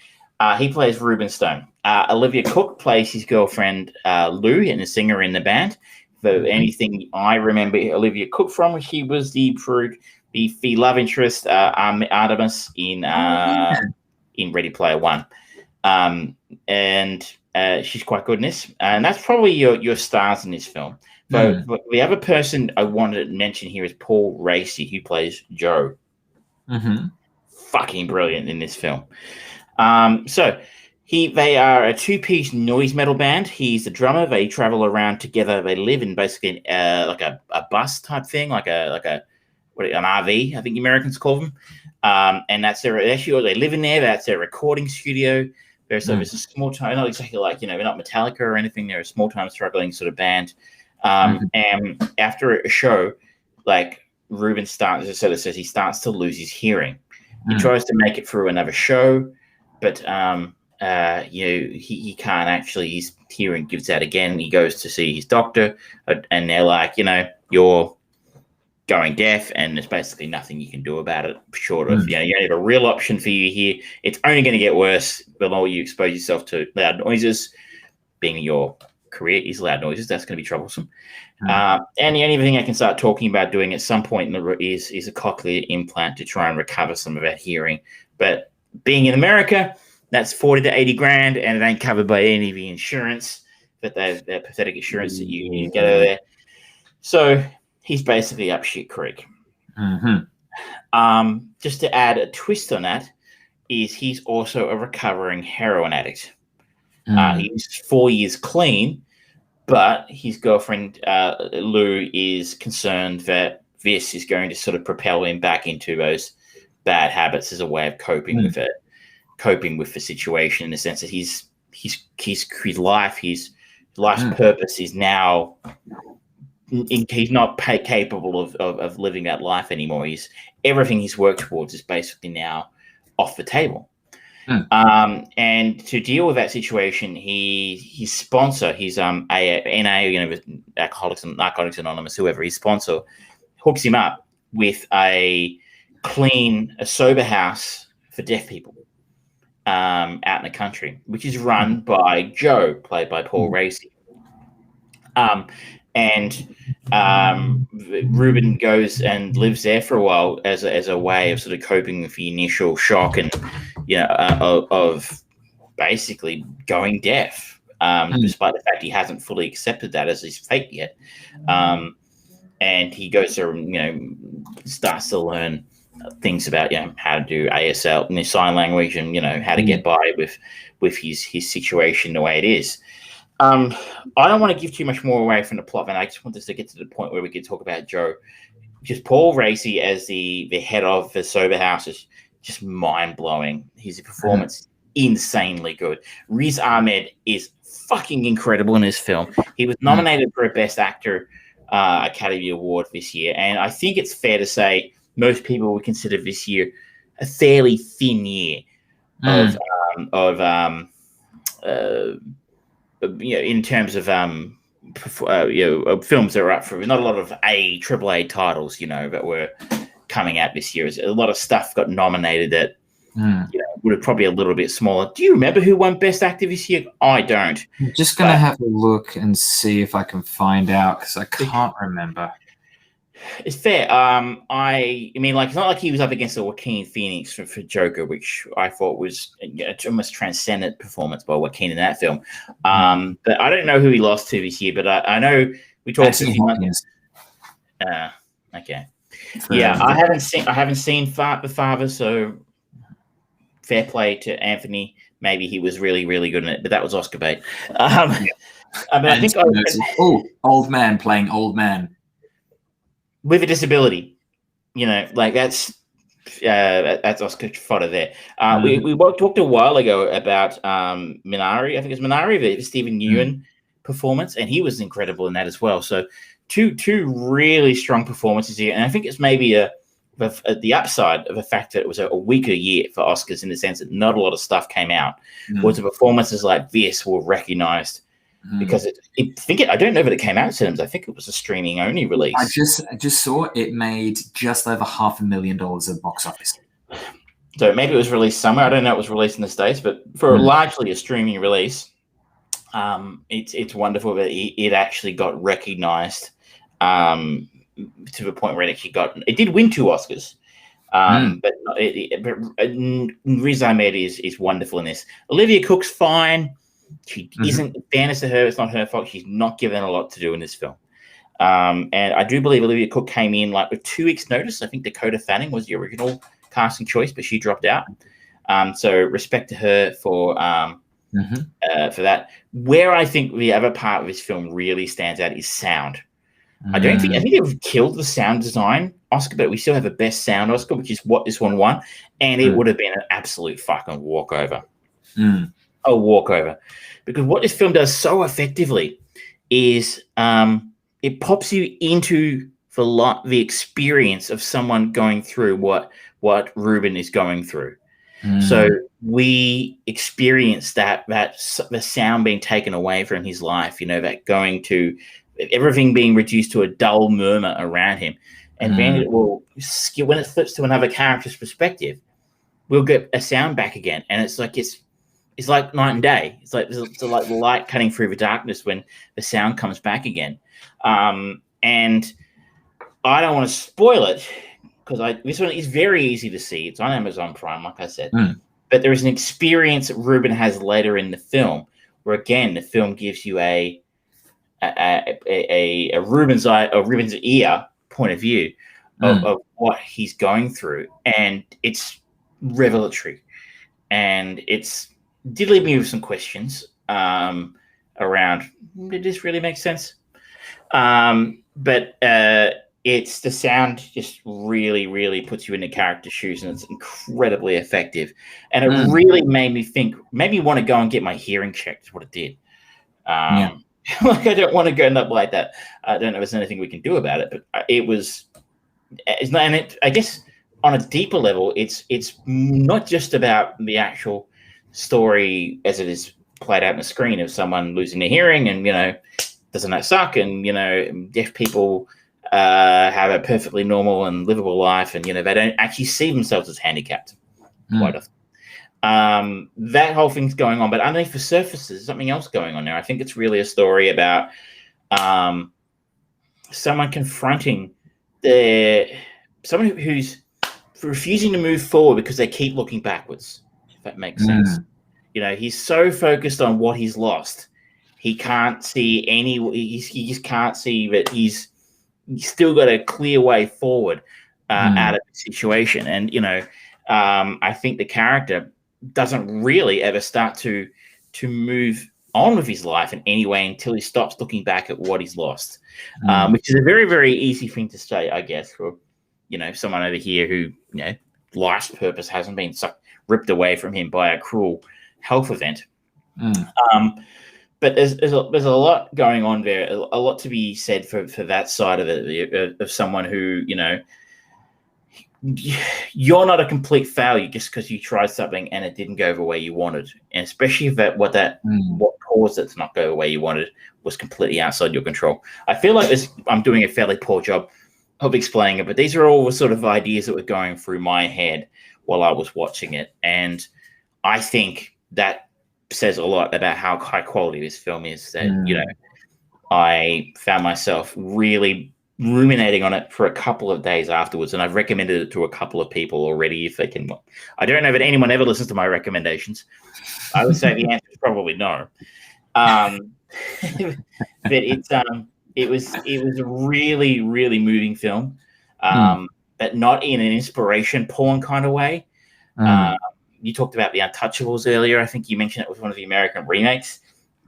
[SPEAKER 1] He plays Ruben Stone. Olivia Cook plays his girlfriend, Lou, and a singer in the band. For anything I remember Olivia Cook from, she was the love interest, Artemis in Ready Player One. And she's quite good in this. And that's probably your stars in this film. But the other person I wanted to mention here is Paul Raci, who plays Joe. Fucking brilliant in this film. So they are a two-piece noise metal band. He's the drummer. They travel around together. They live in basically like a bus type thing, like a an RV, I think the Americans call them. And that's they live in there. That's their recording studio. It's a small time, not exactly like, they're not Metallica or anything. They're a small time struggling sort of band. And after a show, like Ruben starts, as it says, he starts to lose his hearing. He tries to make it through another show, but he can't actually. His hearing gives out again. He goes to see his doctor, and they're like, you're going deaf, and there's basically nothing you can do about it. Short of, you only have a real option for you here. It's only going to get worse the more you expose yourself to loud noises. Being your career is loud noises, that's going to be troublesome. And the only thing I can start talking about doing at some point is a cochlear implant to try and recover some of that hearing. But being in America, that's 40 to 80 grand, and it ain't covered by any of the insurance, but that pathetic insurance that you get over there. So he's basically up shit creek. Just to add a twist on that is he's also a recovering heroin addict. He's 4 years clean, but his girlfriend, Lou, is concerned that this is going to sort of propel him back into those bad habits as a way of coping with it, coping with the situation, in the sense that his life's purpose is now, he's not capable of living that life anymore. Everything he's worked towards is basically now off the table. And to deal with that situation, his sponsor, his NA, with Alcoholics and Narcotics Anonymous, whoever, his sponsor hooks him up with a sober house for deaf people out in the country, which is run by Joe, played by Paul Raci. And Ruben goes and lives there for a while as a way of sort of coping with the initial shock and of basically going deaf, despite the fact he hasn't fully accepted that as his fate yet. And he goes to starts to learn things about how to do ASL and sign language, and how to get by with his situation the way it is. I don't want to give too much more away from the plot, and I just want us to get to the point where we can talk about Joe. Just Paul Raci as the head of the sober house is just mind-blowing. His performance is insanely good. Rhiz Ahmed is fucking incredible in this film. He was nominated for a Best Actor Academy Award this year, and I think it's fair to say most people would consider this year a fairly thin year of in terms of films that are up for not a lot of AAA titles, that were coming out this year. A lot of stuff got nominated that would have probably a little bit smaller. Do you remember who won Best Actor this year? I don't.
[SPEAKER 2] I'm just going to have a look and see if I can find out, because I can't remember.
[SPEAKER 1] It's fair. I mean, it's not like he was up against the Joaquin Phoenix for Joker, which I thought was almost transcendent performance by Joaquin in that film. But I don't know who he lost to this year, but I know we talked to him. Okay. Yeah, I haven't seen The Father, so fair play to Anthony. Maybe he was really, really good in it, but that was Oscar bait. But I think
[SPEAKER 2] old man playing old man
[SPEAKER 1] with a disability, that's Oscar fodder there. We talked a while ago about Minari. I think it's Minari, the Stephen Yeun performance, and he was incredible in that as well. So two really strong performances here, and I think it's maybe the upside of the fact that it was a weaker year for Oscars, in the sense that not a lot of stuff came out. Was the performances like this were recognized. Because I don't know that it came out in cinemas. I think it was a streaming only release.
[SPEAKER 2] I just saw it made just over $500,000 at box office.
[SPEAKER 1] So maybe it was released somewhere. I don't know. It was released in the States, but for largely a streaming release, it's wonderful that it actually got recognized to the point where it did win 2 Oscars. But Rhiz Ahmed is wonderful in this. Olivia Cook's fine. She isn't, in fairness to her, it's not her fault. She's not given a lot to do in this film. And I do believe Olivia Cook came in with 2 weeks' notice. I think Dakota Fanning was the original casting choice, but she dropped out. So respect to her for that. Where I think the other part of this film really stands out is sound. I think they've killed the sound design Oscar, but we still have a best sound Oscar, which is what this one won, and it would have been an absolute fucking walkover. A walkover, because what this film does so effectively is it pops you into the experience of someone going through what Ruben is going through. So we experience that the sound being taken away from his life, that going to everything being reduced to a dull murmur around him. And then it will, when it flips to another character's perspective, we'll get a sound back again. And it's like night and day. It's like the light cutting through the darkness when the sound comes back again. And I don't want to spoil it, because this one is very easy to see. It's on Amazon Prime, like I said. But there is an experience that Ruben has later in the film, where again the film gives you a Ruben's eye or Ruben's ear point of view of what he's going through, and it's revelatory, and it did leave me with some questions around, did this really make sense? But it's the sound just really, really puts you in the character's shoes, and it's incredibly effective. And it really made me want to go and get my hearing checked. What it did. Like, I don't want to go up like that. I don't know if there's anything we can do about it, but it's not. And I guess on a deeper level, it's not just about the actual story as it is played out on the screen of someone losing their hearing, and doesn't that suck? And deaf people have a perfectly normal and livable life, and they don't actually see themselves as handicapped quite often. That whole thing's going on, but underneath the surface there's something else going on there. I think it's really a story about someone confronting someone who's refusing to move forward because they keep looking backwards, if that makes sense. He's so focused on what he's lost, he can't see he just can't see that he's still got a clear way forward out of the situation. And I think the character doesn't really ever start to move on with his life in any way until he stops looking back at what he's lost, which is a very, very easy thing to say, I guess, for someone over here who life's purpose hasn't been ripped away from him by a cruel health event. But there's a lot going on there, a lot to be said for that side of it, of someone who you're not a complete failure just because you tried something and it didn't go the way you wanted. And especially if what caused it to not go the way you wanted was completely outside your control. I feel like I'm doing a fairly poor job of explaining it, but these are all the sort of ideas that were going through my head while I was watching it. And I think that says a lot about how high quality this film is, that, I found myself really ruminating on it for a couple of days afterwards, and I've recommended it to a couple of people already. If they can, I don't know that anyone ever listens to my recommendations. I would say the answer is probably no. But it was a really, really moving film, but not in an inspiration porn kind of way. You talked about the Untouchables earlier. I think you mentioned it was one of the American remakes,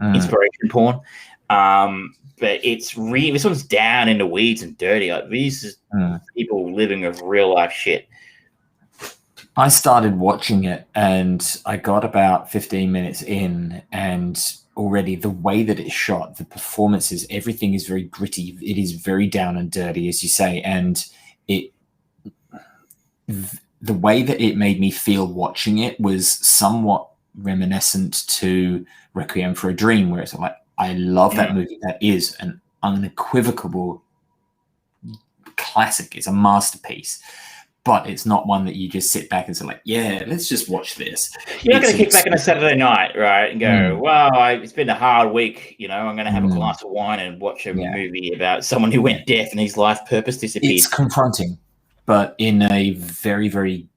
[SPEAKER 1] inspiration porn. But this one's down in the weeds and dirty. Like, these is people living with real life shit.
[SPEAKER 2] I started watching it and I got about 15 minutes in, and already the way that it's shot, the performances, everything is very gritty. It is very down and dirty, as you say. And the way that it made me feel watching it was somewhat reminiscent to Requiem for a Dream, where it's like, I love that movie. That is an unequivocal classic. It's a masterpiece, but it's not one that you just sit back and say, like, yeah, let's just watch this.
[SPEAKER 1] You're not going to kick back on a Saturday night, right, and go, well, it's been a hard week. I'm going to have a glass of wine and watch a movie about someone who went deaf and his life purpose disappeared.
[SPEAKER 2] It's confronting, but in a very, very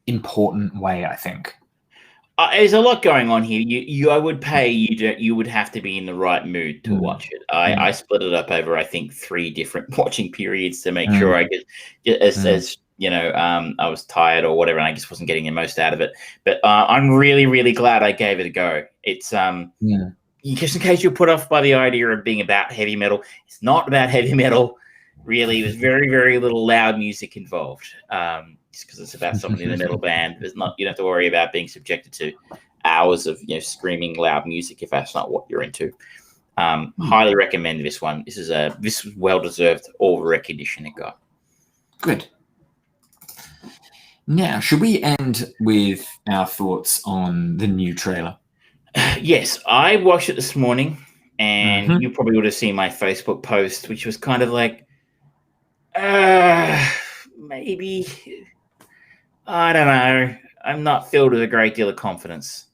[SPEAKER 2] important way, I think.
[SPEAKER 1] There's a lot going on here. I would pay you. You would have to be in the right mood to watch it. I split it up over, I think, 3 different watching periods to make sure I get as I was tired or whatever, and I just wasn't getting the most out of it. But I'm really, really glad I gave it a go. It's just in case you're put off by the idea of being about heavy metal, it's not about heavy metal. Really, there's very, very little loud music involved. Just because it's about somebody in a metal band, you don't have to worry about being subjected to hours of screaming loud music if that's not what you're into. Highly recommend this one. This was well deserved all the recognition it got.
[SPEAKER 2] Good. Now, should we end with our thoughts on the new trailer?
[SPEAKER 1] Yes, I watched it this morning, and you probably would have seen my Facebook post, which was kind of like, maybe, I don't know. I'm not filled with a great deal of confidence.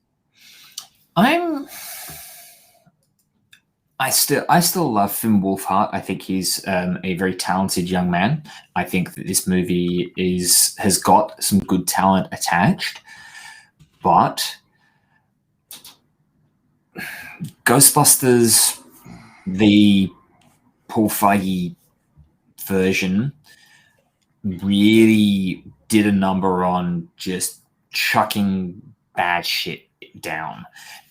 [SPEAKER 2] I still love Finn Wolfhard. I think he's a very talented young man. I think that this movie has got some good talent attached, but Ghostbusters, the Paul Feige version, really did a number on just chucking bad shit down,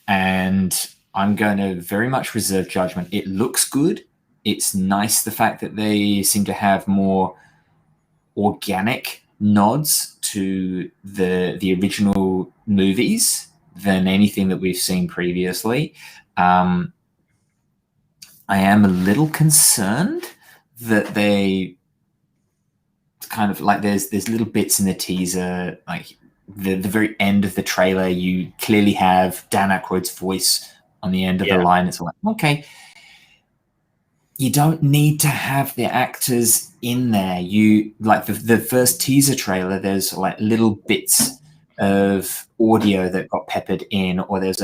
[SPEAKER 2] and I'm going to very much reserve judgment. It looks good. It's nice the fact that they seem to have more organic nods to the original movies than anything that we've seen previously. I am a little concerned that they kind of like there's little bits in the teaser, like the very end of the trailer, you clearly have Dan Aykroyd's voice on the end of the line. It's like, okay, you don't need to have the actors in there. You like the first teaser trailer, there's like little bits of audio that got peppered in, or there's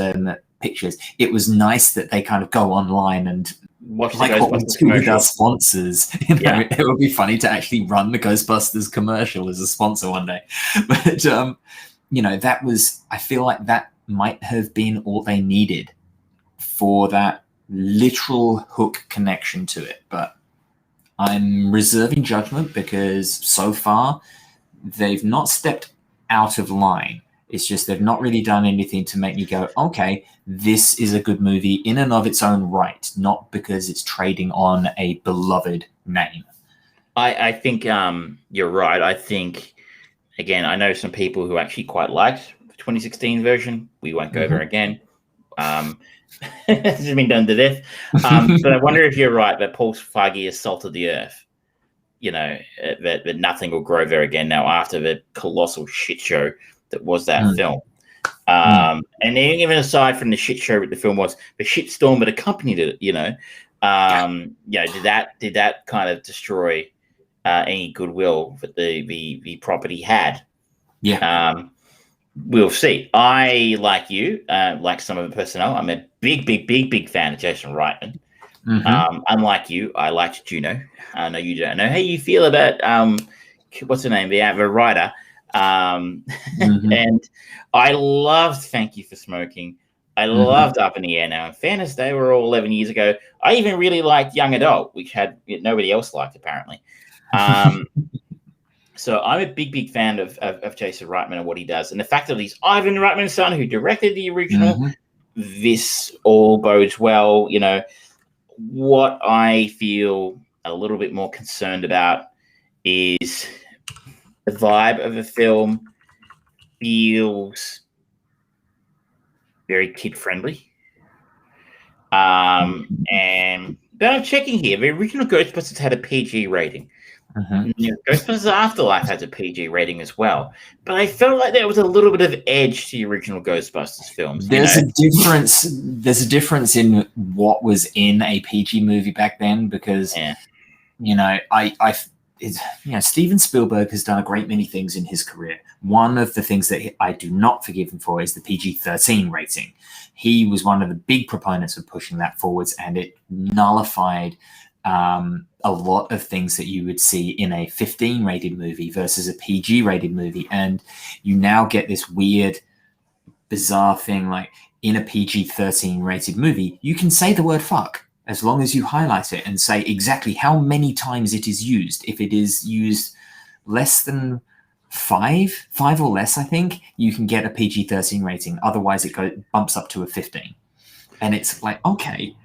[SPEAKER 2] pictures. It was nice that they kind of go online and
[SPEAKER 1] watch
[SPEAKER 2] like what we do with our sponsors. It would be funny to actually run the Ghostbusters commercial as a sponsor one day. But that was, I feel like that might have been all they needed for that literal hook connection to it. But I'm reserving judgment because so far they've not stepped out of line. It's just they've not really done anything to make me go, okay, this is a good movie in and of its own right, not because it's trading on a beloved name.
[SPEAKER 1] I think you're right. I think, again, I know some people who actually quite liked the 2016 version. We won't go over again. It's been done to death. But I wonder if you're right that Paul Feige has salted the earth. That nothing will grow there again now after the colossal shit show that was that film. And then even aside from the shit show that the film was, the shitstorm that accompanied it, did that kind of destroy any goodwill that the property had? Yeah. We'll see. I, like you, like some of the personnel, I'm a big fan of Jason Reitman. Unlike you, I liked Juno. I know you don't know how you feel about what's her name, the writer. And I loved Thank You for Smoking. I loved Up in the Air Now. In fairness, they were all 11 years ago. I even really liked Young Adult, which had nobody else liked apparently. So I'm a big fan of Jason Reitman and what he does. And the fact that he's Ivan Reitman's son who directed the original, this all bodes well. What I feel a little bit more concerned about is the vibe of the film feels very kid-friendly. But I'm checking here. The original Ghostbusters had a PG rating. Ghostbusters Afterlife has a PG rating as well. But I felt like there was a little bit of edge to the original Ghostbusters films.
[SPEAKER 2] There's a difference. There's a difference in what was in a PG movie back then because, Steven Spielberg has done a great many things in his career. One of the things that I do not forgive him for is the PG-13 rating. He was one of the big proponents of pushing that forwards, and it nullified a lot of things that you would see in a 15 rated movie versus a PG rated movie. And you now get this weird, bizarre thing like in a PG-13 rated movie, you can say the word fuck as long as you highlight it and say exactly how many times it is used. If it is used less than five or less, I think, you can get a PG-13 rating. Otherwise, it bumps up to a 15. And it's like, okay,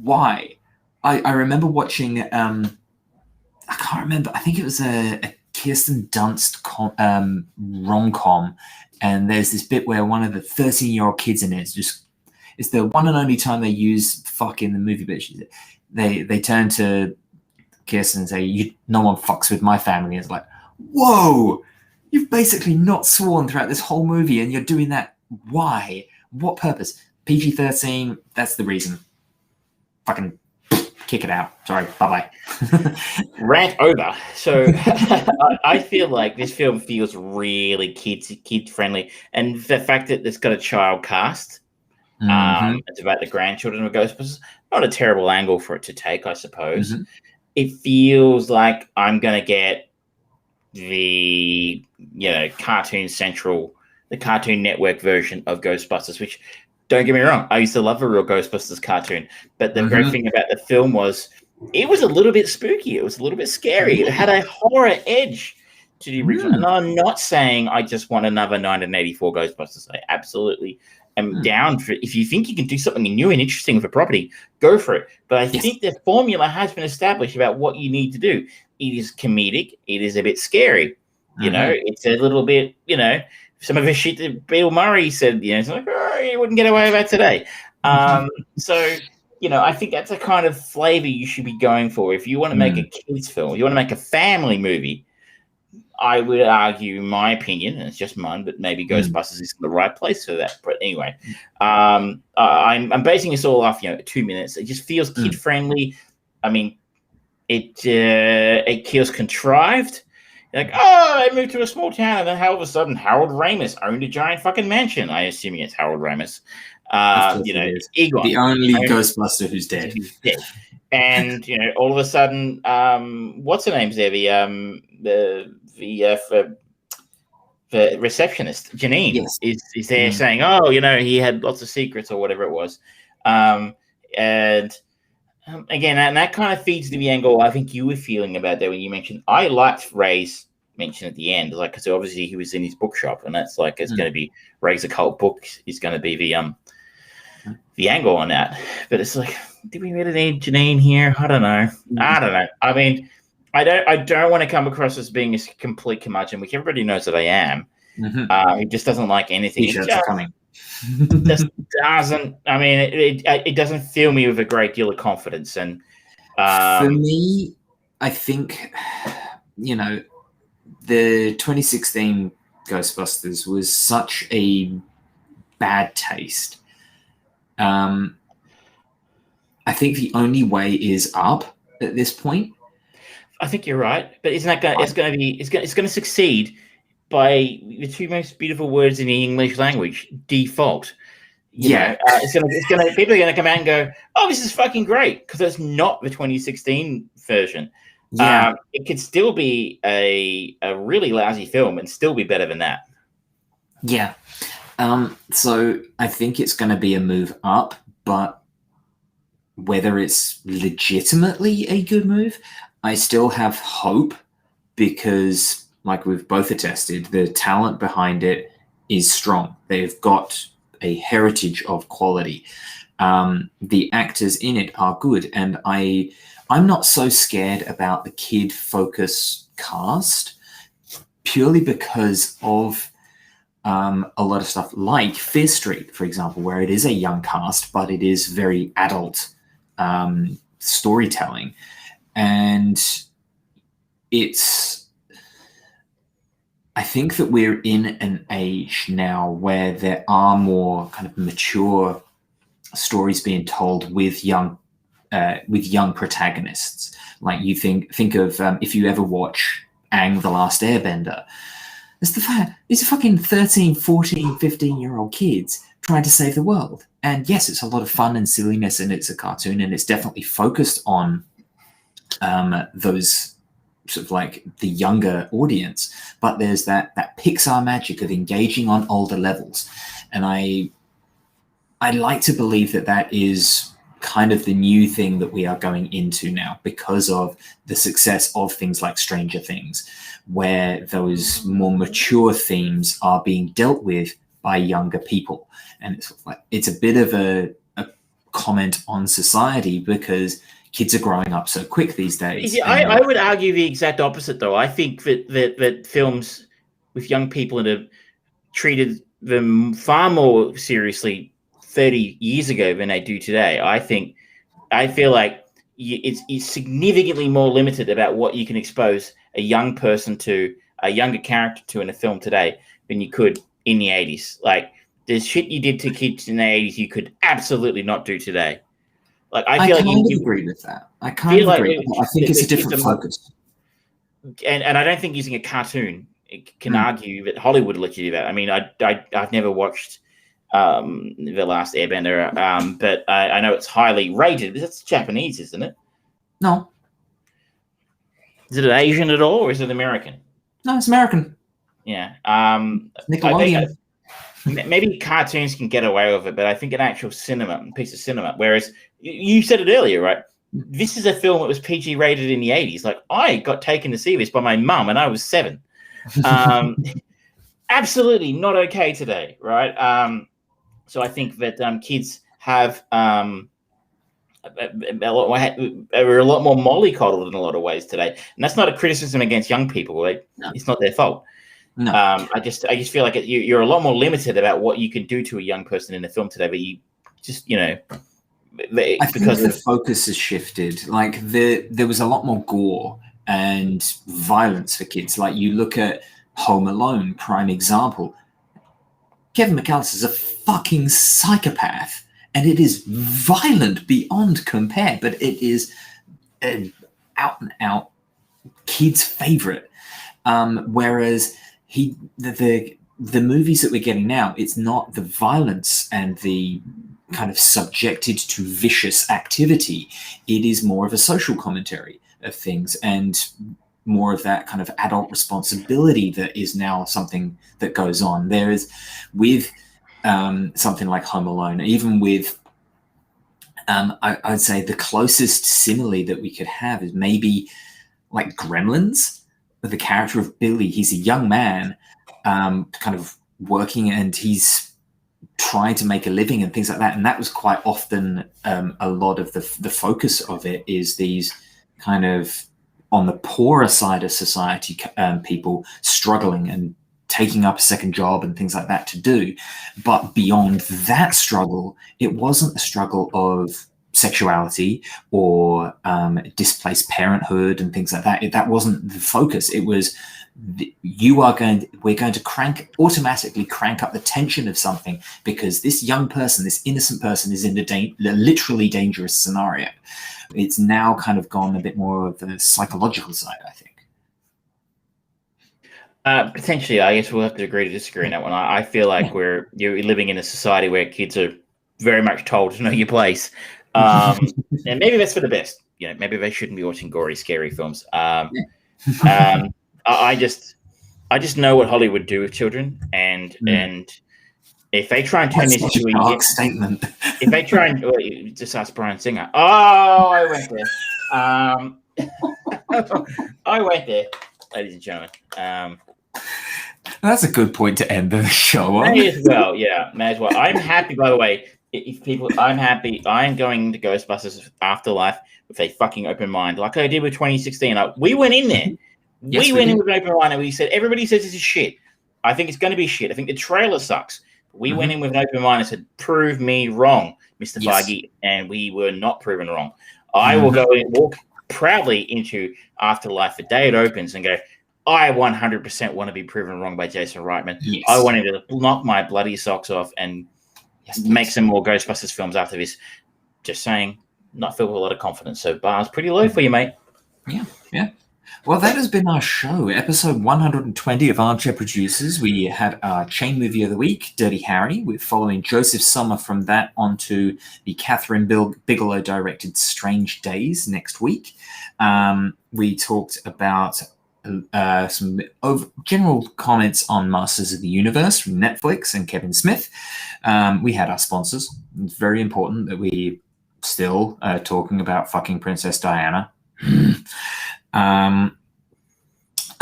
[SPEAKER 2] why? I remember watching, I can't remember, I think it was a Kirsten Dunst rom-com, and there's this bit where one of the 13-year-old kids in it it's the one and only time they use fuck in the movie, but they turn to Kirsten and say, no one fucks with my family. It's like, whoa, you've basically not sworn throughout this whole movie, and you're doing that. Why? What purpose? PG-13, that's the reason. Fucking kick it out. Sorry, bye-bye.
[SPEAKER 1] Rant over. So I feel like this film feels really kid-friendly. And the fact that it's got a child cast, it's about the grandchildren of Ghostbusters, not a terrible angle for it to take, I suppose. It feels like I'm going to get the Cartoon Central, the Cartoon Network version of Ghostbusters, which, don't get me wrong, I used to love a real Ghostbusters cartoon, but the great thing about the film was it was a little bit spooky. It was a little bit scary. It had a horror edge to the original. And I'm not saying I just want another 1984 Ghostbusters. I absolutely am down for it. If you think you can do something new and interesting with a property, go for it. But I think the formula has been established about what you need to do. It is comedic. It is a bit scary. You know, it's a little bit, some of the shit that Bill Murray said, it's like, oh, you wouldn't get away with that today. So, I think that's a kind of flavor you should be going for. If you want to make a kids film, you want to make a family movie, I would argue, in my opinion, and it's just mine, but maybe Ghostbusters isn't the right place for that. But anyway, I'm basing this all off, 2 minutes. It just feels kid friendly. I mean, it feels contrived. Like, oh, they moved to a small town, and then all of a sudden, Harold Ramis owned a giant fucking mansion. I assume it's Harold Ramis. It's Egon,
[SPEAKER 2] the only Ghostbuster who's dead.
[SPEAKER 1] And all of a sudden, what's her name's there? The receptionist, Janine, is there saying, oh, he had lots of secrets or whatever it was, and. Again, and that kind of feeds to the angle I think you were feeling about that when you mentioned. I liked Ray's mention at the end, because obviously he was in his bookshop, and that's like it's going to be Ray's occult book is going to be the angle on that. But it's like, do we really need Janine here? I don't know. I mean, I don't want to come across as being a complete curmudgeon, which everybody knows that I am. He just doesn't like anything. Just doesn't. I mean, it doesn't fill me with a great deal of confidence. And
[SPEAKER 2] for me, I think the 2016 Ghostbusters was such a bad taste. I think the only way is up at this point.
[SPEAKER 1] I think you're right, but isn't that going? It's going to succeed by the two most beautiful words in the English language: default. It's gonna. People are gonna come out and go, "Oh, this is fucking great," because it's not the 2016 version. It could still be a really lousy film and still be better than that.
[SPEAKER 2] Yeah. So I think it's going to be a move up, but whether it's legitimately a good move, I still have hope because. Like we've both attested, the talent behind it is strong. They've got a heritage of quality. The actors in it are good, and I'm not so scared about the kid focus cast purely because of a lot of stuff like Fear Street, for example, where it is a young cast, but it is very adult storytelling, and I think that we're in an age now where there are more kind of mature stories being told with young protagonists. Like you think of if you ever watch Aang the Last Airbender, it's the fact these are fucking 13, 14, 15-year-old kids trying to save the world. And yes, it's a lot of fun and silliness, and it's a cartoon, and it's definitely focused on those sort of like the younger audience, but there's that Pixar magic of engaging on older levels, and I like to believe that is kind of the new thing that we are going into now because of the success of things like Stranger Things, where those more mature themes are being dealt with by younger people. And it's like, it's a bit of a comment on society because kids are growing up so quick these days.
[SPEAKER 1] I would argue the exact opposite, though. I think that films with young people in have treated them far more seriously 30 years ago than they do today. I feel like it's significantly more limited about what you can expose a young person to, a younger character to in a film today than you could in the 80s. Like, there's shit you did to kids in the 80s you could absolutely not do today. Like, I feel
[SPEAKER 2] kind of agree with that. I kind of agree with that. I think it's a different focus.
[SPEAKER 1] And I don't think using a cartoon can argue that Hollywood let you do that. I mean, I've never watched The Last Airbender, but I know it's highly rated. That's Japanese, isn't it?
[SPEAKER 2] No.
[SPEAKER 1] Is it Asian at all, or is it American?
[SPEAKER 2] No, it's American.
[SPEAKER 1] Yeah.
[SPEAKER 2] Nickelodeon.
[SPEAKER 1] Maybe cartoons can get away with it, but I think an actual piece of cinema, whereas you said it earlier, right? This is a film that was PG rated in the 80s. Like, I got taken to see this by my mum and I was 7. Absolutely not okay today, right? So I think that kids have are a lot more mollycoddled in a lot of ways today, and that's not a criticism against young people. Right? No. It's not their fault. No, I just feel like you're a lot more limited about what you can do to a young person in a film today. But you just I think
[SPEAKER 2] the focus has shifted. Like there was a lot more gore and violence for kids. Like you look at Home Alone, prime example. Kevin McAllister's a fucking psychopath, and it is violent beyond compare. But it is an out and out kid's favorite. Whereas the movies that we're getting now, it's not the violence and the kind of subjected to vicious activity. It is more of a social commentary of things and more of that kind of adult responsibility that is now something that goes on. There is with something like Home Alone, even with I'd say the closest simile that we could have is maybe like Gremlins. The character of Billy, he's a young man kind of working and he's trying to make a living and things like that. And that was quite often a lot of the focus of it is these kind of on the poorer side of society, people struggling and taking up a second job and things like that to do. But beyond that struggle, it wasn't a struggle of sexuality or displaced parenthood and things like that. That wasn't the focus. It was we're going to automatically crank up the tension of something because this young person, this innocent person, is in a literally dangerous scenario. It's now kind of gone a bit more of the psychological side, I think.
[SPEAKER 1] Potentially, I guess we'll have to agree to disagree on that one. I feel like you're living in a society where kids are very much told to know your place. And maybe that's for the best. Maybe they shouldn't be watching gory, scary films. I just know what Hollywood do with children, and if they try and turn this into a dark statement, if they try and just ask Bryan Singer. Oh, I went there. I went there, ladies and gentlemen.
[SPEAKER 2] That's a good point to end the show on.
[SPEAKER 1] May as well, yeah, may as well. I'm happy, by the way. I'm happy. I am going to Ghostbusters Afterlife with a fucking open mind, like I did with 2016. We went in there. Yes, we went in with an open mind, and we said, everybody says this is shit. I think it's going to be shit. I think the trailer sucks. We went in with an open mind and said, prove me wrong, Mr. Feige, and we were not proven wrong. I will go and walk proudly into Afterlife the day it opens and go, I 100% want to be proven wrong by Jason Reitman. Yes. I wanted to knock my bloody socks off and make some more Ghostbusters films after this. Just saying, not filled with a lot of confidence. So bar's pretty low for you, mate.
[SPEAKER 2] Yeah. Well, that has been our show, episode 120 of Armchair Producers. We had our chain movie of the week, Dirty Harry. We're following Joseph Sommer from that onto the Catherine Bigelow-directed Strange Days next week. We talked about some general comments on Masters of the Universe from Netflix and Kevin Smith. We had our sponsors. It's very important that we still talking about fucking Princess Diana.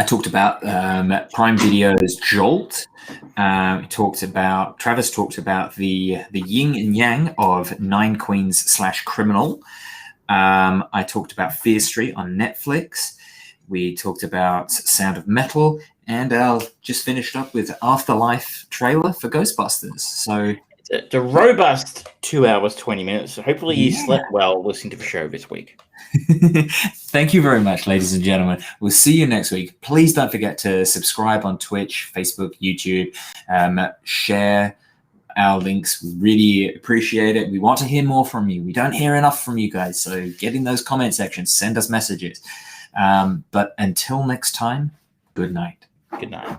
[SPEAKER 2] I talked about Prime Video's Jolt. Travis talked about the yin and yang of Nine Queens / Criminal. I talked about Fear Street on Netflix. We talked about Sound of Metal, and I'll just finished up with Afterlife trailer for Ghostbusters. So
[SPEAKER 1] it's a robust 2 hours, 20 minutes. So hopefully you slept well listening to the show this week.
[SPEAKER 2] Thank you very much, ladies and gentlemen. We'll see you next week. Please don't forget to subscribe on Twitch, Facebook, YouTube, share our links. We really appreciate it. We want to hear more from you. We don't hear enough from you guys. So get in those comment sections, send us messages. But until next time, good night.
[SPEAKER 1] Good night.